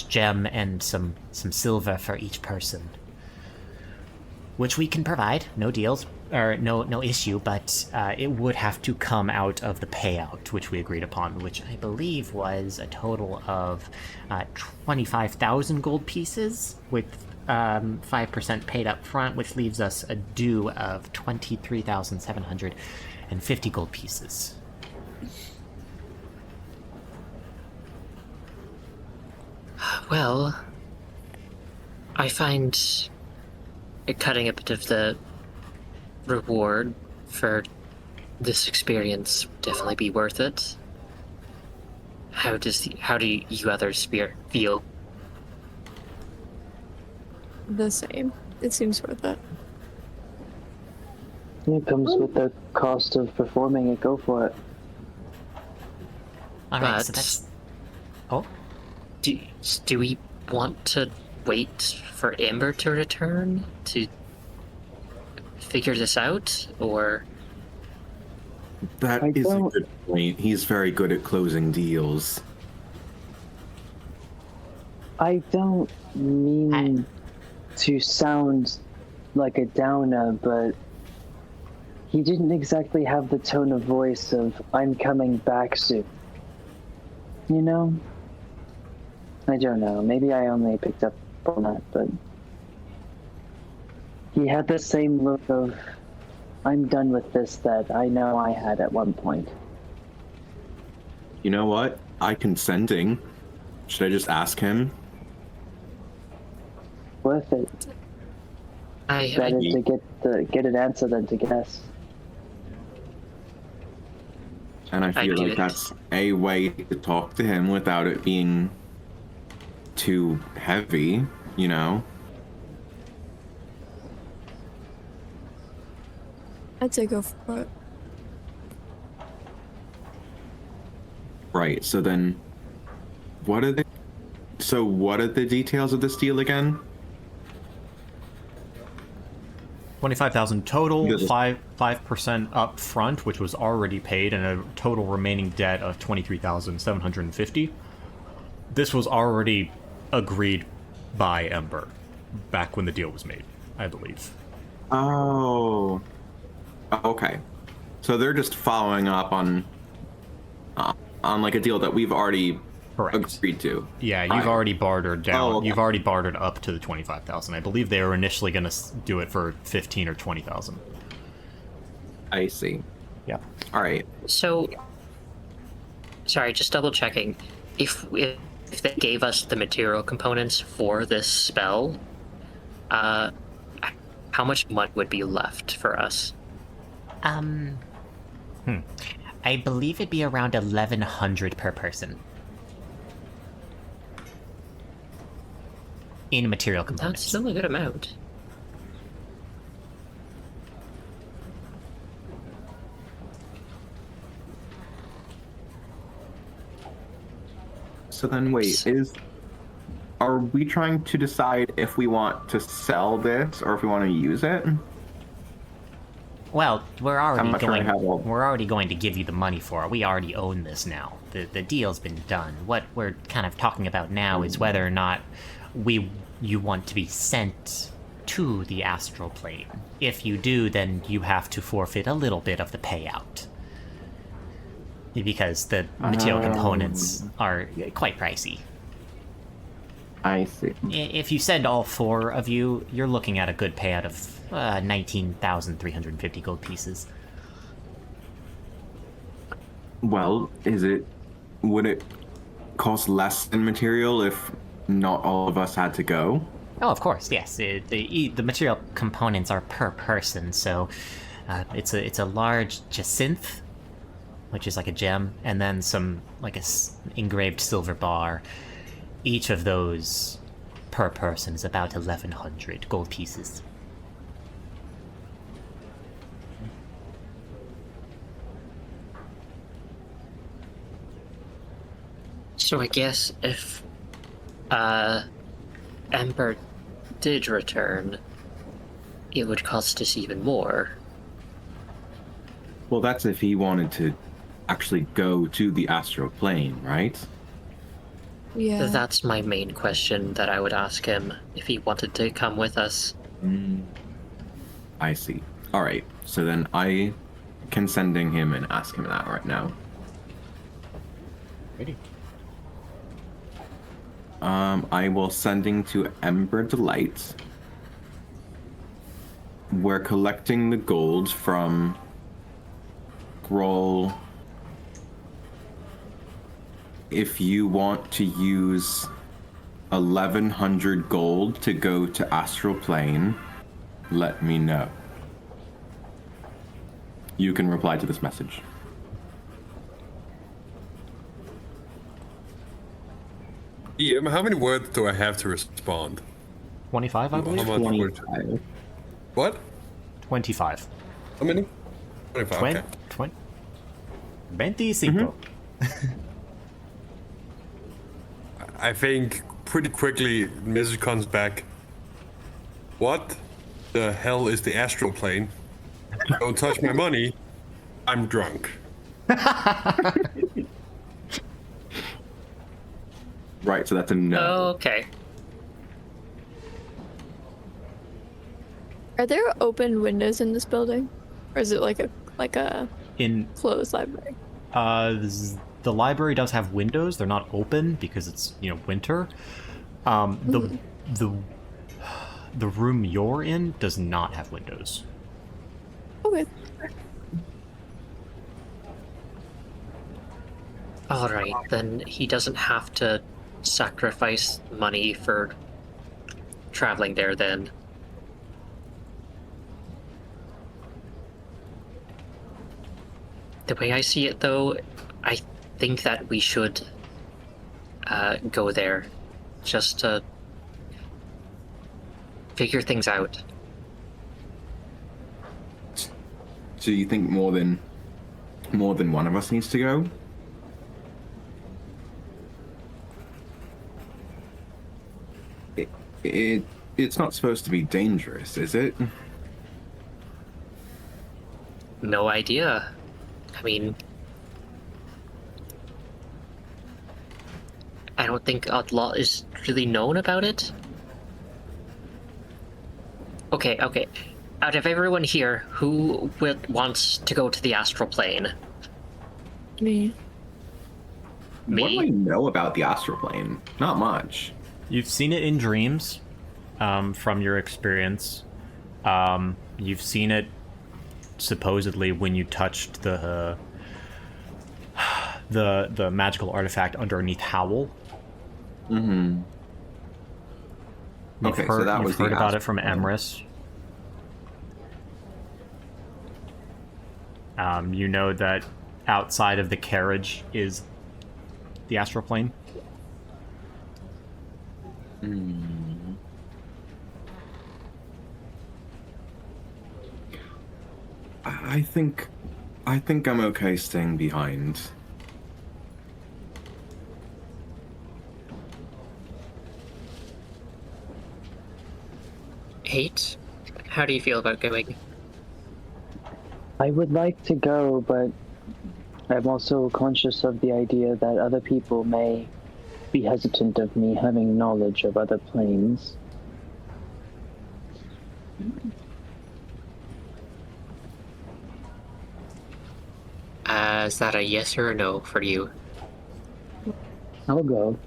gem and some silver for each person, which we can provide. No deals or no issue, but it would have to come out of the payout, which we agreed upon, which I believe was a total of 25,000 gold pieces with 5% paid up front, which leaves us a due of 23,750 gold pieces. Well, I find it cutting a bit of the reward for this experience would definitely be worth it. How do you others feel? The same. It seems worth it. It comes with the cost of performing it. Go for it. Alright, so But- that's... Oh? Do we want to wait for Amber to return to figure this out, or That I is a don't- good point. He's very good at closing deals. I don't mean to sound like a downer, but he didn't exactly have the tone of voice of "I'm coming back soon." You know? I don't know. Maybe I only picked up on that, but he had the same look of "I'm done with this" that I know I had at one point. You know what? Consenting. Should I just ask him? Worth it. Better to get an answer than to guess. And I feel do like it. that's a way to talk to him without it being too heavy, you know? I'd say go for it. Right, so then what are the details of this deal again? 25,000 total, Good. 5% up front, which was already paid, and a total remaining debt of 23,750. This was already agreed by Ember back when the deal was made, I believe. Oh. Okay. So they're just following up on like a deal that we've already Correct. agreed to. Yeah, you've Alright. already bartered down. Oh, okay. You've already bartered up to the 25,000. I believe they were initially going to do it for 15 or 20,000. I see. Yeah. All right. so? Sorry, just double checking. If they gave us the material components for this spell, how much money would be left for us? I believe it'd be around 1,100 per person. In material That's components. still a good amount. So then wait, are we trying to decide if we want to sell this or if we want to use it? Well, we're already not sure I going. have all- We're already going to give you the money for it. We already own this now. The deal's been done. What we're kind of talking about now is whether or not you want to be sent to the astral plane. If you do, then you have to forfeit a little bit of the payout. because the material components are quite pricey. I see. If you send all 4 of you, you're looking at a good payout of 19,350 gold pieces. Well, would it cost less in material if not all of us had to go? Oh, of course, yes. The material components are per person, so it's a large jacinth, which is like a gem, and then some like engraved silver bar. Each of those per person is about 1,100 gold pieces. So I guess if Ember did return, it would cost us even more. Well, that's if he wanted to actually go to the astral plane, right? Yeah. That's my main question that I would ask him if he wanted to come with us. I see. All right. So then I can sending him and ask him that right now. Ready. I will sending to Ember Delight. We're collecting the gold from Groll. If you want to use 1,100 gold to go to Astral Plane, let me know. You can reply to this message. Yeah, how many words do I have to respond? 25, I believe. How much words? What? 25. How many? 25. Okay. 25. I think pretty quickly the message comes back. What the hell is the astral plane? Don't touch my money. I'm drunk. Right, so that's a no. Okay. Are there open windows in this building, or is it like a In closed library? the library does have windows. They're not open because it's winter. The room you're in does not have windows. Okay. All right, then he doesn't have to sacrifice money for traveling there then. The way I see it, though, I think that we should go there just to figure things out. So you think more than one of us needs to go? It's not supposed to be dangerous, is it? No idea. I mean, I don't think a lot is really known about it. Okay. Out of everyone here, who wants to go to the astral plane? Me. Me? What do I know about the astral plane? Not much. You've seen it in dreams, from your experience. You've seen it supposedly when you touched the magical artifact underneath Howl. Mm-hmm. You've Okay, heard, so that you've was heard the about it from astral plane. Emrys. You know that outside of the carriage is the astral plane. I think I'm okay staying behind. Eight? How do you feel about going? I would like to go, but I'm also conscious of the idea that other people may be hesitant of me having knowledge of other planes. Is that a yes or a no for you? I'll go.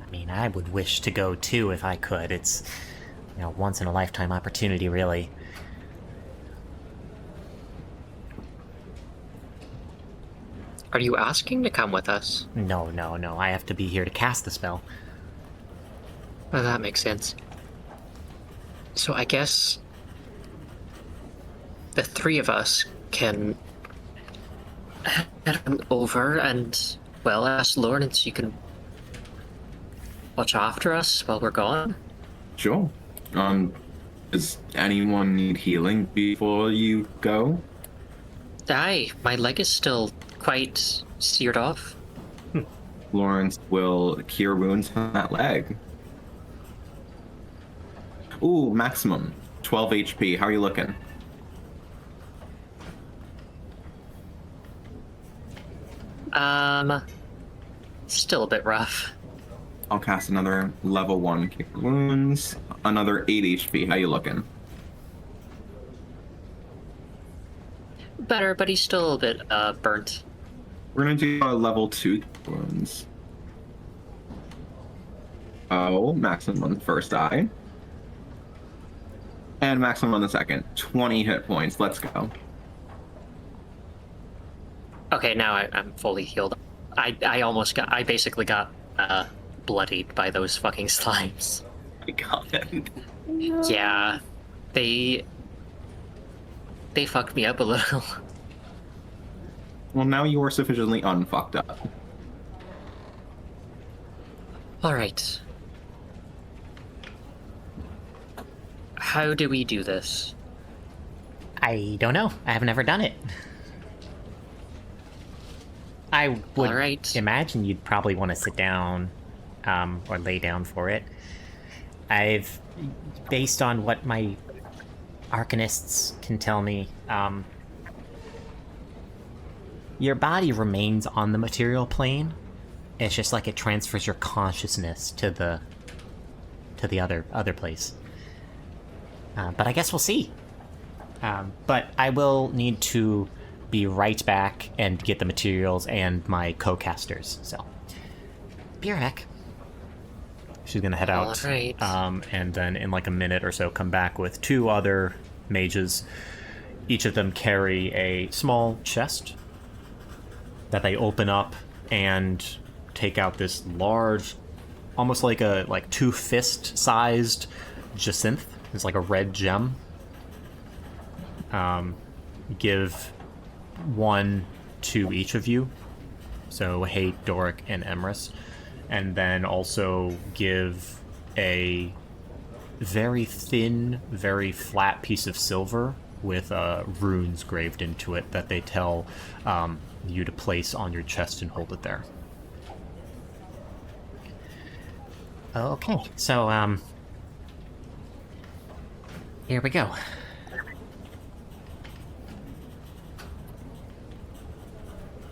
I mean, I would wish to go too if I could. It's, once in a lifetime opportunity, really. Are you asking to come with us? No, no, no. I have to be here to cast the spell. Well, that makes sense. So I guess the three of us can head on over and, well, ask Lawrence you can watch after us while we're gone. Sure. Does anyone need healing before you go? Aye, my leg is still quite seared off. Lawrence will cure wounds from that leg. Ooh, maximum 12 HP. How are you looking? Still a bit rough. I'll cast another level 1 cure wounds. Another 8 HP. How you looking? Better, but he's still a bit burnt. We're gonna do a level 2 wounds. Oh, maximum on the first eye. And maximum on the second. 20 hit points. Let's go. Okay, now I'm fully healed. I basically got bloodied by those fucking slimes. I got it. Yeah, they fucked me up a little. Well, now you are sufficiently unfucked up. All right. How do we do this? I don't know. I have never done it. I would Alright. imagine you'd probably want to sit down or lay down for it. Based on what my arcanists can tell me, your body remains on the material plane. It's just like it transfers your consciousness to the other place. But I guess we'll see. But I will need to be right back and get the materials and my co-casters. So, be right back. She's gonna head out, Alright. and then in like a minute or so come back with 2 other mages. Each of them carry a small chest that they open up and take out this large, almost like 2 fist-sized jacinth. It's like a red gem. Give 1 to each of you. So Hate, Doric, and Emrys. And then also give a very thin, very flat piece of silver with runes graved into it that they tell you to place on your chest and hold it there. Okay, so, here we go.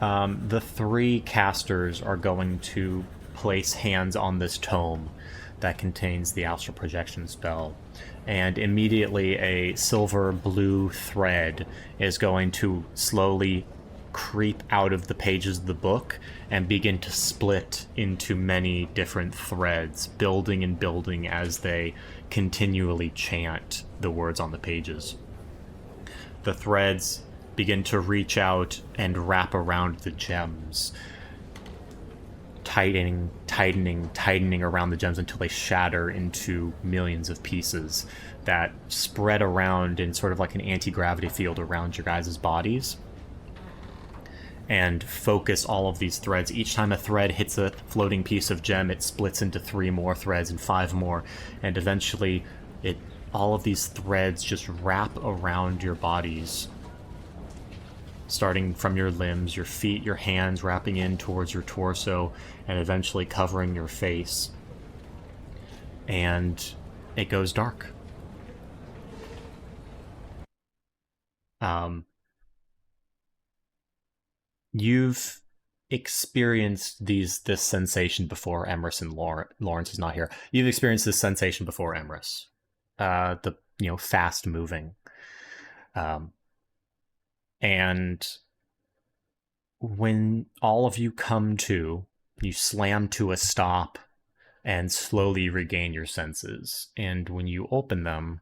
The 3 casters are going to place hands on this tome that contains the astral projection spell, and immediately a silver blue thread is going to slowly creep out of the pages of the book and begin to split into many different threads, building and building as they continually chant the words on the pages. The threads begin to reach out and wrap around the gems, tightening around the gems until they shatter into millions of pieces that spread around in sort of like an anti-gravity field around your guys' bodies, and focus all of these threads. Each time a thread hits a floating piece of gem, it splits into 3 more threads and 5 more, and eventually all of these threads just wrap around your bodies, starting from your limbs, your feet, your hands, wrapping in towards your torso, and eventually covering your face. And it goes dark. You've experienced this sensation before. Emrys and Lawrence is not here. You've experienced this sensation before, Emrys. The fast moving. And when all of you come to, you slam to a stop and slowly regain your senses. And when you open them,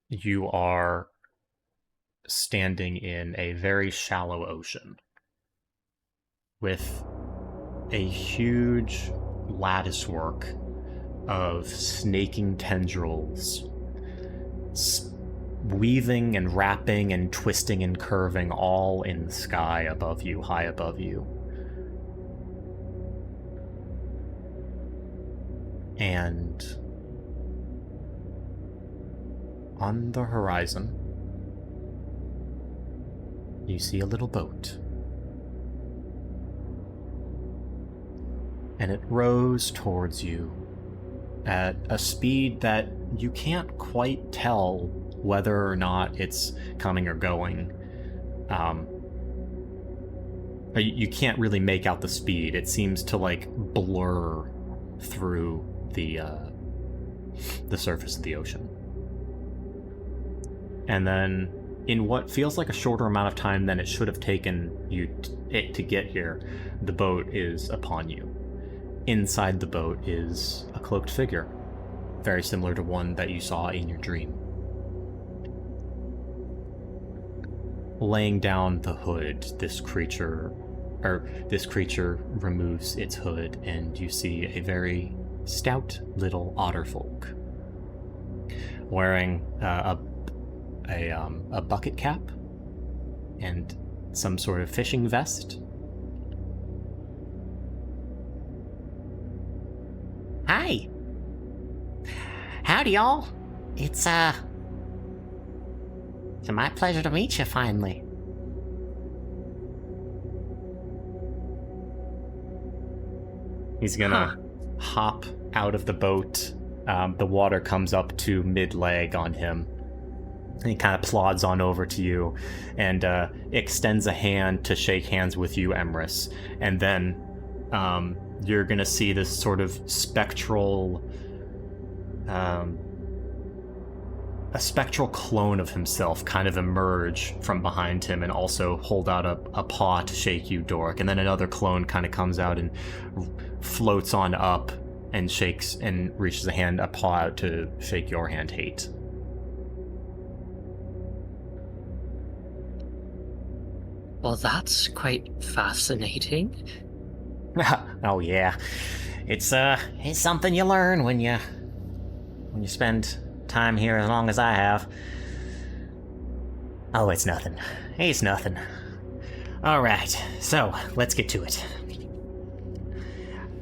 you are standing in a very shallow ocean with a huge lattice work of snaking tendrils weaving and wrapping and twisting and curving all in the sky above you, high above you. And on the horizon, you see a little boat. And it rows towards you at a speed that you can't quite tell whether or not it's coming or going. You can't really make out the speed. It seems to like blur through the surface of the ocean. And then, in what feels like a shorter amount of time than it should have taken it to get here, the boat is upon you. Inside the boat is a cloaked figure, very similar to one that you saw in your dream. Laying down the hood, this creature removes its hood, and you see a very stout little otterfolk wearing a bucket cap and some sort of fishing vest. Hi. Howdy, y'all. It's my pleasure to meet you finally. He's gonna hop out of the boat. The water comes up to mid-leg on him. He kind of plods on over to you and extends a hand to shake hands with you, Emrys. And then you're gonna see this sort of spectral, a spectral clone of himself kind of emerge from behind him and also hold out a paw to shake you, Dork. And then another clone kind of comes out and floats on up and shakes and reaches a paw out to shake your hand, Hate. Well, that's quite fascinating. Oh yeah, it's something you learn when you spend time here as long as I have. Oh, it's nothing. It's nothing. All right, so let's get to it.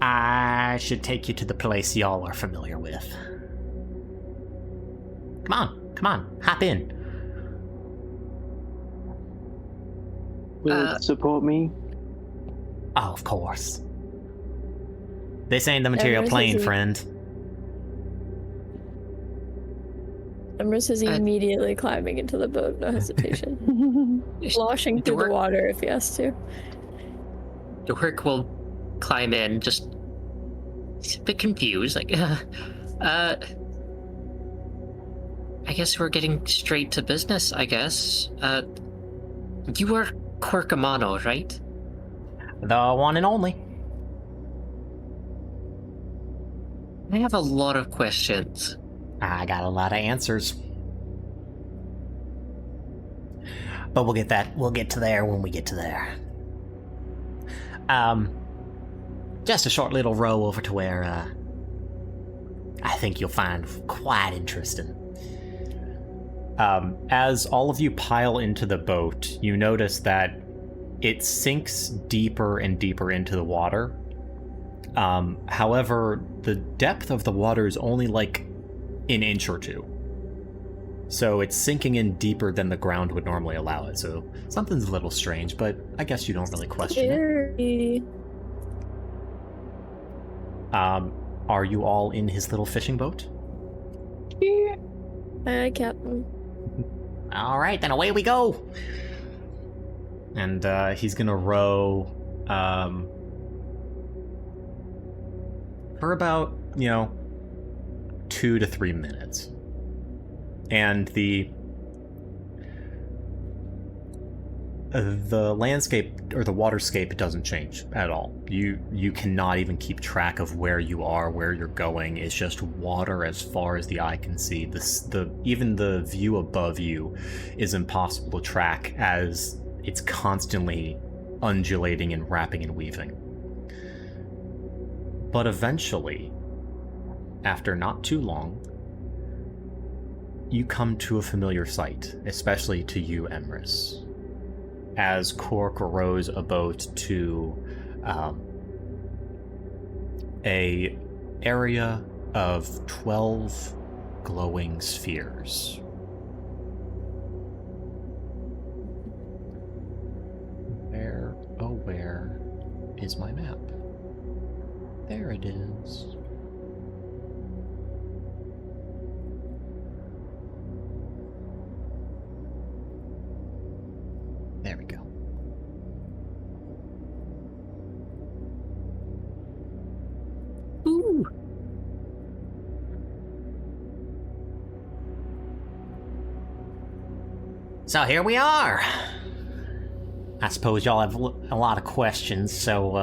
I should take you to the place y'all are familiar with. Come on, hop in. Will it support me? Oh, of course. This ain't the material plane, friend. Emrys is immediately climbing into the boat, no hesitation. Sloshing through the water if he has to. Dork will climb in, just a bit confused, like, I guess we're getting straight to business, I guess. You were Quirkamano, right? The one and only. I have a lot of questions. I got a lot of answers. But we'll get to there when we get to there. Just a short little row over to where, I think you'll find quite interesting. As all of you pile into the boat, you notice that it sinks deeper and deeper into the water. However, the depth of the water is only like an inch or two. So it's sinking in deeper than the ground would normally allow it. So something's a little strange, but I guess you don't really question it. Are you all in his little fishing boat? Yeah. Aye, Captain. All right, then away we go. And he's gonna row for about 2 to 3 minutes. And the The landscape or the waterscape doesn't change at all. You cannot even keep track of where you are, where you're going. It's just water as far as the eye can see. Even the view above you is impossible to track, as it's constantly undulating and wrapping and weaving. But eventually, after not too long, you come to a familiar sight, especially to you, Emrys. As Cork rows a boat to a area of 12 glowing spheres. Where is my map? There it is. There we go. Ooh. So here we are. I suppose y'all have a lot of questions, so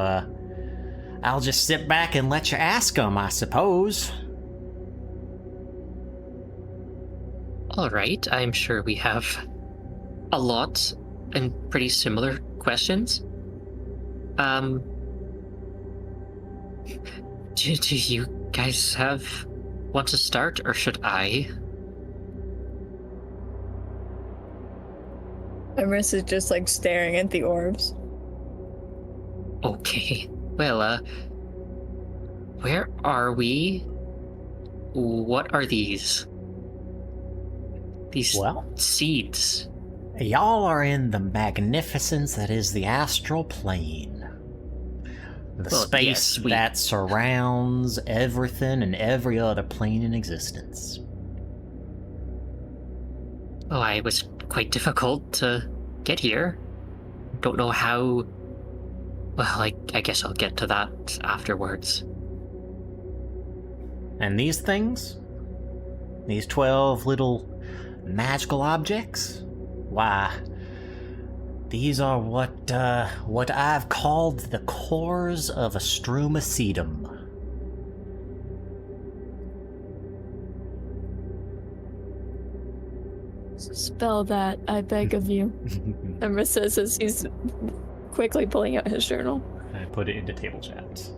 I'll just sit back and let you ask them, I suppose. All right, I'm sure we have a lot and pretty similar questions. Do you guys want to start, or should I? Emrys is just like staring at the orbs. Okay. Well, where are we? What are these? These Well, seeds. y'all are in the magnificence that is the astral plane. The Well, space yes, that surrounds everything and every other plane in existence. Oh, it was quite difficult to get here. Don't know how. Well, I guess I'll get to that afterwards. And these things? These 12 little magical objects? Why, these are what I've called the cores of a strumacetum. Spell that, I beg of you. Emrys says as he's quickly pulling out his journal. I put it into table chat.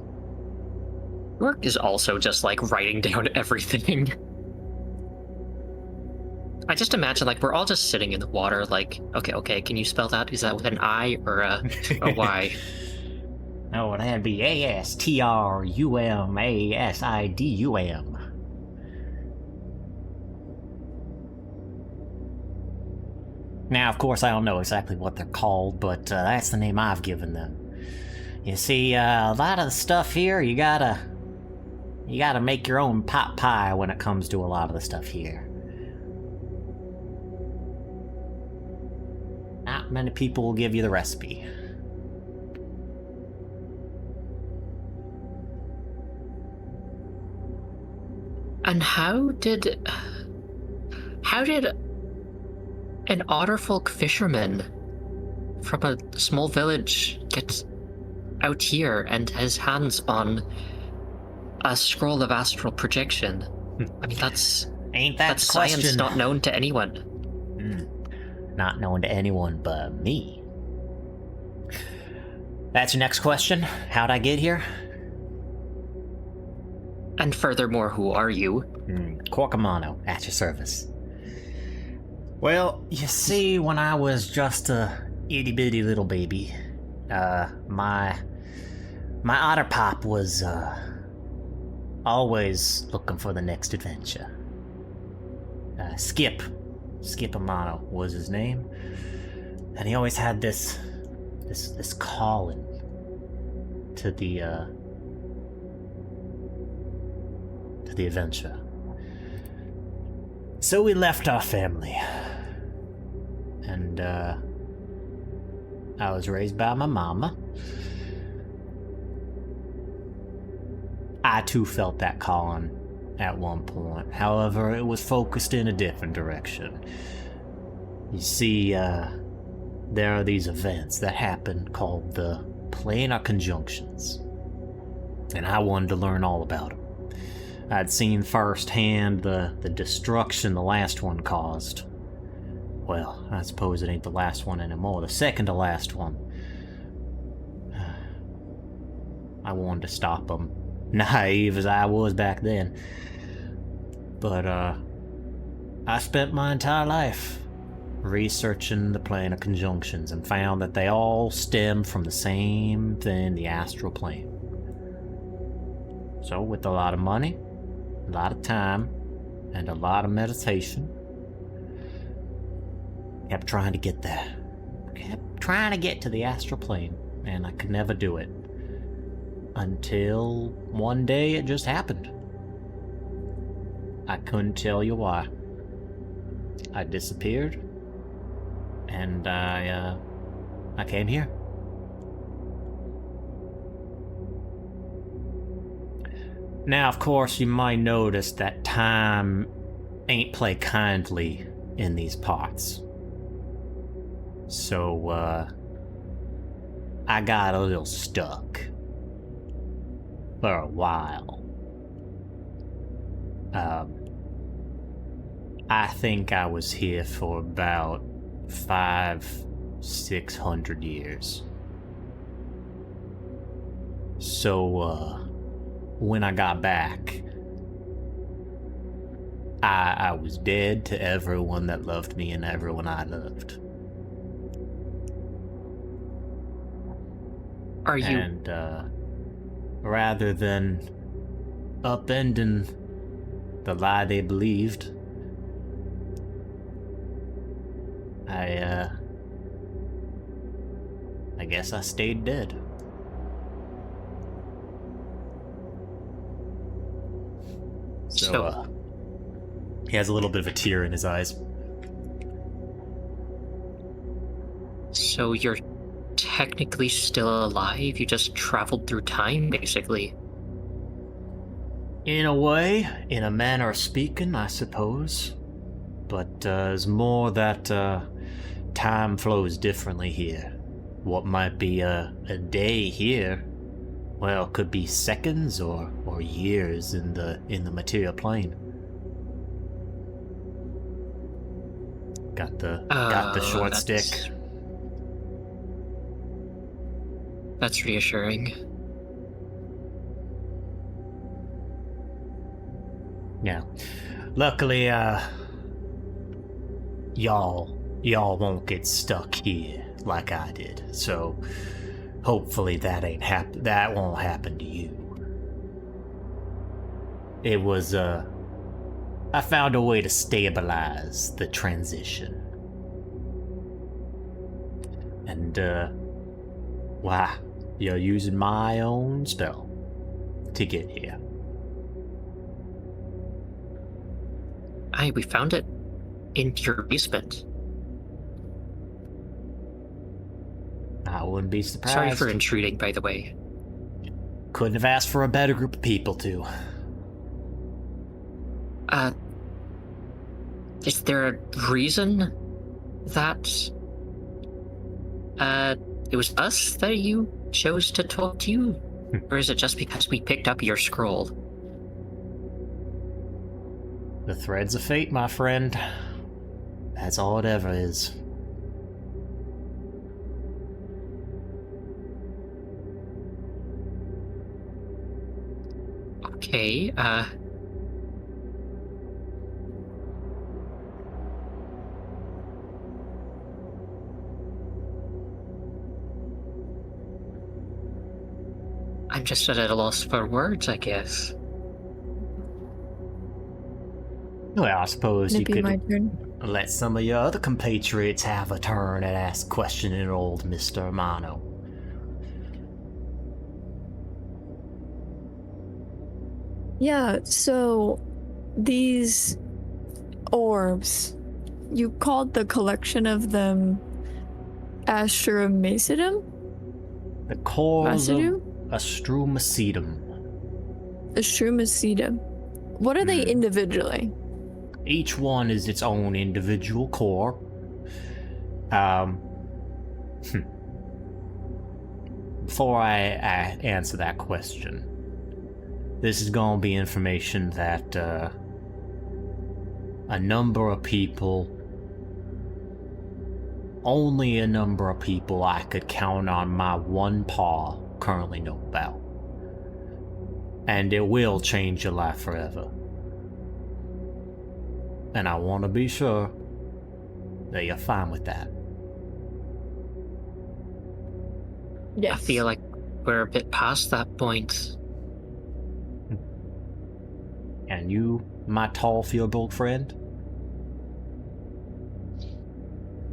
Work is also just like writing down everything. I just imagine like we're all just sitting in the water, like, okay, can you spell that? Is that with an I or a Y? Oh, that'd be ASTRUMASIDUM. Now, of course, I don't know exactly what they're called, but that's the name I've given them. You see, a lot of the stuff here, you gotta make your own pot pie when it comes to a lot of the stuff here. Not many people will give you the recipe. And how did an otterfolk fisherman from a small village get out here and his hands on a scroll of astral projection? I mean, that's question. Science not known to anyone. Not known to anyone but me. That's your next question? How'd I get here? And furthermore, who are you? Corcamano, at your service. Well, you see, when I was just a itty-bitty little baby, my otter pop was, always looking for the next adventure. Skip Amano was his name, and he always had this calling to the adventure. So we left our family, and I was raised by my mama. I too felt that calling at one point. However, it was focused in a different direction. You see, there are these events that happen called the planar conjunctions. And I wanted to learn all about them. I'd seen firsthand the destruction the last one caused. Well, I suppose it ain't the last one anymore. The second to last one. I wanted to stop them, naive as I was back then. But, I spent my entire life researching the planar conjunctions and found that they all stem from the same thing, the astral plane. So, with a lot of money, a lot of time, and a lot of meditation, kept trying to get there. Kept trying to get to the astral plane, and I could never do it. Until one day it just happened. I couldn't tell you why. I disappeared, and I came here. Now, of course, you might notice that time ain't play kindly in these parts. So, I got a little stuck. For a while. I think I was here for about 500-600 years. So, when I got back, I was dead to everyone that loved me and everyone I loved. Are you... And, rather than upending the lie they believed, I guess I stayed dead. So, he has a little bit of a tear in his eyes. So you're technically still alive? You just traveled through time, basically. In a way, in a manner of speaking, I suppose. But it's more that time flows differently here. What might be a day here, well, could be seconds or years in the material plane. Got the short stick. That's reassuring. Yeah. Luckily, y'all won't get stuck here like I did. So hopefully that won't happen to you. It was I found a way to stabilize the transition. And why, you're using my own spell to get here. We found it in your basement. I wouldn't be surprised. Sorry for intruding, by the way. Couldn't have asked for a better group of people to. Is there a reason that it was us that you chose to talk to you? Or is it just because we picked up your scroll? The threads of fate, my friend. That's all it ever is. Okay, I'm just at a loss for words, I guess. Well, I suppose you It'd be my could turn. let some of your other compatriots have a turn at ask questioning old Mr. Amano. Yeah, so these orbs, you called the collection of them Astromacidum? The cores of Macidum? Astromacidum. Astromacidum. What are they individually? Each one is its own individual core. Before I answer that question, this is gonna be information that a number of people, only a number of people I could count on my one paw currently know about. And it will change your life forever. And I want to be sure that you're fine with that. Yes. I feel like we're a bit past that point. And you, my tall, field-old friend?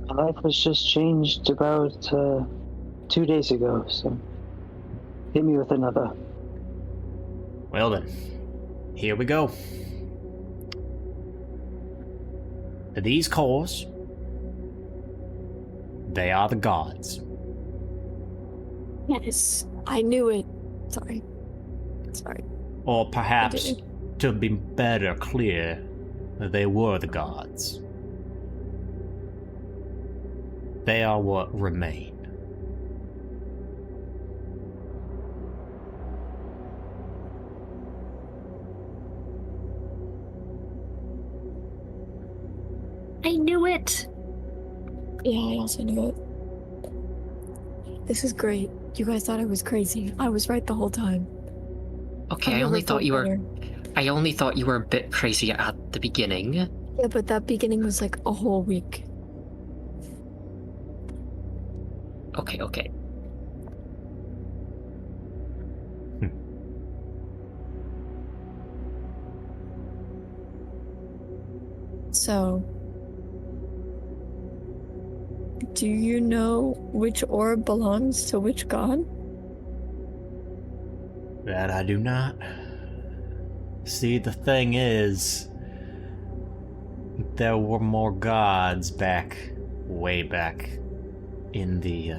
My life was just changed about 2 days ago, so hit me with another. Well then, here we go. These cores, they are the gods. Yes, I knew it. Sorry. Or perhaps, Continue. to be better clear, they were the gods. They are what remain. I knew it! Yeah, I also knew it. This is great. You guys thought I was crazy. I was right the whole time. Okay, I I only never thought felt you were. better. I only thought you were a bit crazy at the beginning. Yeah, but that beginning was like a whole week. Okay. So, do you know which orb belongs to which god? That I do not. See, the thing is, there were more gods way back in the,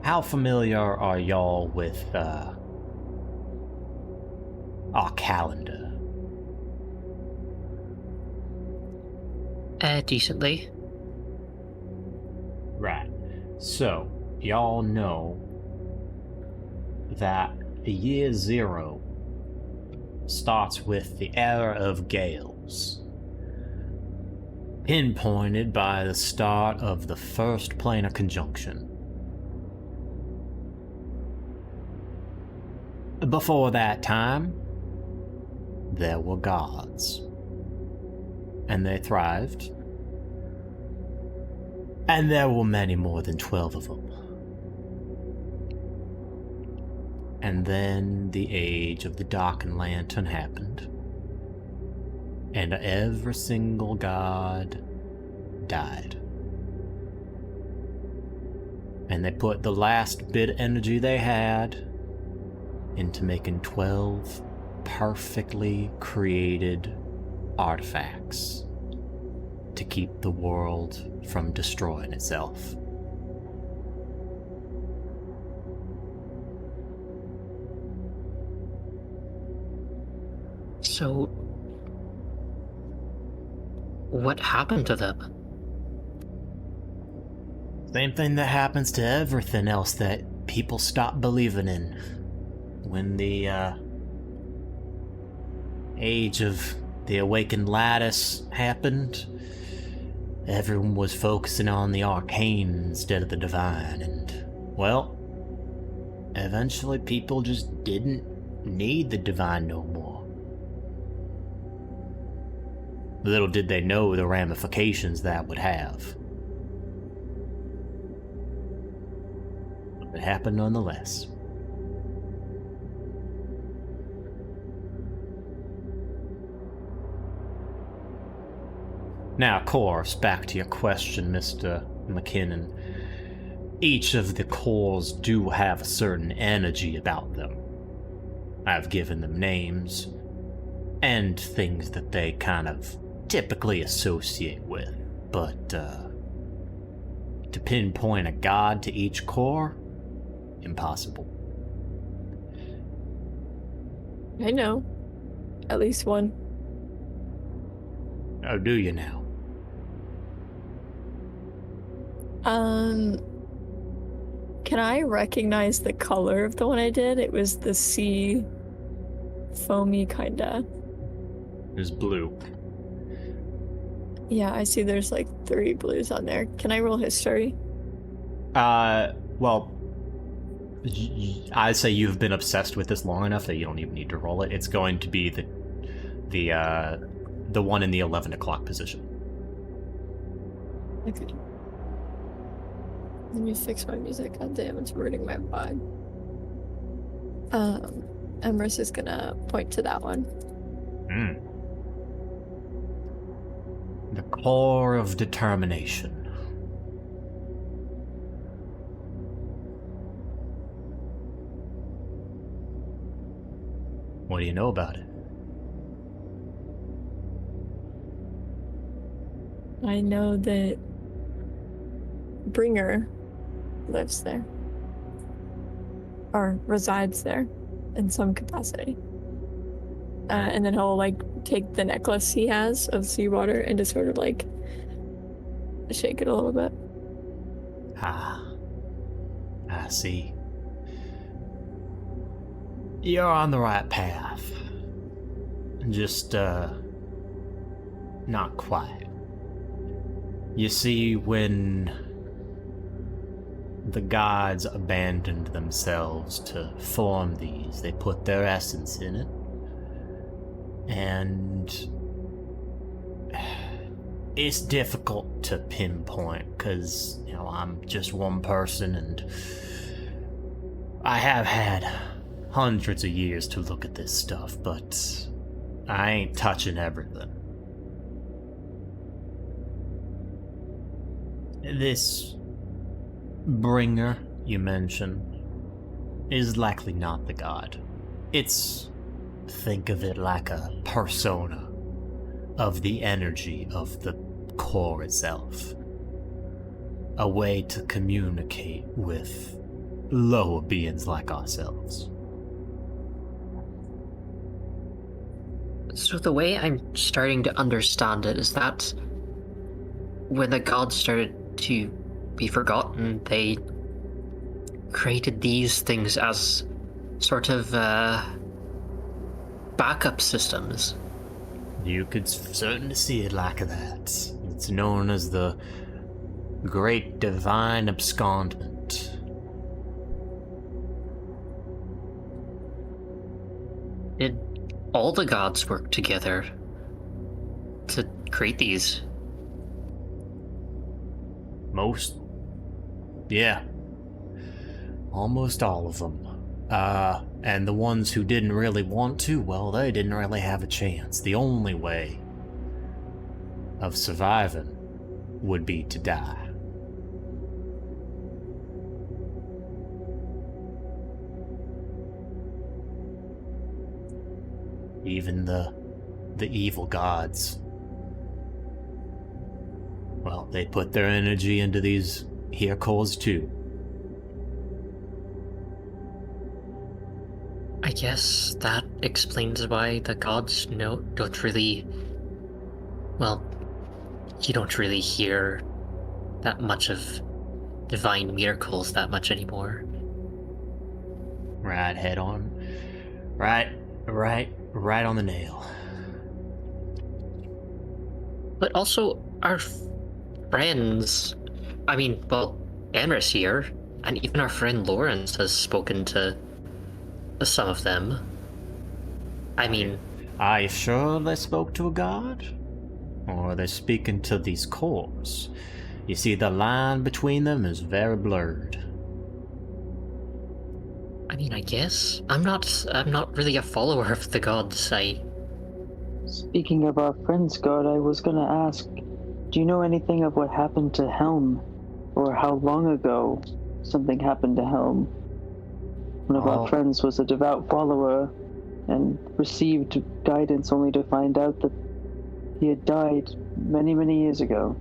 How familiar are y'all with, our calendar? Decently. Right. So, y'all know that the year 0 starts with the era of Gales, pinpointed by the start of the first planar conjunction. Before that time, there were gods, and they thrived, and there were many more than 12 of them. And then the age of the Darkened Lantern happened, and every single god died. And they put the last bit of energy they had into making 12 perfectly created artifacts to keep the world from destroying itself. So, what happened to them? Same thing that happens to everything else that people stop believing in. When the age of the awakened lattice happened, everyone was focusing on the arcane instead of the divine, and, well, eventually people just didn't need the divine no more. Little did they know the ramifications that would have. It happened nonetheless. Now, of course, back to your question, Mr. McKinnon. Each of the cores do have a certain energy about them. I've given them names, and things that they kind of typically associate with, but, to pinpoint a god to each core, impossible. I know. At least one. Oh, do you now? Can I recognize the color of the one I did? It was the sea foamy kinda. It was blue. Yeah, I see there's like 3 blues on there. Can I roll history? Well, I'd say you've been obsessed with this long enough that you don't even need to roll it. It's going to be the one in the 11 o'clock position. Okay. Let me fix my music. God damn, it's ruining my vibe. Emrys is gonna point to that one. The core of determination. What do you know about it? I know that Bringer lives there. Or resides there in some capacity. And then he'll like take the necklace he has of seawater and just sort of like shake it a little bit. I see. You're on the right path. Just, not quite. You see, when the gods abandoned themselves to form these, they put their essence in it. And it's difficult to pinpoint because, you know, I'm just one person and I have had hundreds of years to look at this stuff, but I ain't touching everything. This bringer you mentioned is likely not the god. Think of it like a persona of the energy of the core itself. A way to communicate with lower beings like ourselves. So the way I'm starting to understand it is that when the gods started to be forgotten, they created these things as sort of backup systems. You could certainly see it like that. It's known as the Great Divine Abscondment. Did all the gods work together to create these? Most? Yeah. Almost all of them. And the ones who didn't really want to, well, they didn't really have a chance. The only way of surviving would be to die. Even the evil gods, well, they put their energy into these here cores too. I guess that explains why the gods don't really... Well, you don't really hear that much of divine miracles that much anymore. Right head on. Right on the nail. But also, our friends... I mean, well, Amris here, and even our friend Lawrence has spoken to some of them. I mean... Are you sure they spoke to a god? Or are they speaking to these cores? You see, the line between them is very blurred. I mean, I guess. I'm not really a follower of the gods. Speaking of our friend's god, I was gonna ask, do you know anything of what happened to Helm? Or how long ago something happened to Helm? One of our friends was a devout follower and received guidance only to find out that he had died many, many years ago.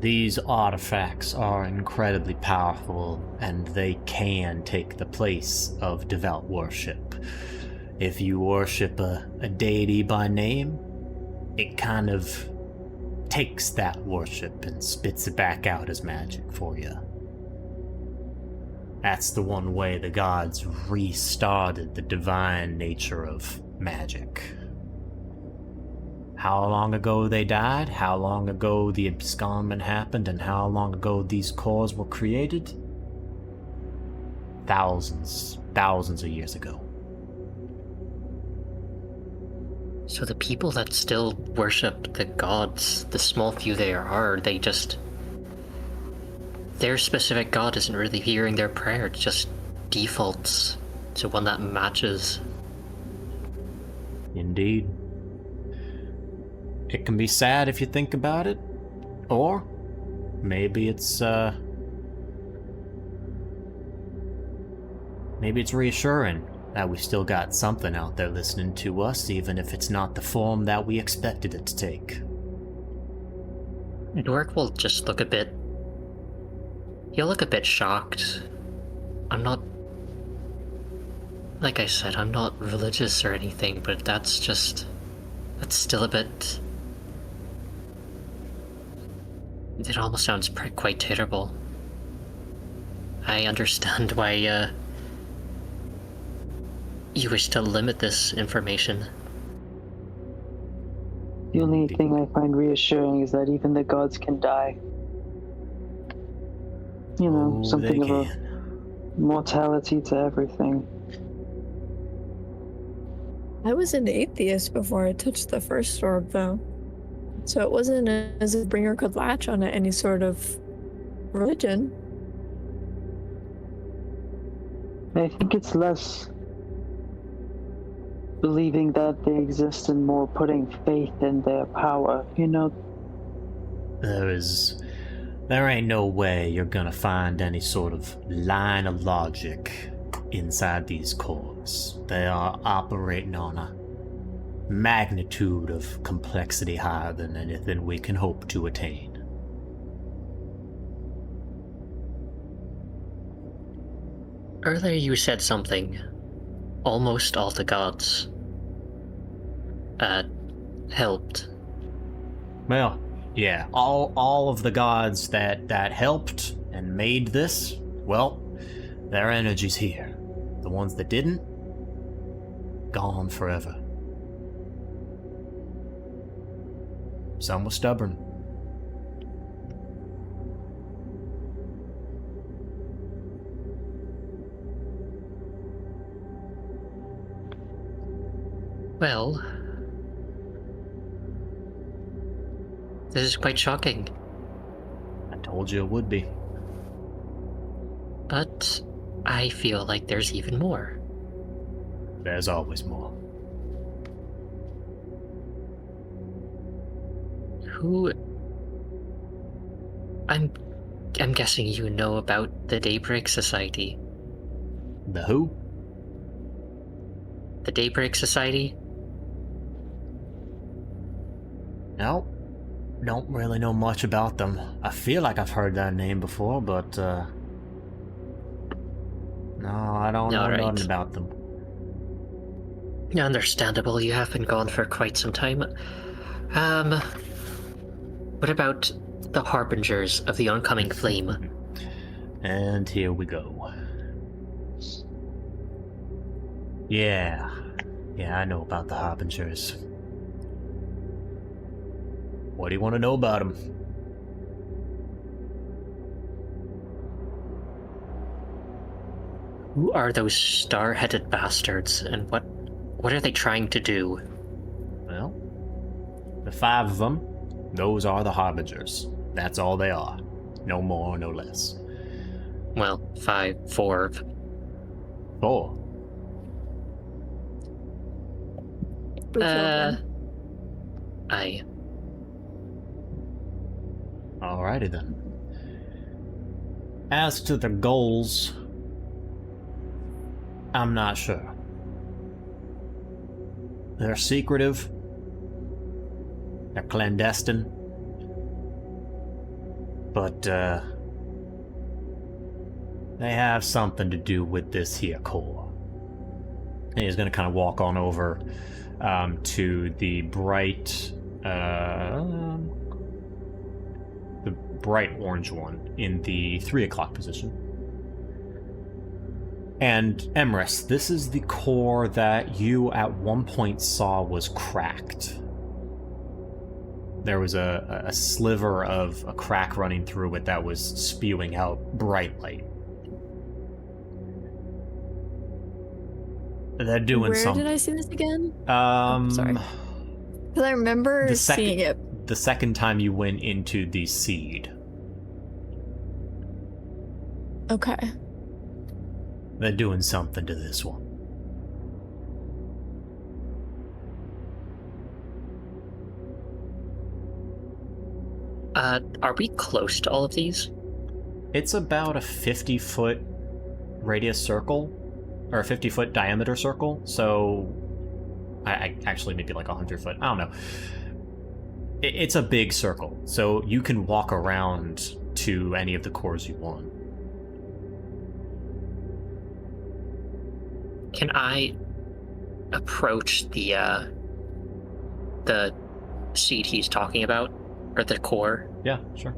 These artifacts are incredibly powerful, and they can take the place of devout worship. If you worship a deity by name, it kind of takes that worship and spits it back out as magic for you. That's the one way the gods restarted the divine nature of magic. How long ago they died, how long ago the abscondment happened, and how long ago these cores were created? Thousands of years ago. So the people that still worship the gods, the small few there are, they just... Their specific god isn't really hearing their prayer, it just defaults to one that matches. Indeed. It can be sad if you think about it, or maybe it's reassuring that we still got something out there listening to us, even if it's not the form that we expected it to take. Dork will just look a bit... He'll look a bit shocked. I'm not... Like I said, I'm not religious or anything, but that's just... That's still a bit... It almost sounds quite terrible. I understand why, you wish to limit this information. The only thing I find reassuring is that even the gods can die. You know, Oh, something they of can. a mortality to everything. I was an atheist before I touched the first orb, though. So it wasn't as if Bringer could latch on to any sort of religion. I think it's less believing that they exist and more putting faith in their power, you know? There ain't no way you're gonna find any sort of line of logic inside these cores. They are operating on a magnitude of complexity higher than anything we can hope to attain. Earlier you said something. Almost all the gods... helped. Well, yeah, all of the gods that helped and made this, well, their energy's here. The ones that didn't, gone forever. Some were stubborn. Well... This is quite shocking. I told you it would be. But I feel like there's even more. There's always more. Who... I'm guessing you know about the Daybreak Society. The who? The Daybreak Society? No, don't really know much about them. I feel like I've heard that name before, but no, I don't know Alright. nothing about them. Understandable, you have been gone for quite some time. What about the Harbingers of the Oncoming Flame? And here we go. Yeah, I know about the Harbingers. What do you want to know about them? Who are those star-headed bastards, and what are they trying to do? Well, the 5 of them, those are the Harbingers. That's all they are. No more, no less. Well, 4. 4. Aye. Alrighty then. As to their goals, I'm not sure. They're secretive. They're clandestine. But, they have something to do with this here core. And he's gonna kind of walk on over to the bright, the bright orange one in the 3 o'clock position. And Emrys, this is the core that you at one point saw was cracked. There was a sliver of a crack running through it that was spewing out bright light. They're doing Where something. did I see this again? Sorry. Because I remember seeing it. The second time you went into the seed. Okay. They're doing something to this one. Are we close to all of these? It's about a 50-foot radius circle, or a 50-foot diameter circle, so I actually maybe like 100 foot, I don't know. It's a big circle, so you can walk around to any of the cores you want. Can I approach the seed he's talking about? Or the core? Yeah, sure.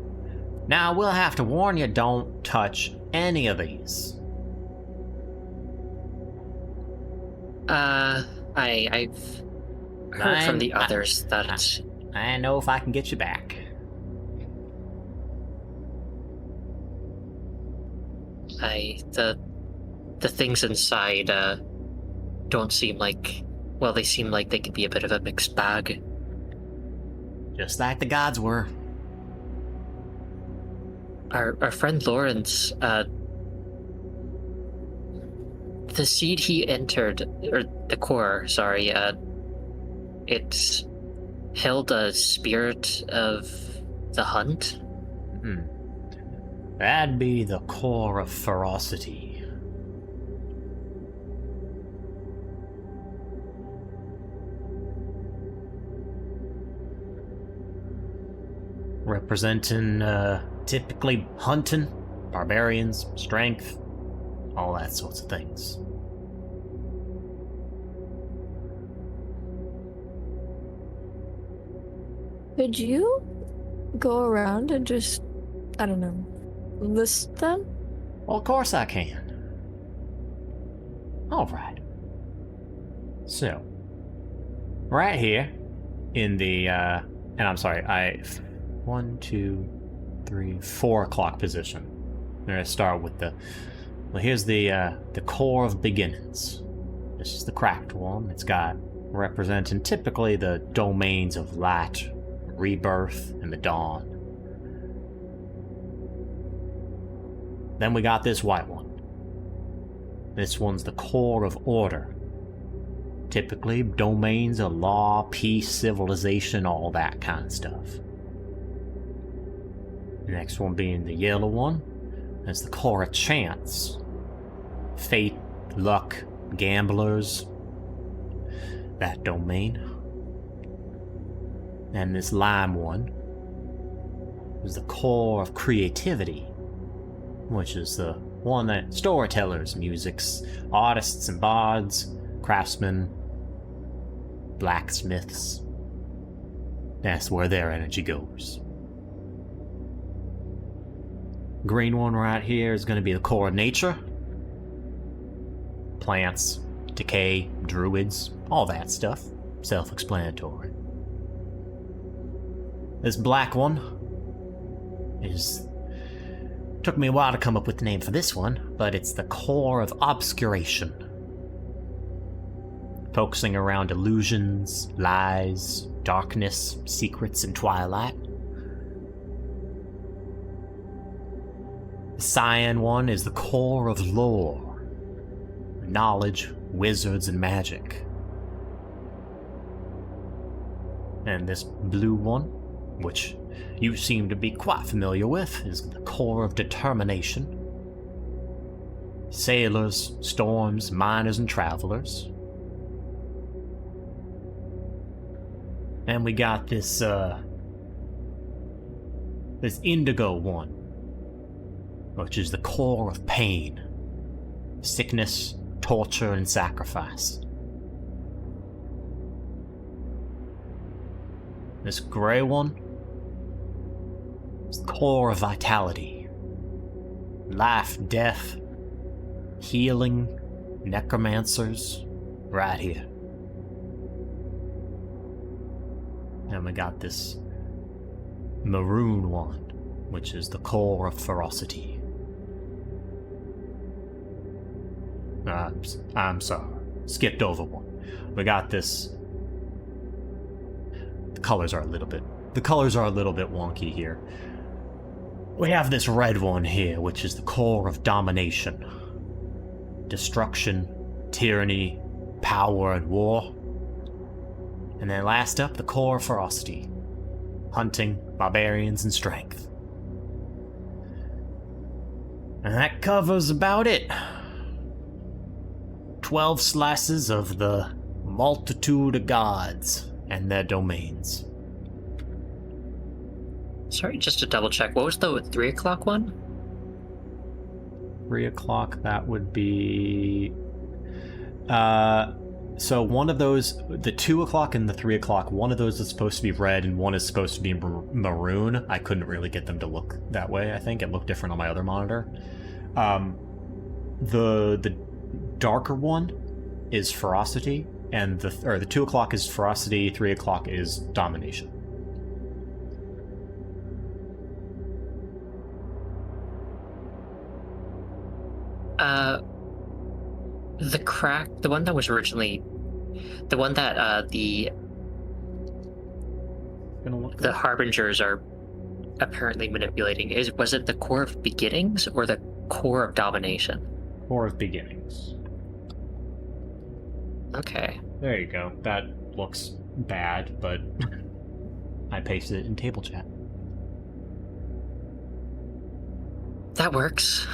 Now, we'll have to warn you, don't touch any of these. I've heard from the others that... I know if I can get you back. The things inside, don't seem like... Well, they seem like they could be a bit of a mixed bag. Just like the gods were. Our friend Lawrence, the seed he entered, or the core, sorry, it held a spirit of the hunt? That'd be the core of ferocity. Representing, typically hunting, barbarians, strength, all that sorts of things. Could you go around and just, I don't know, list them? Well, of course I can. Alright. So, right here, in the, and I'm sorry, 1, 2, 3, 4 o'clock position. I'm gonna start with well, here's the core of beginnings. This is the cracked one. It's got representing typically the domains of light, rebirth, and the dawn. Then we got this white one. This one's the core of order. Typically domains of law, peace, civilization, all that kind of stuff. The next one being the yellow one. That's the core of chance. Fate, luck, gamblers. That domain. And this lime one is the core of creativity, which is the one that storytellers, musics, artists and bards, craftsmen, blacksmiths. That's where their energy goes. Green one right here is going to be the core of nature. Plants, decay, druids, all that stuff. Self-explanatory. This black one is... Took me a while to come up with the name for this one, but it's the core of obscuration. Focusing around illusions, lies, darkness, secrets, and twilight. The cyan one is the core of lore, knowledge, wizards, and magic. And this blue one, which you seem to be quite familiar with, is the core of determination. Sailors, storms, miners, and travelers. And we got this indigo one, which is the core of pain, sickness, torture, and sacrifice. This gray one It's the core of vitality. Life, death, healing, necromancers, right here. And we got this maroon one, which is the core of ferocity. I'm sorry, skipped over one. We got this. The colors are a little bit wonky here. We have this red one here, which is the core of domination, destruction, tyranny, power, and war. And then last up, the core of ferocity, hunting, barbarians, and strength. And that covers about it. 12 slices of the multitude of gods and their domains. Sorry, just to double check, what was the 3 o'clock one? 3 o'clock, that would be... So one of those, the 2 o'clock and the 3 o'clock, one of those is supposed to be red and one is supposed to be maroon. I couldn't really get them to look that way, I think. It looked different on my other monitor. The darker one is ferocity, and the 2 o'clock is ferocity, 3 o'clock is domination. The crack, the one that was originally, the one that the harbingers are apparently manipulating, was it the core of beginnings or the core of domination? Core of beginnings. Okay. There you go. That looks bad, but I pasted it in table chat. That works.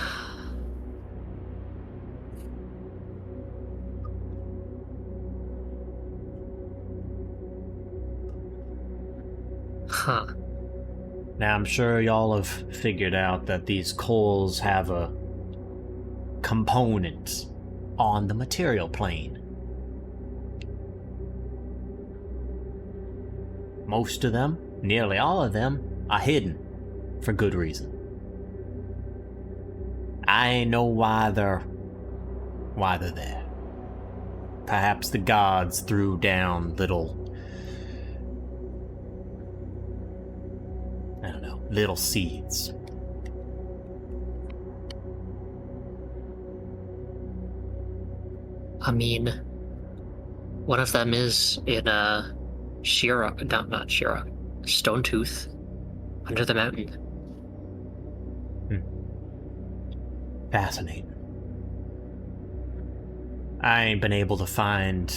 Huh. Now, I'm sure y'all have figured out that these coals have a component on the material plane. Most of them, nearly all of them, are hidden for good reason. I ain't know why they're there. Perhaps the gods threw down little seeds. I mean, one of them is in Shira, not Shira, Stonetooth, under the mountain. Fascinating. I ain't been able to find...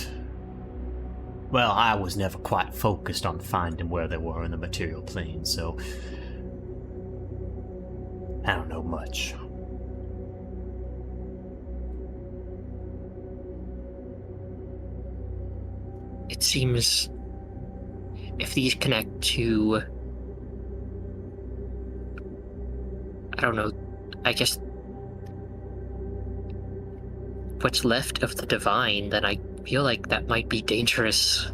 Well, I was never quite focused on finding where they were in the material plane, so... I don't know much. It seems if these connect to, I don't know, I guess what's left of the divine, then I feel like that might be dangerous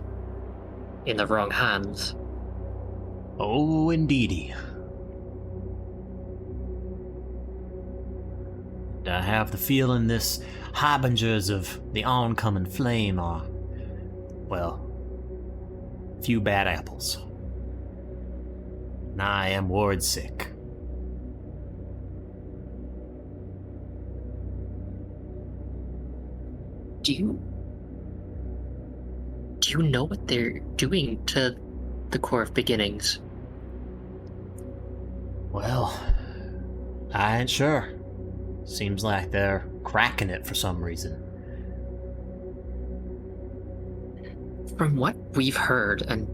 in the wrong hands. Oh, indeedy. I have the feeling this harbingers of the oncoming flame are, well, few bad apples. And I am word sick. Do you know what they're doing to the core of beginnings? Well, I ain't sure. Seems like they're cracking it for some reason. From what we've heard, and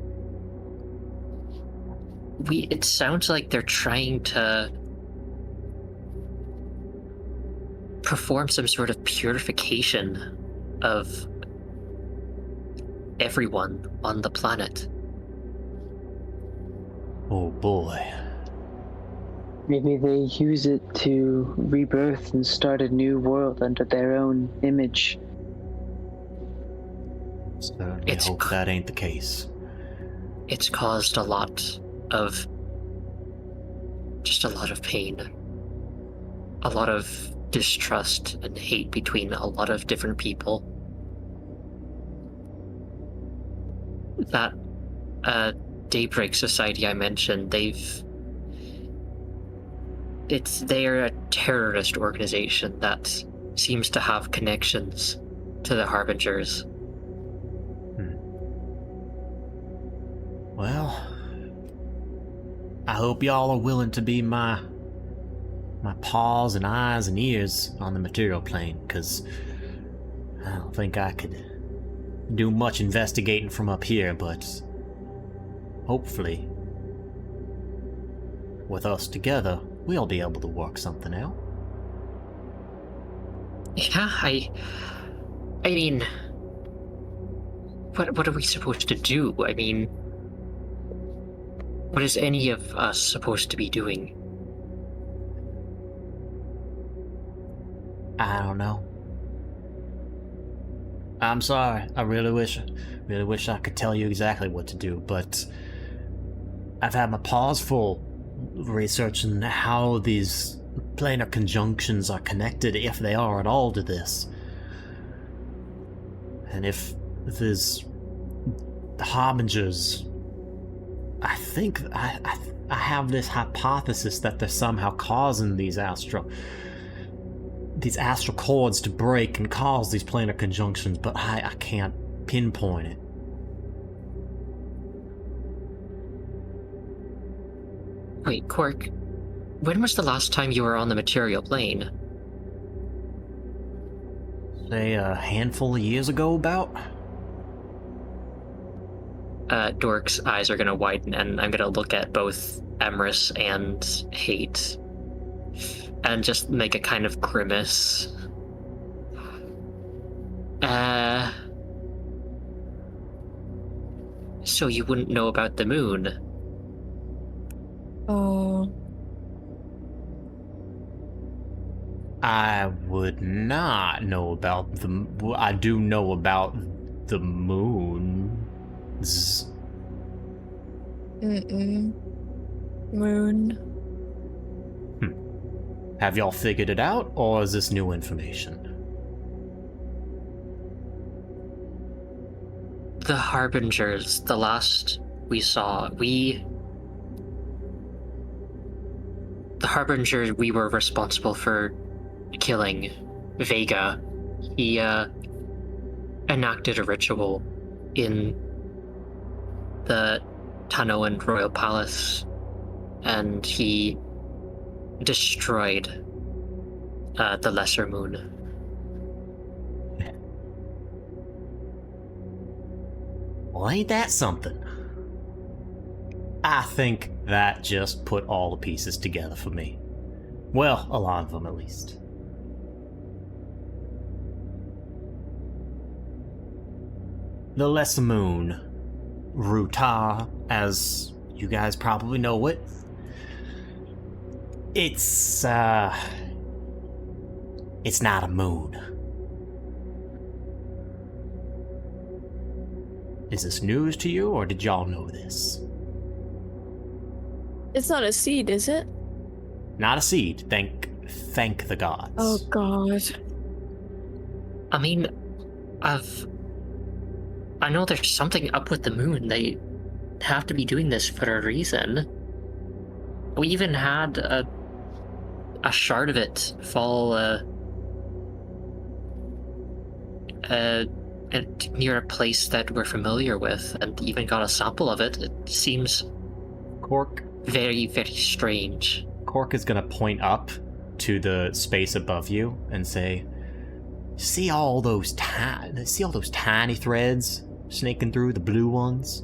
it sounds like they're trying to perform some sort of purification of everyone on the planet. Oh boy. Maybe they use it to rebirth and start a new world under their own image. Certainly hope that ain't the case. It's caused a lot of just a lot of pain. A lot of distrust and hate between a lot of different people. That Daybreak Society I mentioned, they're a terrorist organization that seems to have connections to the Harbingers. Well, I hope y'all are willing to be my paws and eyes and ears on the material plane, because I don't think I could do much investigating from up here, but hopefully, with us together, we'll be able to work something out. Yeah, I mean, what are we supposed to do? I mean, what is any of us supposed to be doing? I don't know. I'm sorry. I really wish I could tell you exactly what to do, but I've had my paws full researching how these planar conjunctions are connected, if they are at all, to this. And if there's harbingers, I think I have this hypothesis that they're somehow causing these astral chords to break and cause these planar conjunctions, but I can't pinpoint it. Wait, Quark, when was the last time you were on the material plane? Say a handful of years ago, about? Dork's eyes are gonna widen, and I'm gonna look at both Emrys and Hate, and just make a kind of grimace. So you wouldn't know about the moon? Oh. I would not know about I do know about the moon. Moon. Have y'all figured it out, or is this new information? The Harbingers, the last we saw, the Harbingers, we were responsible for killing Vega. He enacted a ritual in the Tanoan Royal Palace, and he destroyed the Lesser Moon. Well, ain't that something? I think that just put all the pieces together for me. Well, a lot of them at least. The Lesser Moon, Rutar, as you guys probably know it, it's not a moon. Is this news to you, or did y'all know this? It's not a seed, is it? Not a seed, thank the gods. Oh god. I mean, I know there's something up with the moon. They have to be doing this for a reason. We even had a shard of it fall near a place that we're familiar with, and even got a sample of it. It seems Cork very, very strange. Cork is gonna point up to the space above you and say, see all those tiny threads snaking through, the blue ones?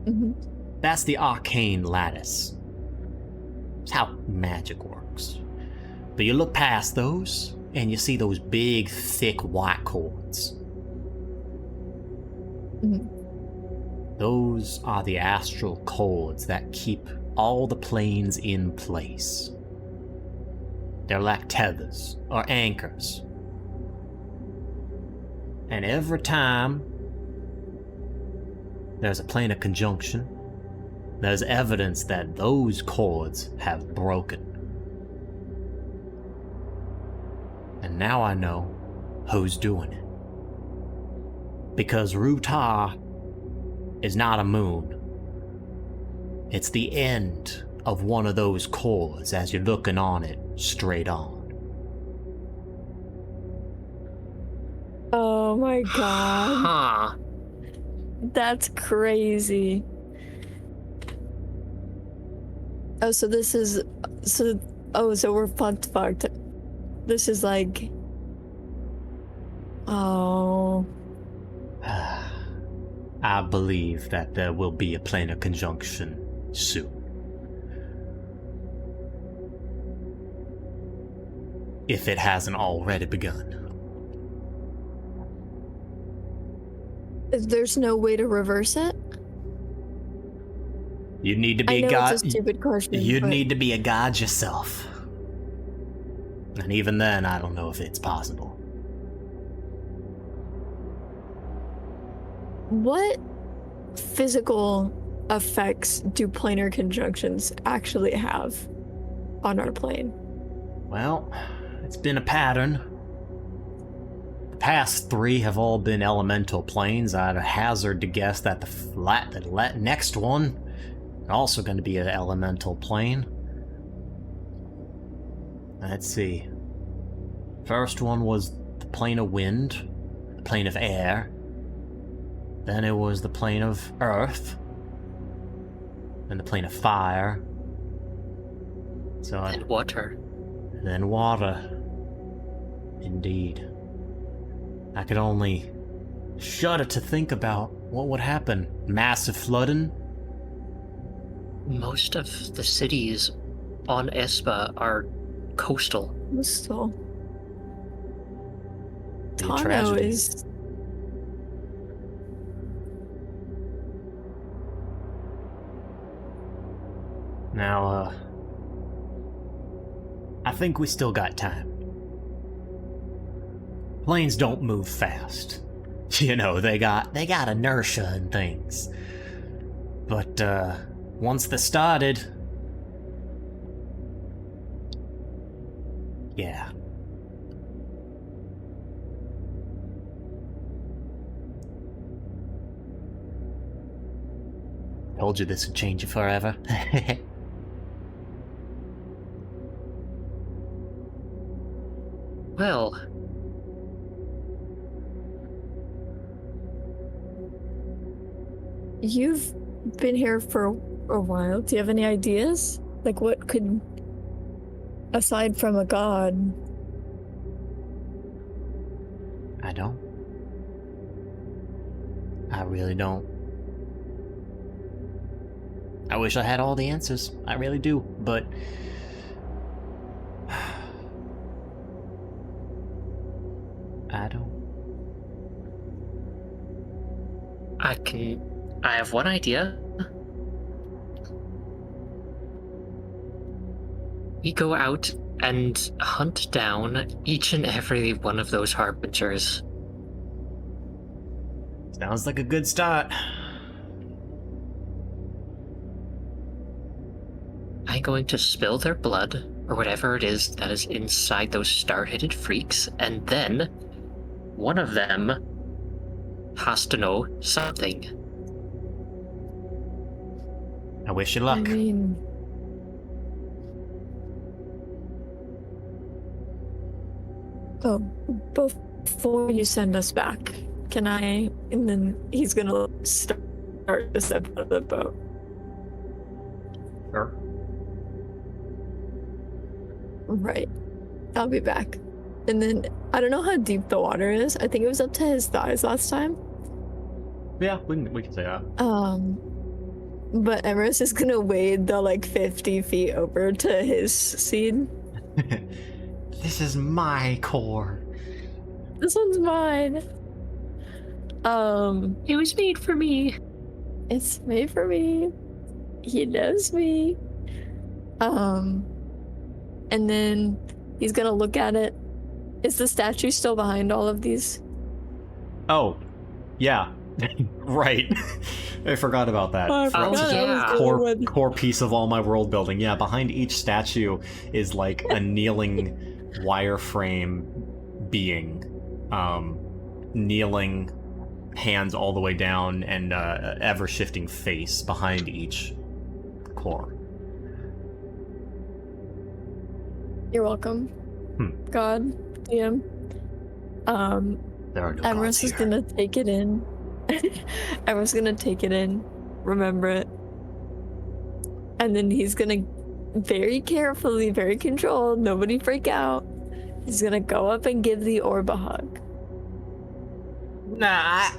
Mm-hmm. That's the arcane lattice. It's how magic works. But you look past those, and you see those big, thick white cords. Mm-hmm. Those are the astral cords that keep all the planes in place. They're like tethers or anchors. And every time there's a planar conjunction, there's evidence that those cords have broken. And now I know who's doing it. Because Rutar is not a moon. It's the end of one of those cords as you're looking on it straight on. Oh my god. Huh. That's crazy. Oh, so this is so we're fucked. This is like oh. I believe that there will be a planar conjunction soon. If it hasn't already begun. There's no way to reverse it? You need to I be know a god. it's a stupid question. You'd but need to be a god yourself. And even then, I don't know if it's possible. What physical effects do planar conjunctions actually have on our plane? Well, it's been a pattern. The past 3 have all been elemental planes. I'd hazard to guess that the next one is also going to be an elemental plane. Let's see. First one was the plane of wind, the plane of air. Then it was the plane of earth. Then the plane of fire. And water. Then water. Indeed. I could only shudder to think about what would happen. Massive flooding? Most of the cities on Espa are coastal. Still. Be a Tano tragedy. is. Now, I think we still got time. Planes don't move fast. You know, they got inertia and things. But, once they started... Yeah. Told you this would change you forever. Well, You've been here for a while. Do you have any ideas? Like, what could, aside from a god? I don't. I really don't. I wish I had all the answers. I really do, but... I don't. I have one idea. We go out and hunt down each and every one of those harbingers. Sounds like a good start. I'm going to spill their blood, or whatever it is that is inside those star-headed freaks, and then one of them has to know something. I wish you I luck. mean, oh, before you send us back, can I? And then he's gonna start to step out of the boat. Sure. Right. I'll be back. And then I don't know how deep the water is. I think it was up to his thighs last time. Yeah, we can say that. But Emerus is gonna wade the like 50 feet over to his seed. This is my core. This one's mine. It was made for me. It's made for me. He knows me. And then he's gonna look at it. Is the statue still behind all of these? Oh, yeah. Right. I forgot about that. Oh, I forgot Oh, I was yeah. dealing with- Core piece of all my world building. Yeah, behind each statue is like a kneeling wireframe being. Kneeling, hands all the way down, and ever shifting face behind each core. You're welcome. God, DM. There are no gods Everest is here. gonna take it in. Everest's gonna take it in, remember it. And then he's gonna very carefully, very controlled, nobody freak out. He's gonna go up and give the orb a hug. Nah,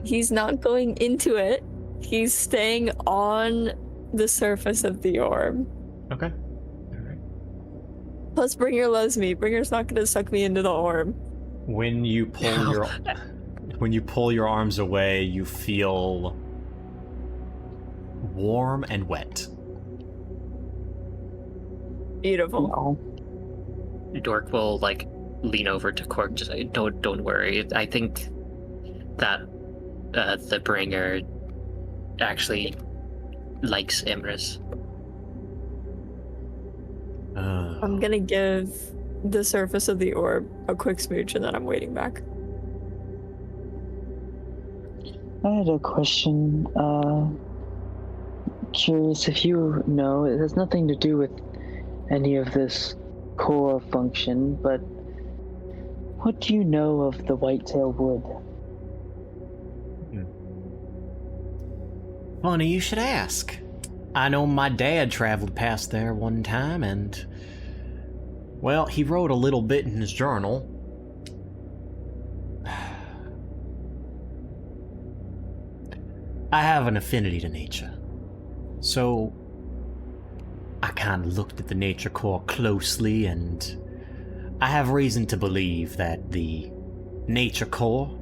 He's not going into it. He's staying on the surface of the orb. Okay. Plus, Bringer loves me. Bringer's not gonna suck me into the orb. When you pull your arms away, you feel warm and wet. Beautiful. No. Dork will like lean over to Cork. Just don't worry. I think that the bringer actually likes Imris. I'm gonna give the surface of the orb a quick smooch and then I'm waiting back. I had a question. Curious if you know, it has nothing to do with any of this core function, but what do you know of the Whitetail Wood? Funny you should ask. I know my dad traveled past there one time and, well, he wrote a little bit in his journal. I have an affinity to nature. So, I kind of looked at the nature core closely, and I have reason to believe that the nature core,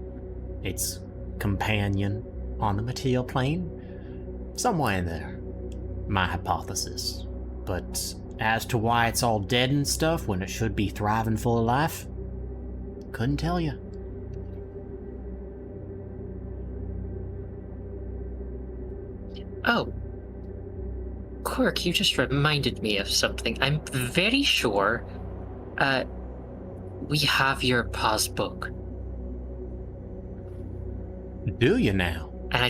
its companion on the material plane, somewhere in there. My hypothesis. But as to why it's all dead and stuff when it should be thriving full of life, couldn't tell you. Oh. Cork, you just reminded me of something. I'm very sure we have your pause book. Do you now? And I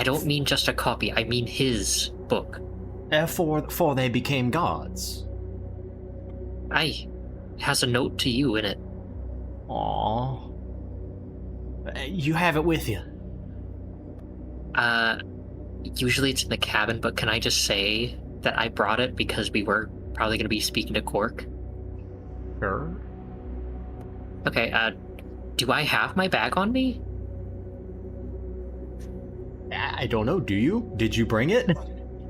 don't mean just a copy, I mean his book. Before they became gods. Aye. It has a note to you in it. Aww. You have it with you. Usually it's in the cabin, but can I just say that I brought it because we were probably going to be speaking to Cork? Sure. Okay, do I have my bag on me? I don't know, do you? Did you bring it?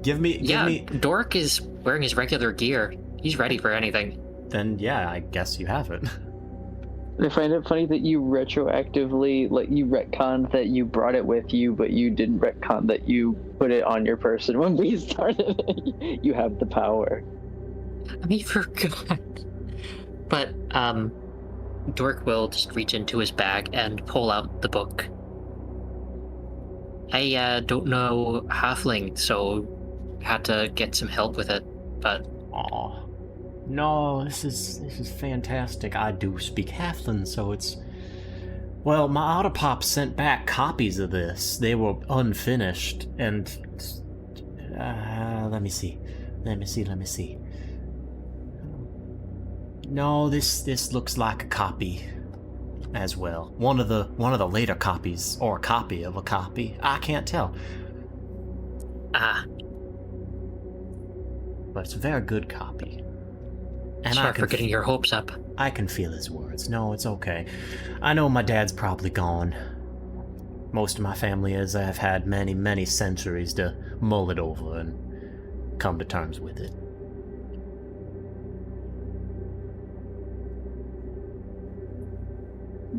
Give me... Dork is wearing his regular gear. He's ready for anything. Then yeah, I guess you have it. I find it funny that you retroactively, like, you retconned that you brought it with you, but you didn't retcon that you put it on your person when we started it. You have the power. I forgot. But, Dork will just reach into his bag and pull out the book. I, don't know Halfling, so had to get some help with it, but... Aw. No, this is fantastic. I do speak Halfling, so it's... Well, my Autopop sent back copies of this. They were unfinished, and... let me see. No, this looks like a copy as well. One of the later copies, or a copy of a copy. I can't tell. Ah. But it's a very good copy. And Sorry for getting your hopes up. I can feel his words. No, it's okay. I know my dad's probably gone. Most of my family is. I've had many, many centuries to mull it over and come to terms with it.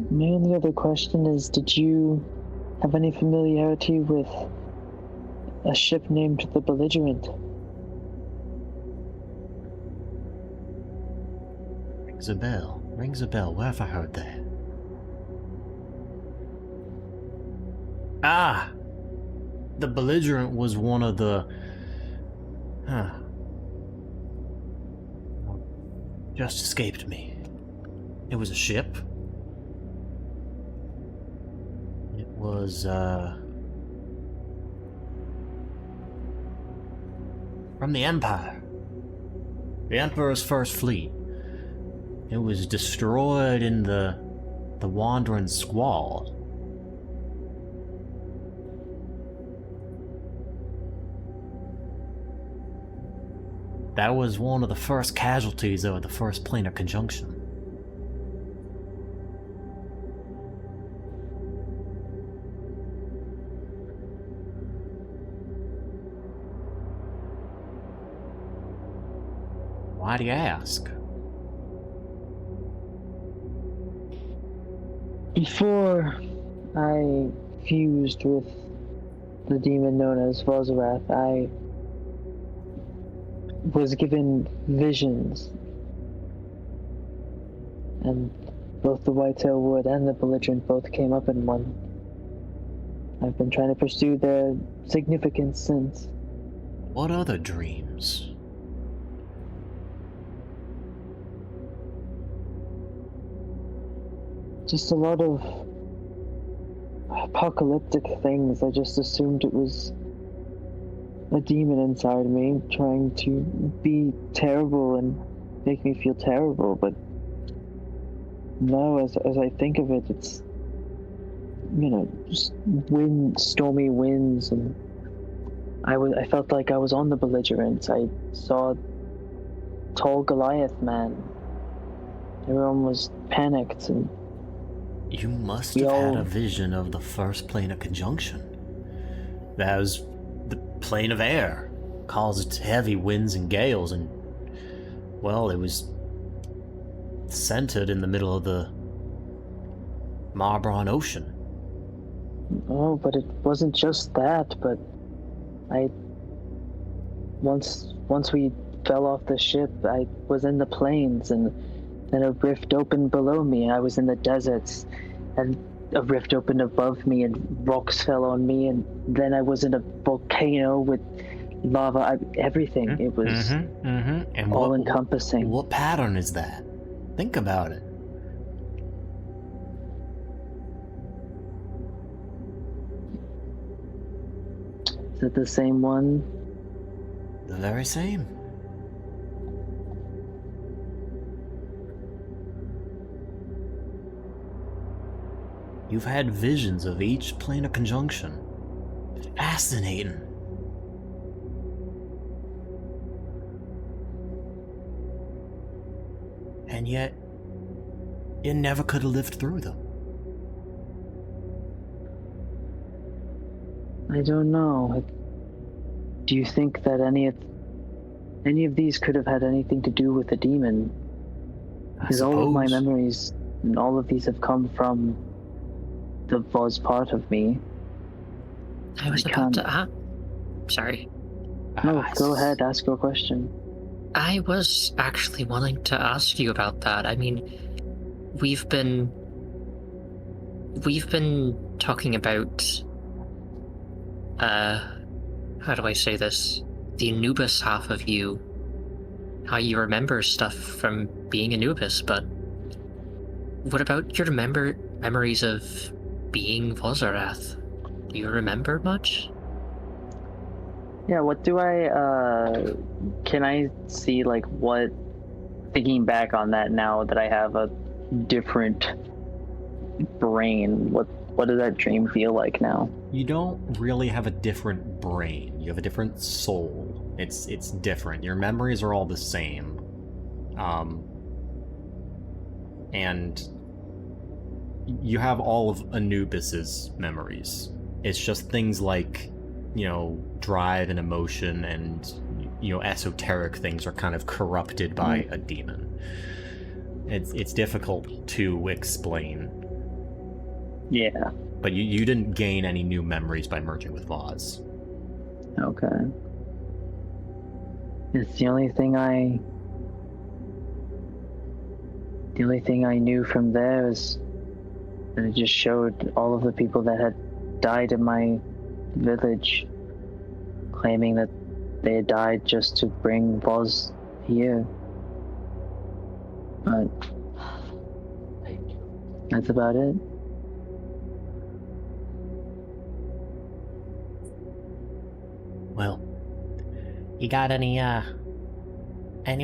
My only other question is, did you have any familiarity with a ship named the Belligerent? Rings a bell. Where have I heard that? Ah! The belligerent was one of the... Huh. Just escaped me. It was a ship. It was, from the Empire. The Emperor's first fleet. It was destroyed in the Wandering Squall. That was one of the first casualties of the first planar conjunction. Why do you ask? Before I fused with the demon known as Vozarath, I was given visions. And both the Whitetail Wood and the Belligerent both came up in one. I've been trying to pursue their significance since. What other dreams? Just a lot of apocalyptic things. I just assumed it was a demon inside me trying to be terrible and make me feel terrible, but no, as I think of it, it's, you know, just stormy winds, and I felt like I was on the Belligerent. I saw tall Goliath man. Everyone was panicked, and You must have had a vision of the first planar conjunction. That was the plane of air, caused heavy winds and gales, and, well, it was centered in the middle of the Marbron Ocean. oh, but it wasn't just that. But once we fell off the ship, I was in the plains, and then a rift opened below me. I was in the deserts, and a rift opened above me, and rocks fell on me, and then I was in a volcano with lava. Everything. It was And all-encompassing. What pattern is that? Think about it. Is it the same one? The very same. You've had visions of each planar conjunction. Fascinating. And yet, you never could have lived through them. I don't know. Do you think that any of these could have had anything to do with the demon? Because all of my memories and all of these have come from the Voz part of me. I was about to. Sorry. No, go ahead. Ask your question. I was actually wanting to ask you about that. I mean, we've been talking about how do I say this? The Anubis half of you. How you remember stuff from being Anubis, but what about your memories of being Vozarath? Do you remember much? Yeah, what do I, can I see, like, what, thinking back on that now that I have a different brain, what does that dream feel like now? You don't really have a different brain. You have a different soul. It's different. Your memories are all the same. And you have all of Anubis's memories. It's just things like, you know, drive and emotion and, you know, esoteric things are kind of corrupted by a demon. It's difficult to explain. Yeah. But you didn't gain any new memories by merging with Voz. Okay. It's the only thing I knew from there is that it just showed all of the people that had died in my village, claiming that they had died just to bring Voz here. But that's about it. Well, you got any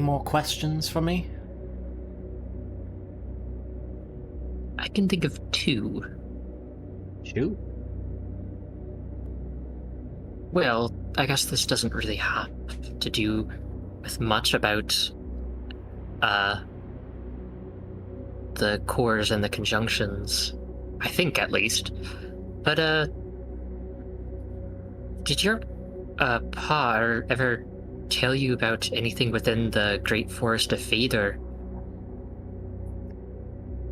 more questions for me? I can think of two. Shoot. Well, I guess this doesn't really have to do with much about the cores and the conjunctions. I think, at least. But did your pa ever tell you about anything within the Great Forest of Feather?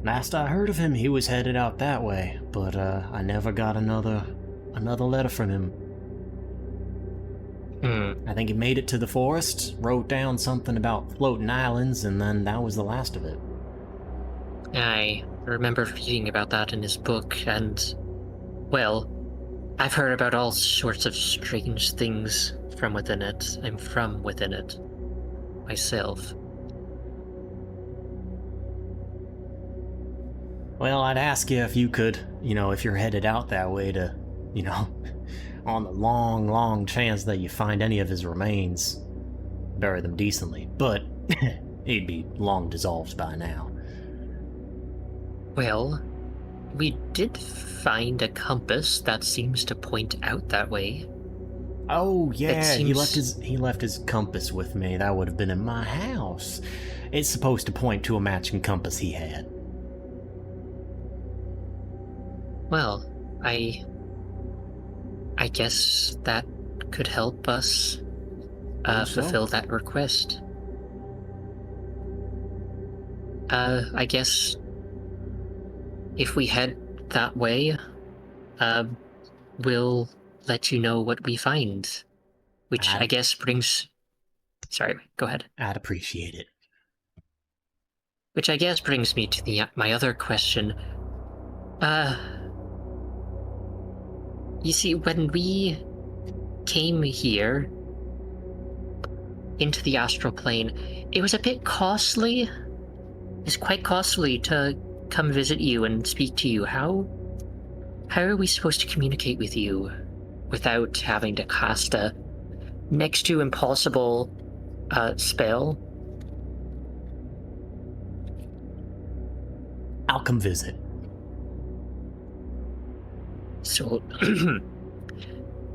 Last I heard of him, he was headed out that way, but I never got another letter from him. I think he made it to the forest, wrote down something about floating islands, and then that was the last of it. I remember reading about that in his book, and, well, I've heard about all sorts of strange things from within it. I'm from within it myself. Well, I'd ask you if you could, if you're headed out that way to, on the long, long chance that you find any of his remains, bury them decently. But he'd be long dissolved by now. Well, we did find a compass that seems to point out that way. Oh yeah, It seems- he left his compass with me. That would have been in my house. It's supposed to point to a matching compass he had. Well, I guess that could help us Hope so. fulfill that request. I guess if we head that way, we'll let you know what we find. Which I guess brings... Sorry, go ahead. I'd appreciate it. Which I guess brings me to my other question. You see, when we came here into the astral plane, it was a bit costly. It's quite costly to come visit you and speak to you. How are we supposed to communicate with you without having to cast a next to impossible spell? I'll come visit. So,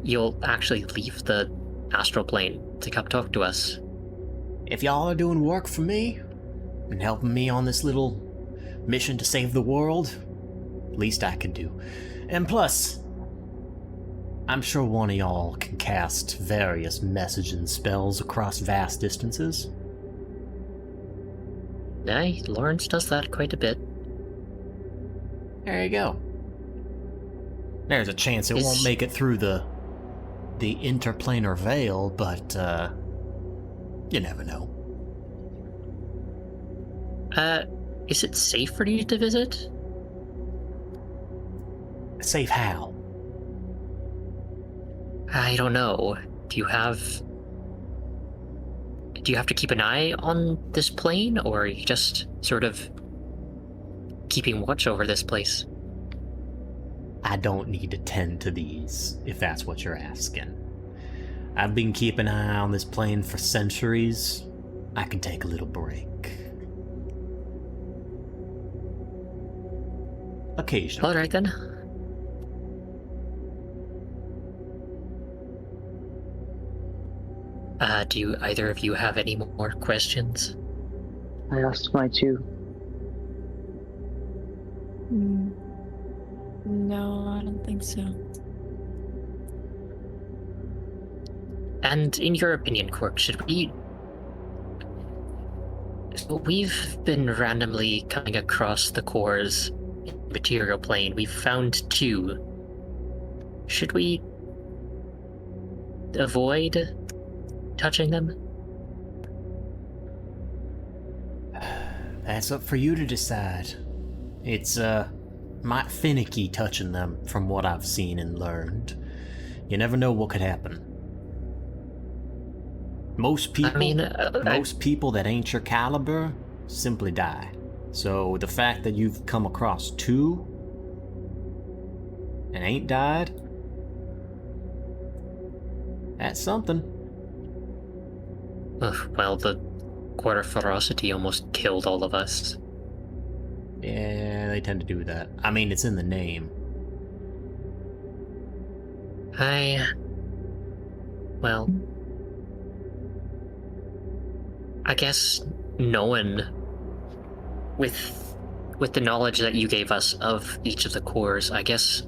you'll actually leave the astral plane to come talk to us? If y'all are doing work for me and helping me on this little mission to save the world, least I can do. And plus, I'm sure one of y'all can cast various messaging spells across vast distances. Aye, Lawrence does that quite a bit. There you go. There's a chance it won't make it through the interplanar veil, but you never know. Is it safe for you to visit? Safe how? I don't know. Do you have to keep an eye on this plane, or are you just sort of keeping watch over this place? I don't need to tend to these, if that's what you're asking. I've been keeping an eye on this plane for centuries. I can take a little break. Occasionally. Alright then. Do either of you have any more questions? I asked my two. No, I don't think so. And in your opinion, Quark, should we... So we've been randomly coming across the cores in the material plane. We've found two. Should we avoid touching them? That's up for you to decide. It's might finicky touching them from what I've seen and learned. You never know what could happen. Most people, most people that ain't your caliber simply die. So the fact that you've come across 2 and ain't died, that's something. Well, the quarter ferocity almost killed all of us. Yeah, they tend to do that. I mean, it's in the name. Well, I guess knowing with the knowledge that you gave us of each of the cores, I guess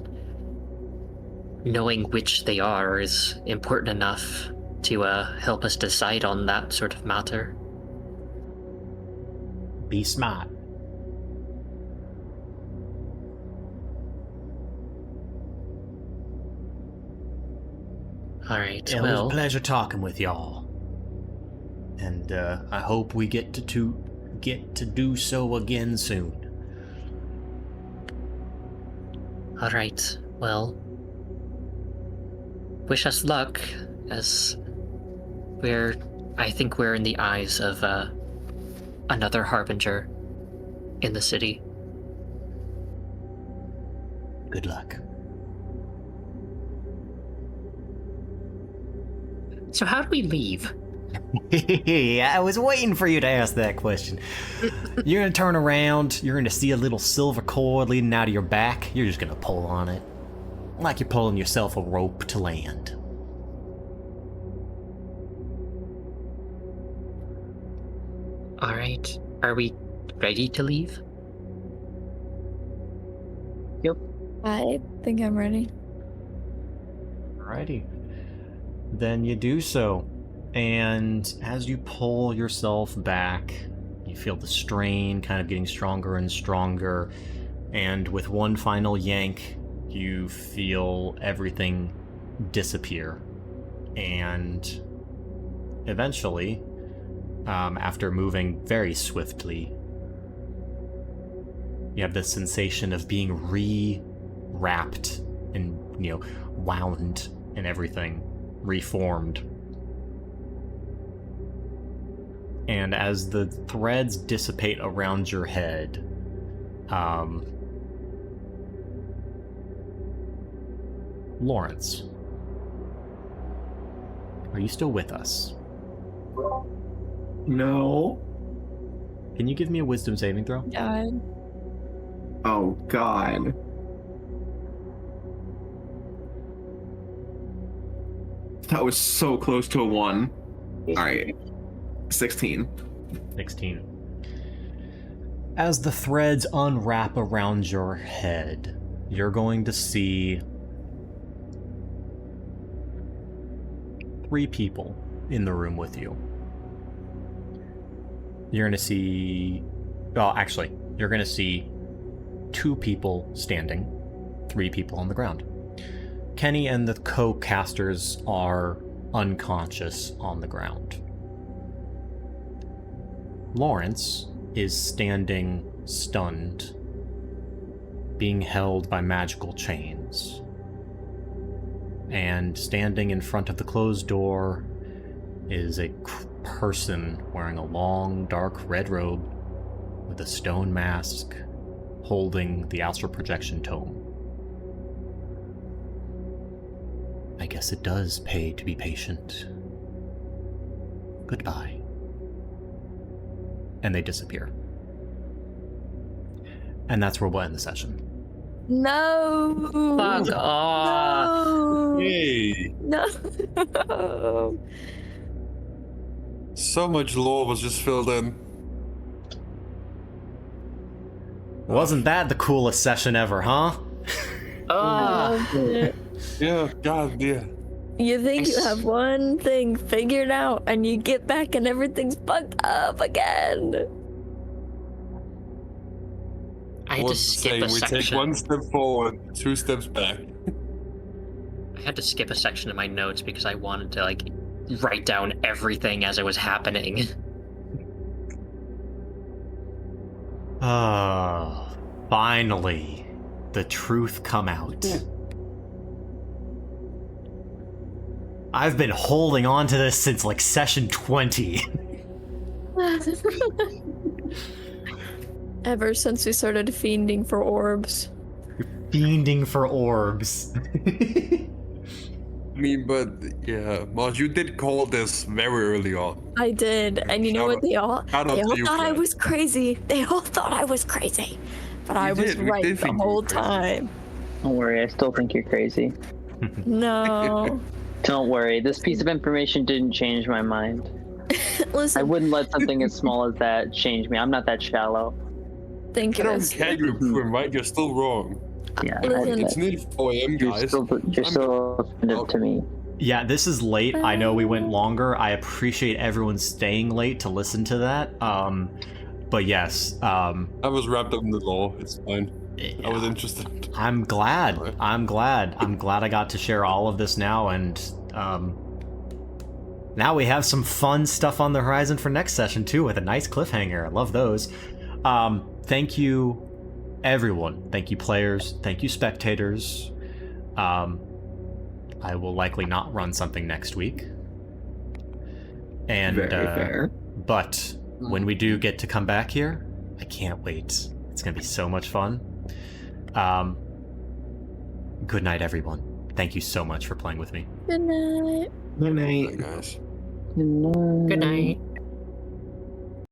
knowing which they are is important enough to help us decide on that sort of matter. Be smart. Alright, It well... was a pleasure talking with y'all. And I hope we get to do so again soon. Alright, well... Wish us luck, as I think we're in the eyes of another harbinger in the city. Good luck. So how do we leave? I was waiting for you to ask that question. You're gonna turn around, you're gonna see a little silver cord leading out of your back. You're just gonna pull on it. Like you're pulling yourself a rope to land. Alright, are we ready to leave? I think I'm ready. Alrighty. Then you do so. And as you pull yourself back, you feel the strain kind of getting stronger and stronger. And with one final yank, you feel everything disappear. And eventually, after moving very swiftly, you have this sensation of being re-wrapped and, wound and everything, reformed. And as the threads dissipate around your head, Lawrence, are you still with us? No. Can you give me a wisdom saving throw? God. Oh, God. That was so close to a 1. Alright. 16. 16. As the threads unwrap around your head, you're going to see 3 people in the room with you. You're going to see... Well, actually, you're going to see 2 people standing, 3 people on the ground. Kenny and the co-casters are unconscious on the ground. Lawrence is standing stunned, being held by magical chains. And standing in front of the closed door is a person wearing a long, dark red robe with a stone mask, holding the astral projection tome. I guess it does pay to be patient. Goodbye. And they disappear. And that's where we'll end the session. No. Fuck off. No. Yay! No. So much lore was just filled in. Wasn't that the coolest session ever, huh? Yeah, God, yeah. You think you have one thing figured out and you get back and everything's fucked up again. I had to skip a We take section. 1 step forward, 2 steps back. I had to skip a section of my notes because I wanted to write down everything as it was happening. Finally. the truth come out. I've been holding on to this since like session 20. Ever since we started fiending for orbs. Fiending for orbs. I mean, but yeah, Mars, you did call this very early on. I did, and you know what? They all shout out to you thought for I that. was crazy. They all thought I was crazy, but I was We right did the think you were whole crazy. time. Don't worry, I still think you're crazy. No, Don't worry, this piece of information didn't change my mind. listen. I wouldn't let something as small as that change me. I'm not that shallow. Thank I you. don't care you're proven right, you're still wrong. Yeah, Listen, It's nearly 4 a.m., you're guys. you're still offended to me. Yeah, this is late. I know we went longer. I appreciate everyone staying late to listen to that. But yes, I was wrapped up in the law, it's fine. I was yeah, interested. I'm glad. I'm glad I got to share all of this now, and now we have some fun stuff on the horizon for next session too, with a nice cliffhanger. I love those. Thank you, everyone. Thank you, players. Thank you, spectators. I will likely not run something next week. And Very fair. but when we do get to come back here, I can't wait. It's gonna be so much fun. Good night, everyone. Thank you so much for playing with me. Good night. Good night. Hey, guys. Good night.